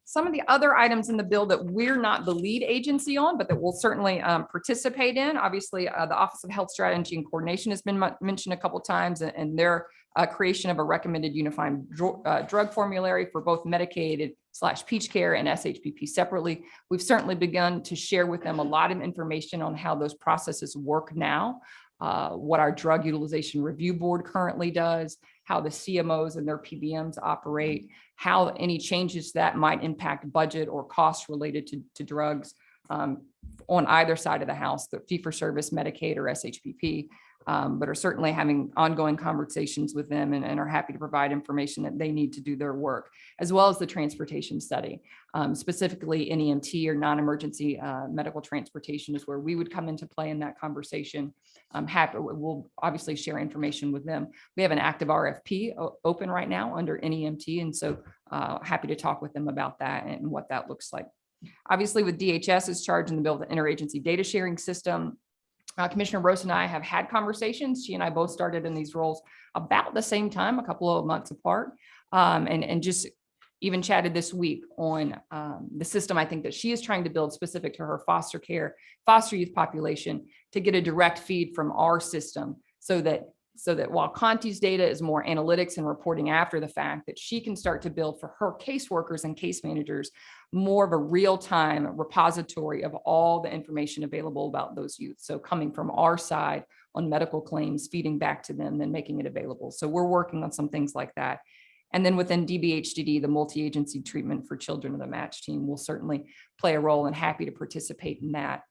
Some of the other items in the bill that we're not the lead agency on, but that we'll certainly participate in. Obviously, the Office of Health Strategy and Coordination has been mentioned a couple of times, and their creation of a recommended unified drug formulary for both Medicaid / Peach Care and SHPP separately. We've certainly begun to share with them a lot of information on how those processes work now, what our Drug Utilization Review Board currently does, how the CMOs and their PBMs operate, how any changes that might impact budget or costs related to drugs on either side of the house, the fee-for-service, Medicaid, or SHPP, but are certainly having ongoing conversations with them and are happy to provide information that they need to do their work, as well as the transportation study. Specifically, NEMT or non-emergency medical transportation is where we would come into play in that conversation. We'll obviously share information with them. We have an active RFP open right now under NEMT, and so happy to talk with them about that and what that looks like. Obviously, with DHS's charge in the bill, the interagency data sharing system, Commissioner Rose and I have had conversations. She and I both started in these roles about the same time, a couple of months apart, and just even chatted this week on the system I think that she is trying to build specific to her foster youth population to get a direct feed from our system so that while Conti's data is more analytics and reporting after the fact, that she can start to build for her caseworkers and case managers more of a real-time repository of all the information available about those youth. So coming from our side on medical claims, feeding back to them, then making it available. So we're working on some things like that. And then within DBHDD, the multi-agency treatment for children of the match team will certainly play a role, and happy to participate in that.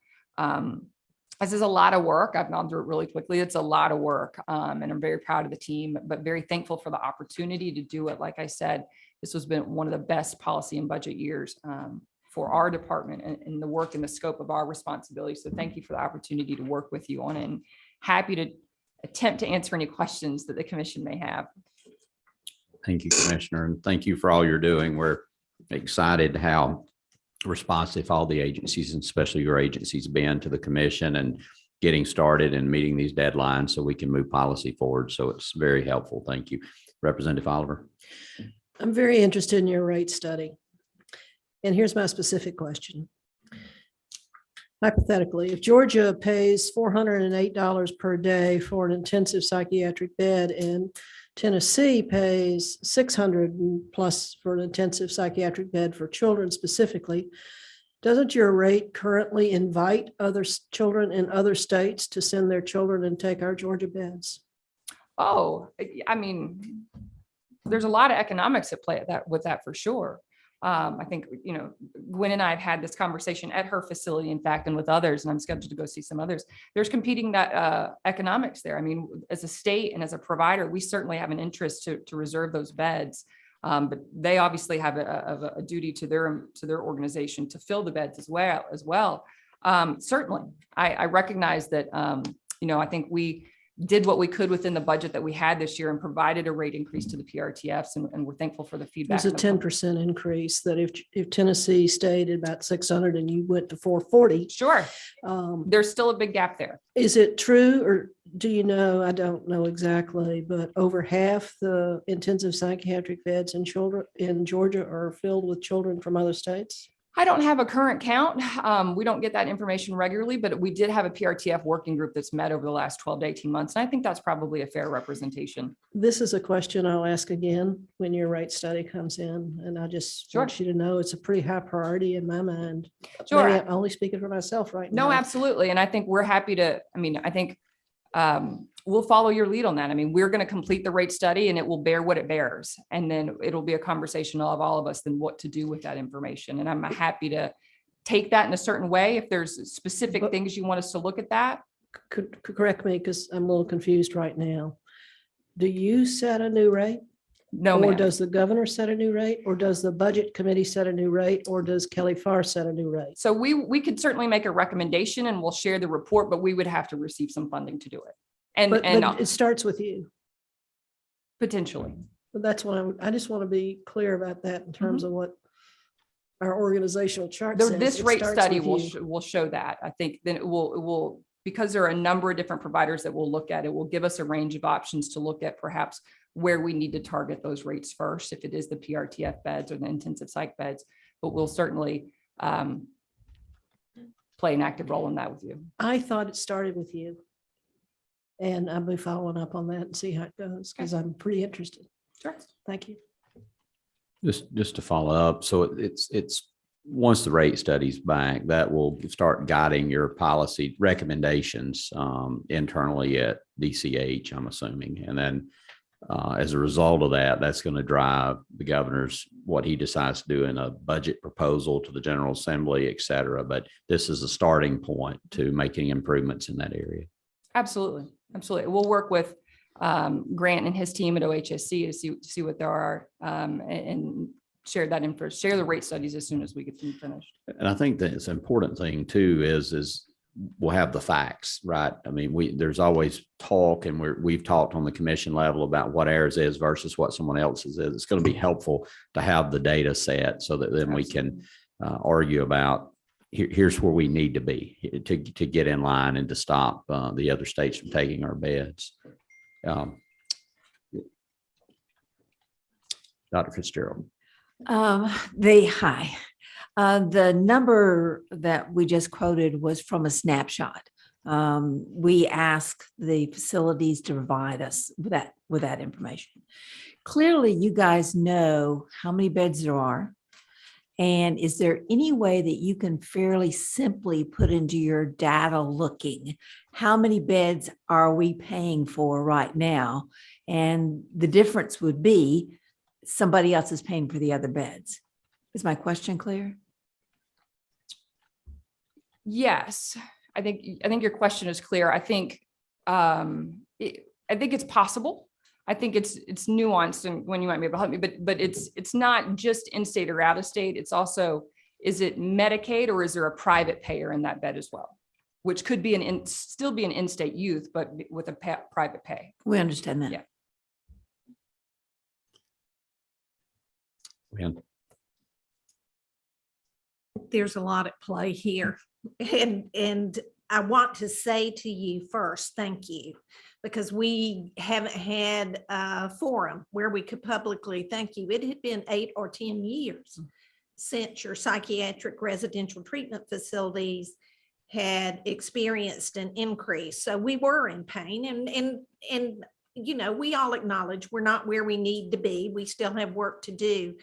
This is a lot of work. I've gone through it really quickly. It's a lot of work, and I'm very proud of the team, but very thankful for the opportunity to do it. Like I said, this has been one of the best policy and budget years for our department and the work and the scope of our responsibility. So thank you for the opportunity to work with you on it, and happy to attempt to answer any questions that the commission may have. Thank you, Commissioner, and thank you for all you're doing. We're excited how responsive all the agencies, and especially your agency's been to the commission and getting started and meeting these deadlines so we can move policy forward. So it's very helpful. Thank you. Representative Oliver. I'm very interested in your rate study. And here's my specific question. Hypothetically, if Georgia pays $408 per day for an intensive psychiatric bed and Tennessee pays $600 plus for an intensive psychiatric bed for children specifically, doesn't your rate currently invite other children in other states to send their children and take our Georgia beds? Oh, I mean, there's a lot of economics at play with that for sure. I think, Gwen and I have had this conversation at her facility, in fact, and with others, and I'm scheduled to go see some others. There's competing economics there. I mean, as a state and as a provider, we certainly have an interest to reserve those beds, but they obviously have a duty to their organization to fill the beds as well. Certainly, I recognize that, I think we did what we could within the budget that we had this year and provided a rate increase to the PRTFs, and we're thankful for the feedback. There's a 10% increase that if Tennessee stayed at about 600 and you went to 440. Sure. There's still a big gap there. Is it true, or do you know, I don't know exactly, but over half the intensive psychiatric beds in Georgia are filled with children from other states? I don't have a current count. We don't get that information regularly, but we did have a PRTF working group that's met over the last 12 to 18 months. And I think that's probably a fair representation. This is a question I'll ask again when your rate study comes in. And I just want you to know it's a pretty high priority in my mind. Sure. Maybe I'm only speaking for myself right now. No, absolutely. And I think we're happy to, I think we'll follow your lead on that. We're going to complete the rate study and it will bear what it bears. And then it'll be a conversation of all of us then what to do with that information. And I'm happy to take that in a certain way. If there's specific things you want us to look at that. Could correct me because I'm a little confused right now. Do you set a new rate? No, or ma'am. does the governor set a new rate, or does the budget committee set a new rate, or does Kelly Farr set a new rate? So we could certainly make a recommendation and we'll share the report, but we would have to receive some funding to do it. But it starts with you. Potentially. But that's what I just want to be clear about that in terms of what our organizational chart says. This It rate starts study with you. will show that. I think then it will, because there are a number of different providers that will look at it, will give us a range of options to look at perhaps where we need to target those rates first, if it is the PRTF beds or the intensive psych beds, but we'll certainly play an active role in that with you. I thought it started with you. And I'll be following up on that and see how it goes, because I'm pretty interested. Sure. Thank you. Just to follow up. So it's once the rate study's back, that will start guiding your policy recommendations internally at DCH, I'm assuming. And then as a result of that, that's going to drive the governor's, what he decides to do in a budget proposal to the General Assembly, et cetera. But this is a starting point to making improvements in that area. Absolutely. Absolutely. We'll work with Grant and his team at OHSC to see what there are and share that info, share the rate studies as soon as we get them finished. And I think that it's an important thing too, is we'll have the facts, right? There's always talk, and we've talked on the commission level about what ours is versus what someone else's is. It's going to be helpful to have the data set so that then we can argue about here's where we need to be to get in line and to stop the other states from taking our beds. Dr. Fitzgerald. The number that we just quoted was from a snapshot. We asked the facilities to provide us with that information. Clearly, you guys know how many beds there are. And is there any way that you can fairly simply put into your data looking, how many beds are we paying for right now? And the difference would be somebody else is paying for the other beds. Is my question clear? Yes, I think your question is clear. I think it's possible. I think it's nuanced, and when you might be able to help me, but it's not just in-state or out-of-state. It's also, is it Medicaid or is there a private payer in that bed as well, which could be still be an in-state youth, but with a private pay. We understand that. Yeah. There's a lot at play here. And I want to say to you first, thank you, because we haven't had a forum where we could publicly thank you. It had been 8 or 10 years since your psychiatric residential treatment facilities had experienced an increase. So we were in pain, and we all acknowledge we're not where we need to be. We still have work to do.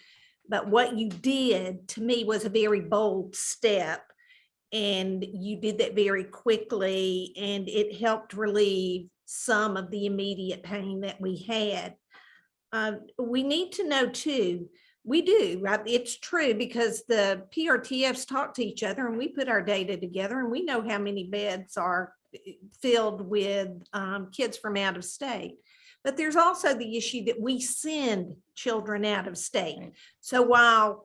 But what you did to me was a very bold step, and you did that very quickly, and it helped relieve some of the immediate pain that we had. We need to know too, we do, right? It's true, because the PRTFs talk to each other and we put our data together, and we know how many beds are filled with kids from out of state. But there's also the issue that we send children out of state. So while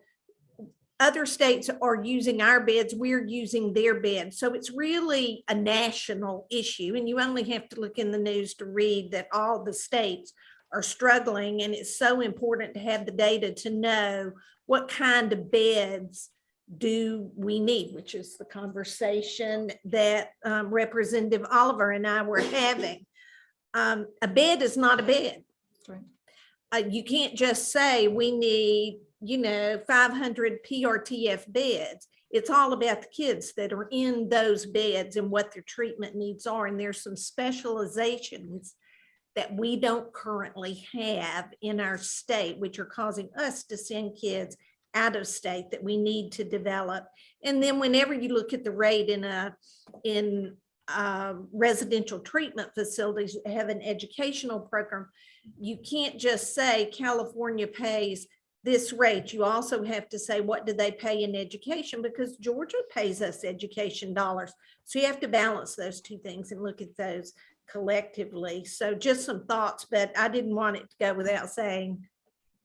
other states are using our beds, we're using their beds. So it's really a national issue. And you only have to look in the news to read that all the states are struggling. And it's so important to have the data to know what kind of beds do we need, which is the conversation that Representative Oliver and I were having. A bed is not a bed. You can't just say we need, 500 PRTF beds. It's all about the kids that are in those beds and what their treatment needs are. And there's some specializations that we don't currently have in our state, which are causing us to send kids out of state that we need to develop. And then whenever you look at the rate in residential treatment facilities that have an educational program, you can't just say California pays this rate. You also have to say, what do they pay in education? Because Georgia pays us education dollars. So you have to balance those two things and look at those collectively. So just some thoughts, but I didn't want it to go without saying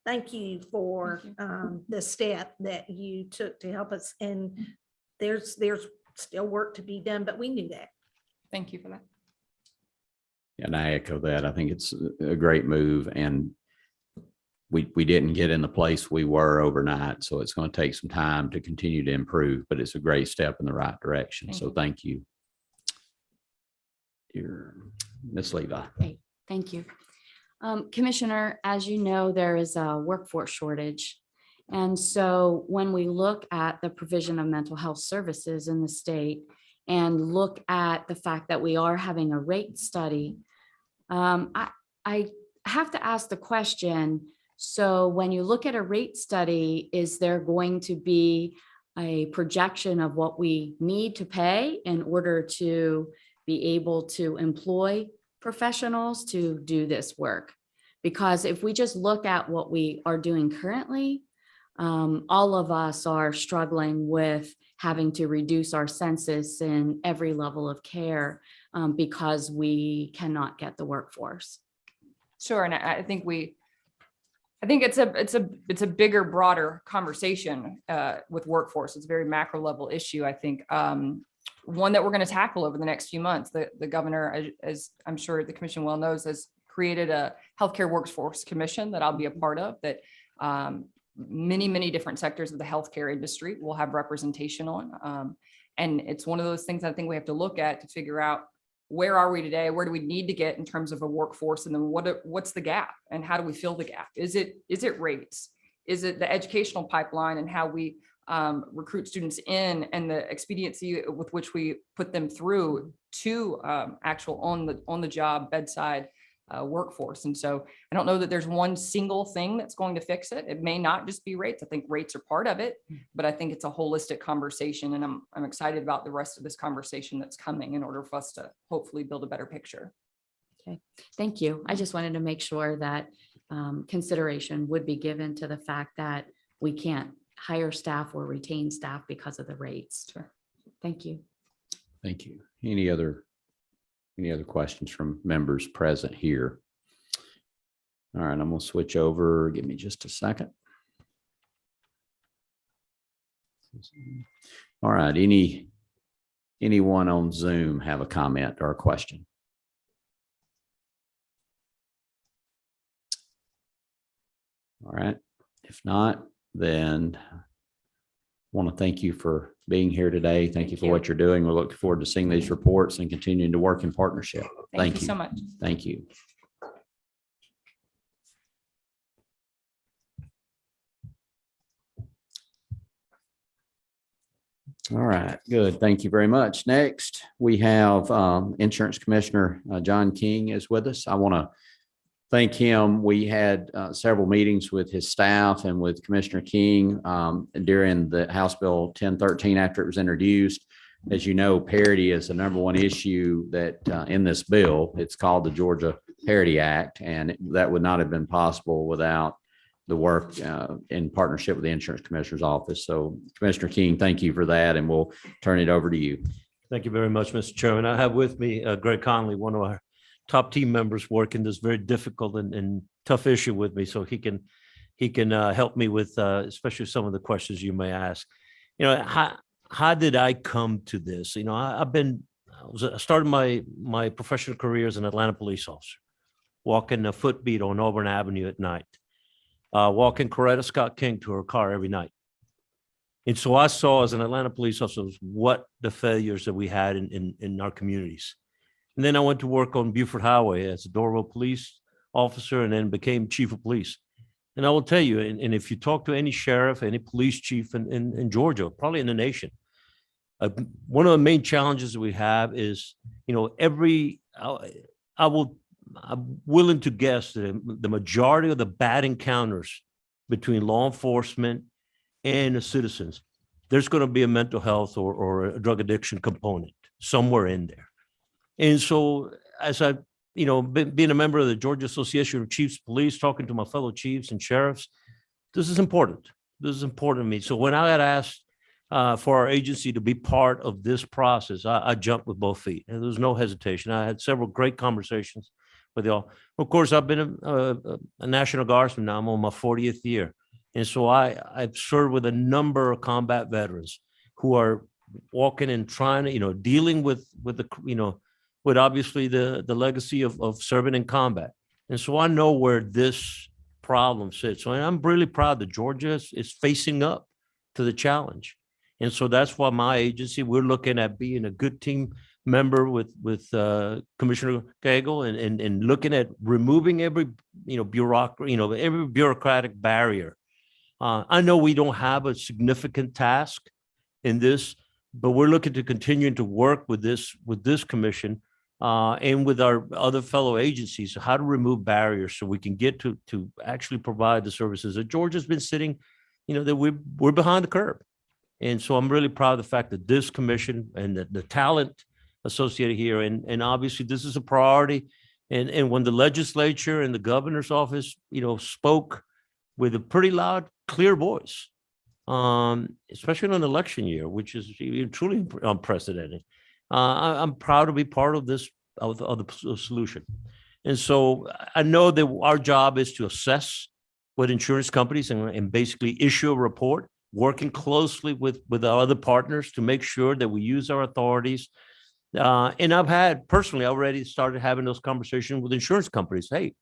thank you for the step that you took to help us. And there's still work to be done, but we knew that. Thank you for that. And I echo that. I think it's a great move, and we didn't get in the place we were overnight. So it's going to take some time to continue to improve, but it's a great step in the right direction. So thank you. Ms. Levi. Great. Thank you. Commissioner, as you know, there is a workforce shortage. And so when we look at the provision of mental health services in the state and look at the fact that we are having a rate study, I have to ask the question, so when you look at a rate study, is there going to be a projection of what we need to pay in order to be able to employ professionals to do this work? Because if we just look at what we are doing currently, all of us are struggling with having to reduce our census in every level of care because we cannot get the workforce. Sure, and I think it's a bigger, broader conversation with workforce. It's a very macro level issue. I think one that we're going to tackle over the next few months. The governor, as I'm sure the commission well knows, has created a healthcare workforce commission that I'll be a part of, that many different sectors of the healthcare industry will have representation on. And it's one of those things I think we have to look at to figure out, where are we today? Where do we need to get in terms of a workforce? And then what's the gap, and how do we fill the gap? Is it rates? Is it the educational pipeline and how we recruit students in, and the expediency with which we put them through to actual on the job bedside workforce? And so I don't know that there's one single thing that's going to fix it. It may not just be rates. I think rates are part of it, but I think it's a holistic conversation, and I'm excited about the rest of this conversation that's coming in order for us to hopefully build a better picture. Okay, thank you. I just wanted to make sure that consideration would be given to the fact that we can't hire staff or retain staff because of the rates. Sure. Thank you. Thank you. Any other questions from members present here? All right, I'm going to switch over. Give me just a second. All right, anyone on Zoom have a comment or a question? All right, if not, then I want to thank you for being here today. Thank you for what you're doing. We look forward to seeing these reports and continuing to work in partnership. Thank you so much. Thank you. All right, good. Thank you very much. Next, we have Insurance Commissioner John King is with us. I want to thank him. We had several meetings with his staff and with Commissioner King during the House Bill 1013 after it was introduced. As you know, parity is the #1 issue that in this bill. It's called the Georgia Parity Act, and that would not have been possible without the work in partnership with the Insurance Commissioner's Office. So Commissioner King, thank you for that, and we'll turn it over to you. Thank you very much, Mr. Chairman. I have with me Greg Conley, one of our top team members working this very difficult and tough issue with me, so he can he can help me with especially some of the questions you may ask. How did I come to this? I started my professional career as an Atlanta police officer, walking a footbeat on Auburn Avenue at night, walking Coretta Scott King to her car every night. And so I saw as an Atlanta police officer what the failures that we had in our communities. And then I went to work on Buford Highway as a Doraville police officer and then became chief of police. And I will tell you, and if you talk to any sheriff, any police chief in Georgia, probably in the nation, one of the main challenges that we have is, I'm willing to guess that the majority of the bad encounters between law enforcement and the citizens, there's going to be a mental health or a drug addiction component somewhere in there. And so as I, being a member of the Georgia Association of Chiefs of Police, talking to my fellow chiefs and sheriffs, this is important. This is important to me. So when I got asked for our agency to be part of this process, I jumped with both feet, and there was no hesitation. I had several great conversations with y'all. Of course, I've been a National Guardsman now. I'm on my 40th year. And so I've served with a number of combat veterans who are walking and trying to, dealing with obviously the legacy of serving in combat. And so I know where this problem sits. So I'm really proud that Georgia is facing up to the challenge. And so that's why my agency, we're looking at being a good team member with Commissioner Cagle and looking at removing every, every bureaucratic barrier. I know we don't have a significant task in this, but we're looking to continue to work with this commission and with our other fellow agencies, how to remove barriers so we can get to actually provide the services that Georgia's been sitting, that we're behind the curve. And so I'm really proud of the fact that this commission and the talent associated here, and obviously this is a priority. And when the legislature and the governor's office, spoke with a pretty loud, clear voice, especially in an election year, which is truly unprecedented. I'm proud to be part of this, of the solution. And so I know that our job is to assess with insurance companies and basically issue a report, working closely with our other partners to make sure that we use our authorities. And I've had personally already started having those conversations with insurance companies. Hey,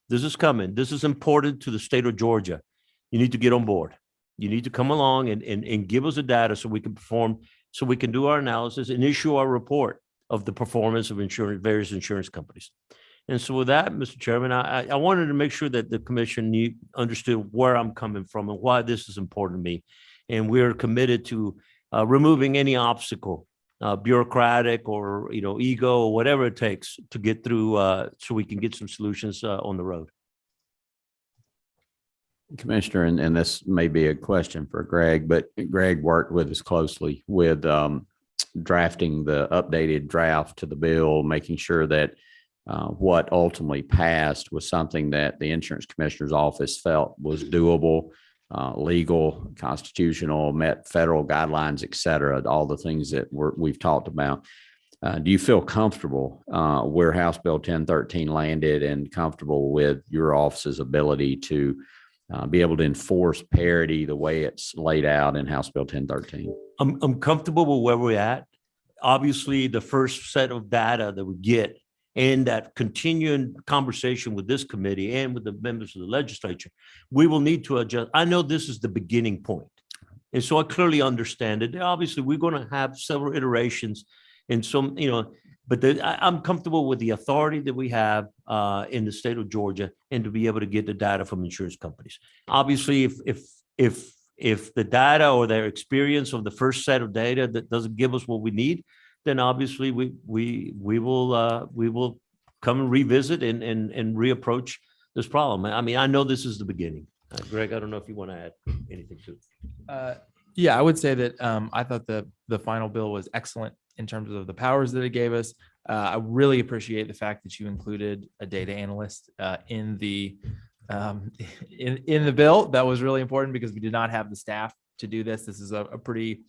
this is coming. This is important to the state of Georgia. You need to get on board. You need to come along and give us the data so we can perform, so we can do our analysis and issue our report of the performance of various insurance companies. And so with that, Mr. Chairman, I wanted to make sure that the commission understood where I'm coming from and why this is important to me. And we're committed to removing any obstacle, bureaucratic or ego or whatever it takes to get through so we can get some solutions on the road. Commissioner, and this may be a question for Greg, but Greg worked with us closely with drafting the updated draft to the bill, making sure that what ultimately passed was something that the insurance commissioner's office felt was doable, legal, constitutional, met federal guidelines, et cetera, all the things that we've talked about. Do you feel comfortable where House Bill 1013 landed and comfortable with your office's ability to be able to enforce parity the way it's laid out in House Bill 1013? I'm comfortable with where we're at. Obviously, the first set of data that we get and that continuing conversation with this committee and with the members of the legislature, we will need to adjust. I know this is the beginning point. And so I clearly understand it. Obviously, we're going to have several iterations and some, but I'm comfortable with the authority that we have in the state of Georgia and to be able to get the data from insurance companies. Obviously, if the data or their experience of the first set of data that doesn't give us what we need, then obviously we will come and revisit and reapproach this problem. I mean, I know this is the beginning. Greg, I don't know if you want to add anything to it. Yeah, I would say that I thought the final bill was excellent in terms of the powers that it gave us. I really appreciate the fact that you included a data analyst in the bill. That was really important because we did not have the staff to do this. This is a pretty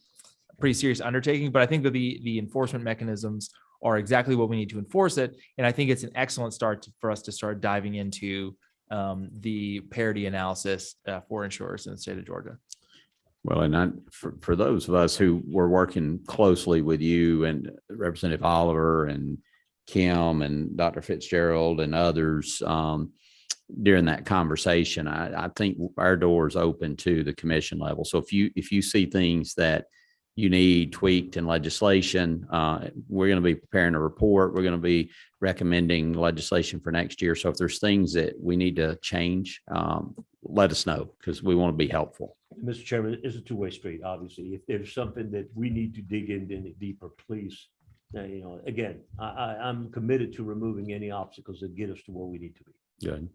serious undertaking, but I think that the enforcement mechanisms are exactly what we need to enforce it. And I think it's an excellent start for us to start diving into the parity analysis for insurers in the state of Georgia. Well, and for those of us who were working closely with you and Representative Oliver and Kim and Dr. Fitzgerald and others during that conversation, I think our door is open to the commission level. So if you see things that you need tweaked in legislation, we're going to be preparing a report. We're going to be recommending legislation for next year. So if there's things that we need to change, let us know, because we want to be helpful. Mr. Chairman, it's a two-way street, obviously. If there's something that we need to dig in deeper, please, again, I'm committed to removing any obstacles that get us to where we need to be. Good.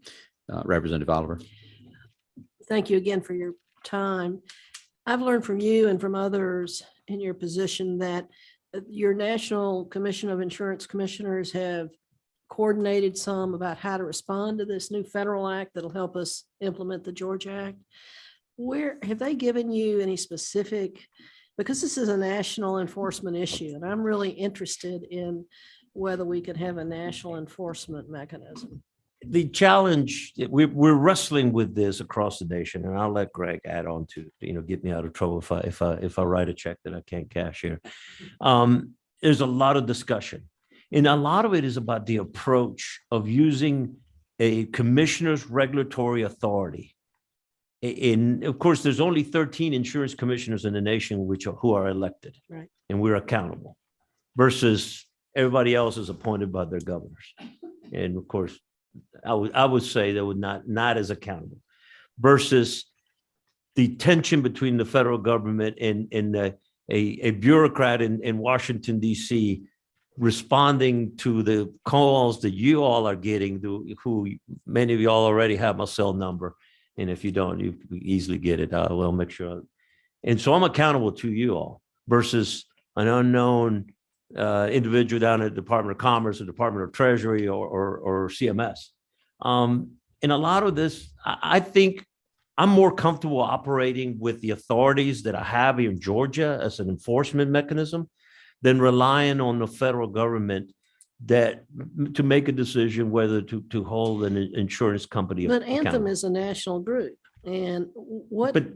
Representative Oliver. Thank you again for your time. I've learned from you and from others in your position that your National Commission of Insurance Commissioners have coordinated some about how to respond to this new federal act that'll help us implement the Georgia Act. Where have they given you any specific, because this is a national enforcement issue, and I'm really interested in whether we could have a national enforcement mechanism. The challenge, we're wrestling with this across the nation, and I'll let Greg add on to, get me out of trouble if I write a check that I can't cash here. There's a lot of discussion, and a lot of it is about the approach of using a commissioner's regulatory authority. And of course, there's only 13 insurance commissioners in the nation who are elected, right? And we're accountable, versus everybody else is appointed by their governors. And of course, I would say they would not as accountable, versus the tension between the federal government and a bureaucrat in Washington, D.C., responding to the calls that you all are getting, who many of you all already have my cell number. And if you don't, you can easily get it. I will make sure. And so I'm accountable to you all, versus an unknown individual down at the Department of Commerce or Department of Treasury or CMS. And a lot of this, I think I'm more comfortable operating with the authorities that I have here in Georgia as an enforcement mechanism than relying on the federal government to make a decision whether to hold an insurance company But Anthem accountable. is a national group. And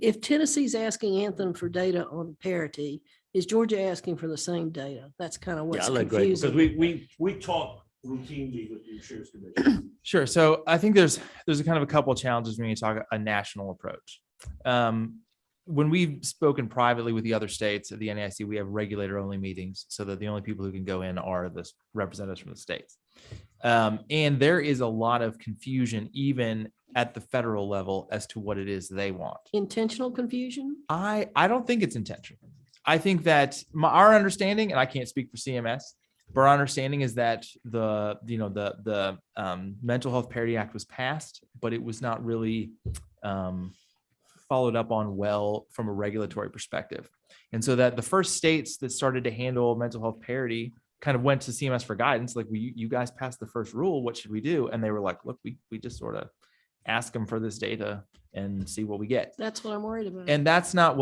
if Tennessee's asking Anthem for data on parity, is Georgia asking for the same data? That's kind of what's I'll let Greg, confusing. because we talk routinely with the insurance commission. Sure. So I think there's a kind of a couple of challenges when you talk a national approach. When we've spoken privately with the other states at the NAIC, we have regulator-only meetings so that the only people who can go in are the representatives from the states. And there is a lot of confusion even at the federal level as to what it is they want. Intentional confusion? I don't think it's intentional. I think that our understanding, and I can't speak for CMS, but our understanding is that the Mental Health Parity Act was passed, but it was not really followed up on well from a regulatory perspective. And so that the first states that started to handle mental health parity kind of went to CMS for guidance, like, you guys passed the first rule, what should we do? And they were like, look, we just sort of ask them for this data and see what we get. That's what I'm worried about. And that's not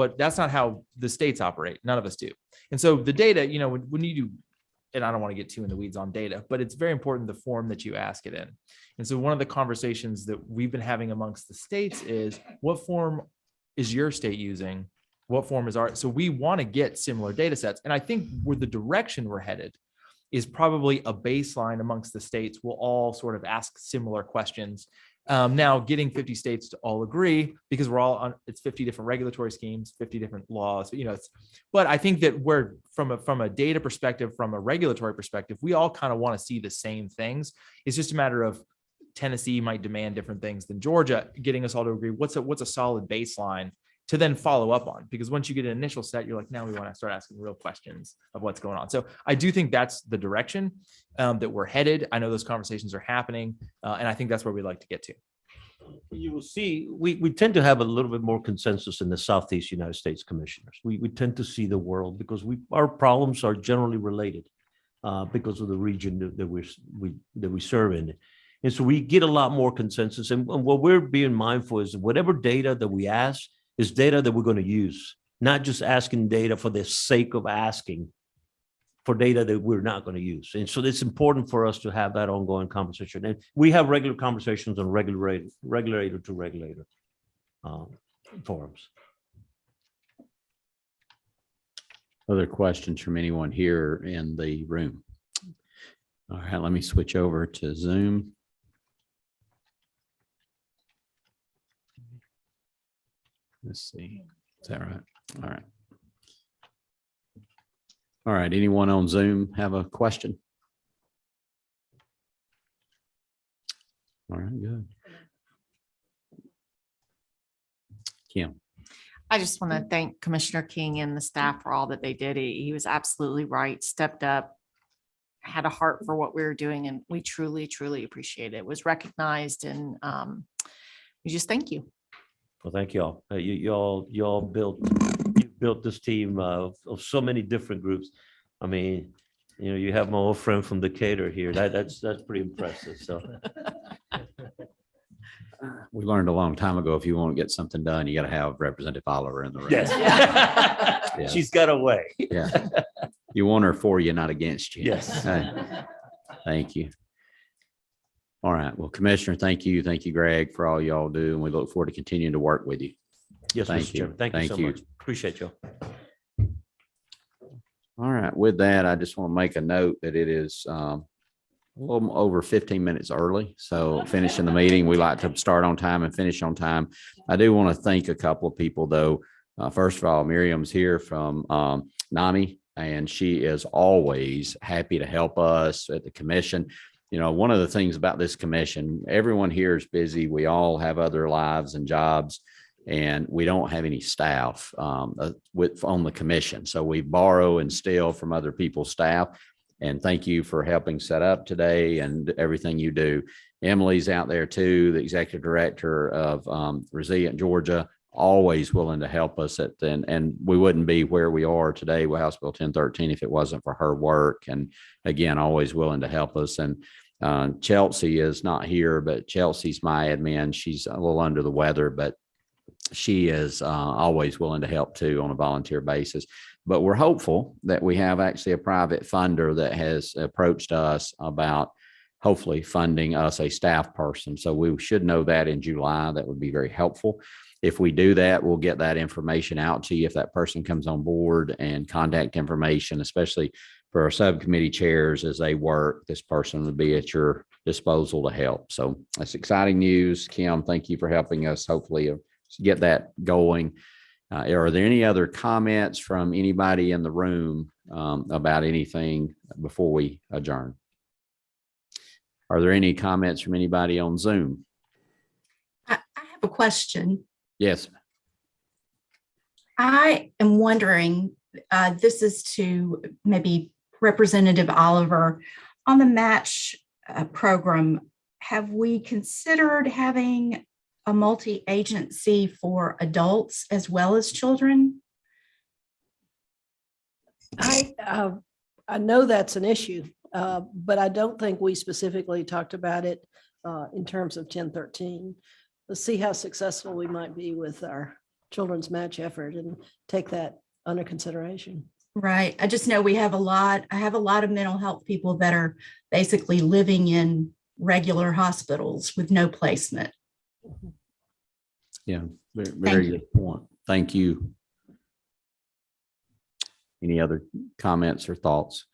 how the states operate. None of us do. And so the data, when you do, and I don't want to get too in the weeds on data, but it's very important the form that you ask it in. And so one of the conversations that we've been having amongst the states is, what form is your state using? What form is ours? So we want to get similar data sets. And I think where the direction we're headed is probably a baseline amongst the states. We'll all sort of ask similar questions. Now, getting 50 states to all agree, because we're all on, it's 50 different regulatory schemes, 50 different laws, but I think that we're from a data perspective, from a regulatory perspective, we all kind of want to see the same things. It's just a matter of Tennessee might demand different things than Georgia, getting us all to agree what's a solid baseline to then follow up on, because once you get an initial set, you're like, now we want to start asking real questions of what's going on. So I do think that's the direction that we're headed. I know those conversations are happening, and I think that's where we'd like to get to. You will see, we tend to have a little bit more consensus in the Southeast United States commissioners. We tend to see the world because our problems are generally related because of the region that we serve in. And so we get a lot more consensus. And what we're being mindful is whatever data that we ask is data that we're going to use, not just asking data for the sake of asking for data that we're not going to use. And so it's important for us to have that ongoing conversation. And we have regular conversations on regulator to regulator forums. Other questions from anyone here in the room? All right, let me switch over to Zoom. Let's see. Is that right? All right. All right. Anyone on Zoom have a question? All right, good. Kim. I just want to thank Commissioner King and the staff for all that they did. He was absolutely right, stepped up, had a heart for what we were doing, and we truly, truly appreciate it. It was recognized, and we just thank you. Well, thank y'all. Y'all built this team of so many different groups. I mean, you know, you have my old friend from Decatur here. That's pretty impressive. So We learned a long time ago, if you want to get something done, you got to have Representative Oliver in the room. yes, Yeah. she's got a way. Yeah. You want her for you, not against you. Yes. Thank you. All right. Well, Commissioner, thank you. Thank you, Greg, for all y'all do. And we look forward to continuing to work with you. Yes, Thank Mr. you. Chairman. Thank you so much. Appreciate you. All right. With that, I just want to make a note that it is a little over 15 minutes early. So finishing the meeting, we like to start on time and finish on time. I do want to thank a couple of people, though. First of all, Miriam's here from NAMI, and she is always happy to help us at the commission. You know, one of the things about this commission, everyone here is busy. We all have other lives and jobs, and we don't have any staff on the commission. So we borrow and steal from other people's staff. And thank you for helping set up today and everything you do. Emily's out there too, the executive director of Resilient Georgia, always willing to help us and we wouldn't be where we are today with House Bill 1013 if it wasn't for her work. And again, always willing to help us. And Chelsea is not here, but Chelsea's my admin. She's a little under the weather, but she is always willing to help too on a volunteer basis. But we're hopeful that we have actually a private funder that has approached us about hopefully funding us a staff person. So we should know that in July. That would be very helpful. If we do that, we'll get that information out to you if that person comes on board, and contact information, especially for our subcommittee chairs as they work. This person would be at your disposal to help. So that's exciting news. Kim, thank you for helping us hopefully get that going. Are there any other comments from anybody in the room about anything before we adjourn? Are there any comments from anybody on Zoom? I have a question. Yes. I am wondering, this is to maybe Representative Oliver, on the match program, have we considered having a multi-agency for adults as well as children? I know that's an issue, but I don't think we specifically talked about it in terms of 1013. Let's see how successful we might be with our children's match effort and take that under consideration. Right. I just know I have a lot of mental health people that are basically living in regular hospitals with no placement. Yeah, very good point. Thank you. Any other comments or thoughts?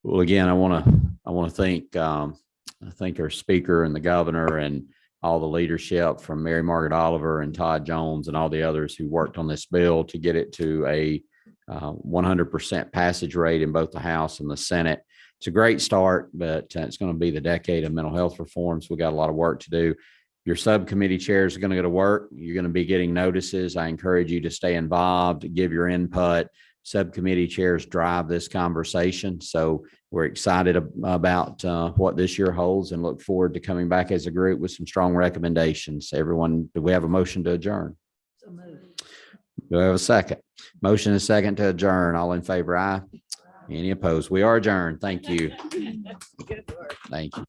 Well, again, I want to thank our speaker and the governor and all the leadership from Mary Margaret Oliver and Todd Jones and all the others who worked on this bill to get it to a 100% passage rate in both the House and the Senate. It's a great start, but it's going to be the decade of mental health reform. So we got a lot of work to do. Your subcommittee chairs are going to go to work. You're going to be getting notices. I encourage you to stay involved, give your input. Subcommittee chairs drive this conversation. So we're excited about what this year holds and look forward to coming back as a group with some strong recommendations. Everyone, do we have a motion to adjourn? So moved. Do I have a second? Motion is second to adjourn. All in favor, aye. Any opposed? We are adjourned. Thank you. Good work. Thank you.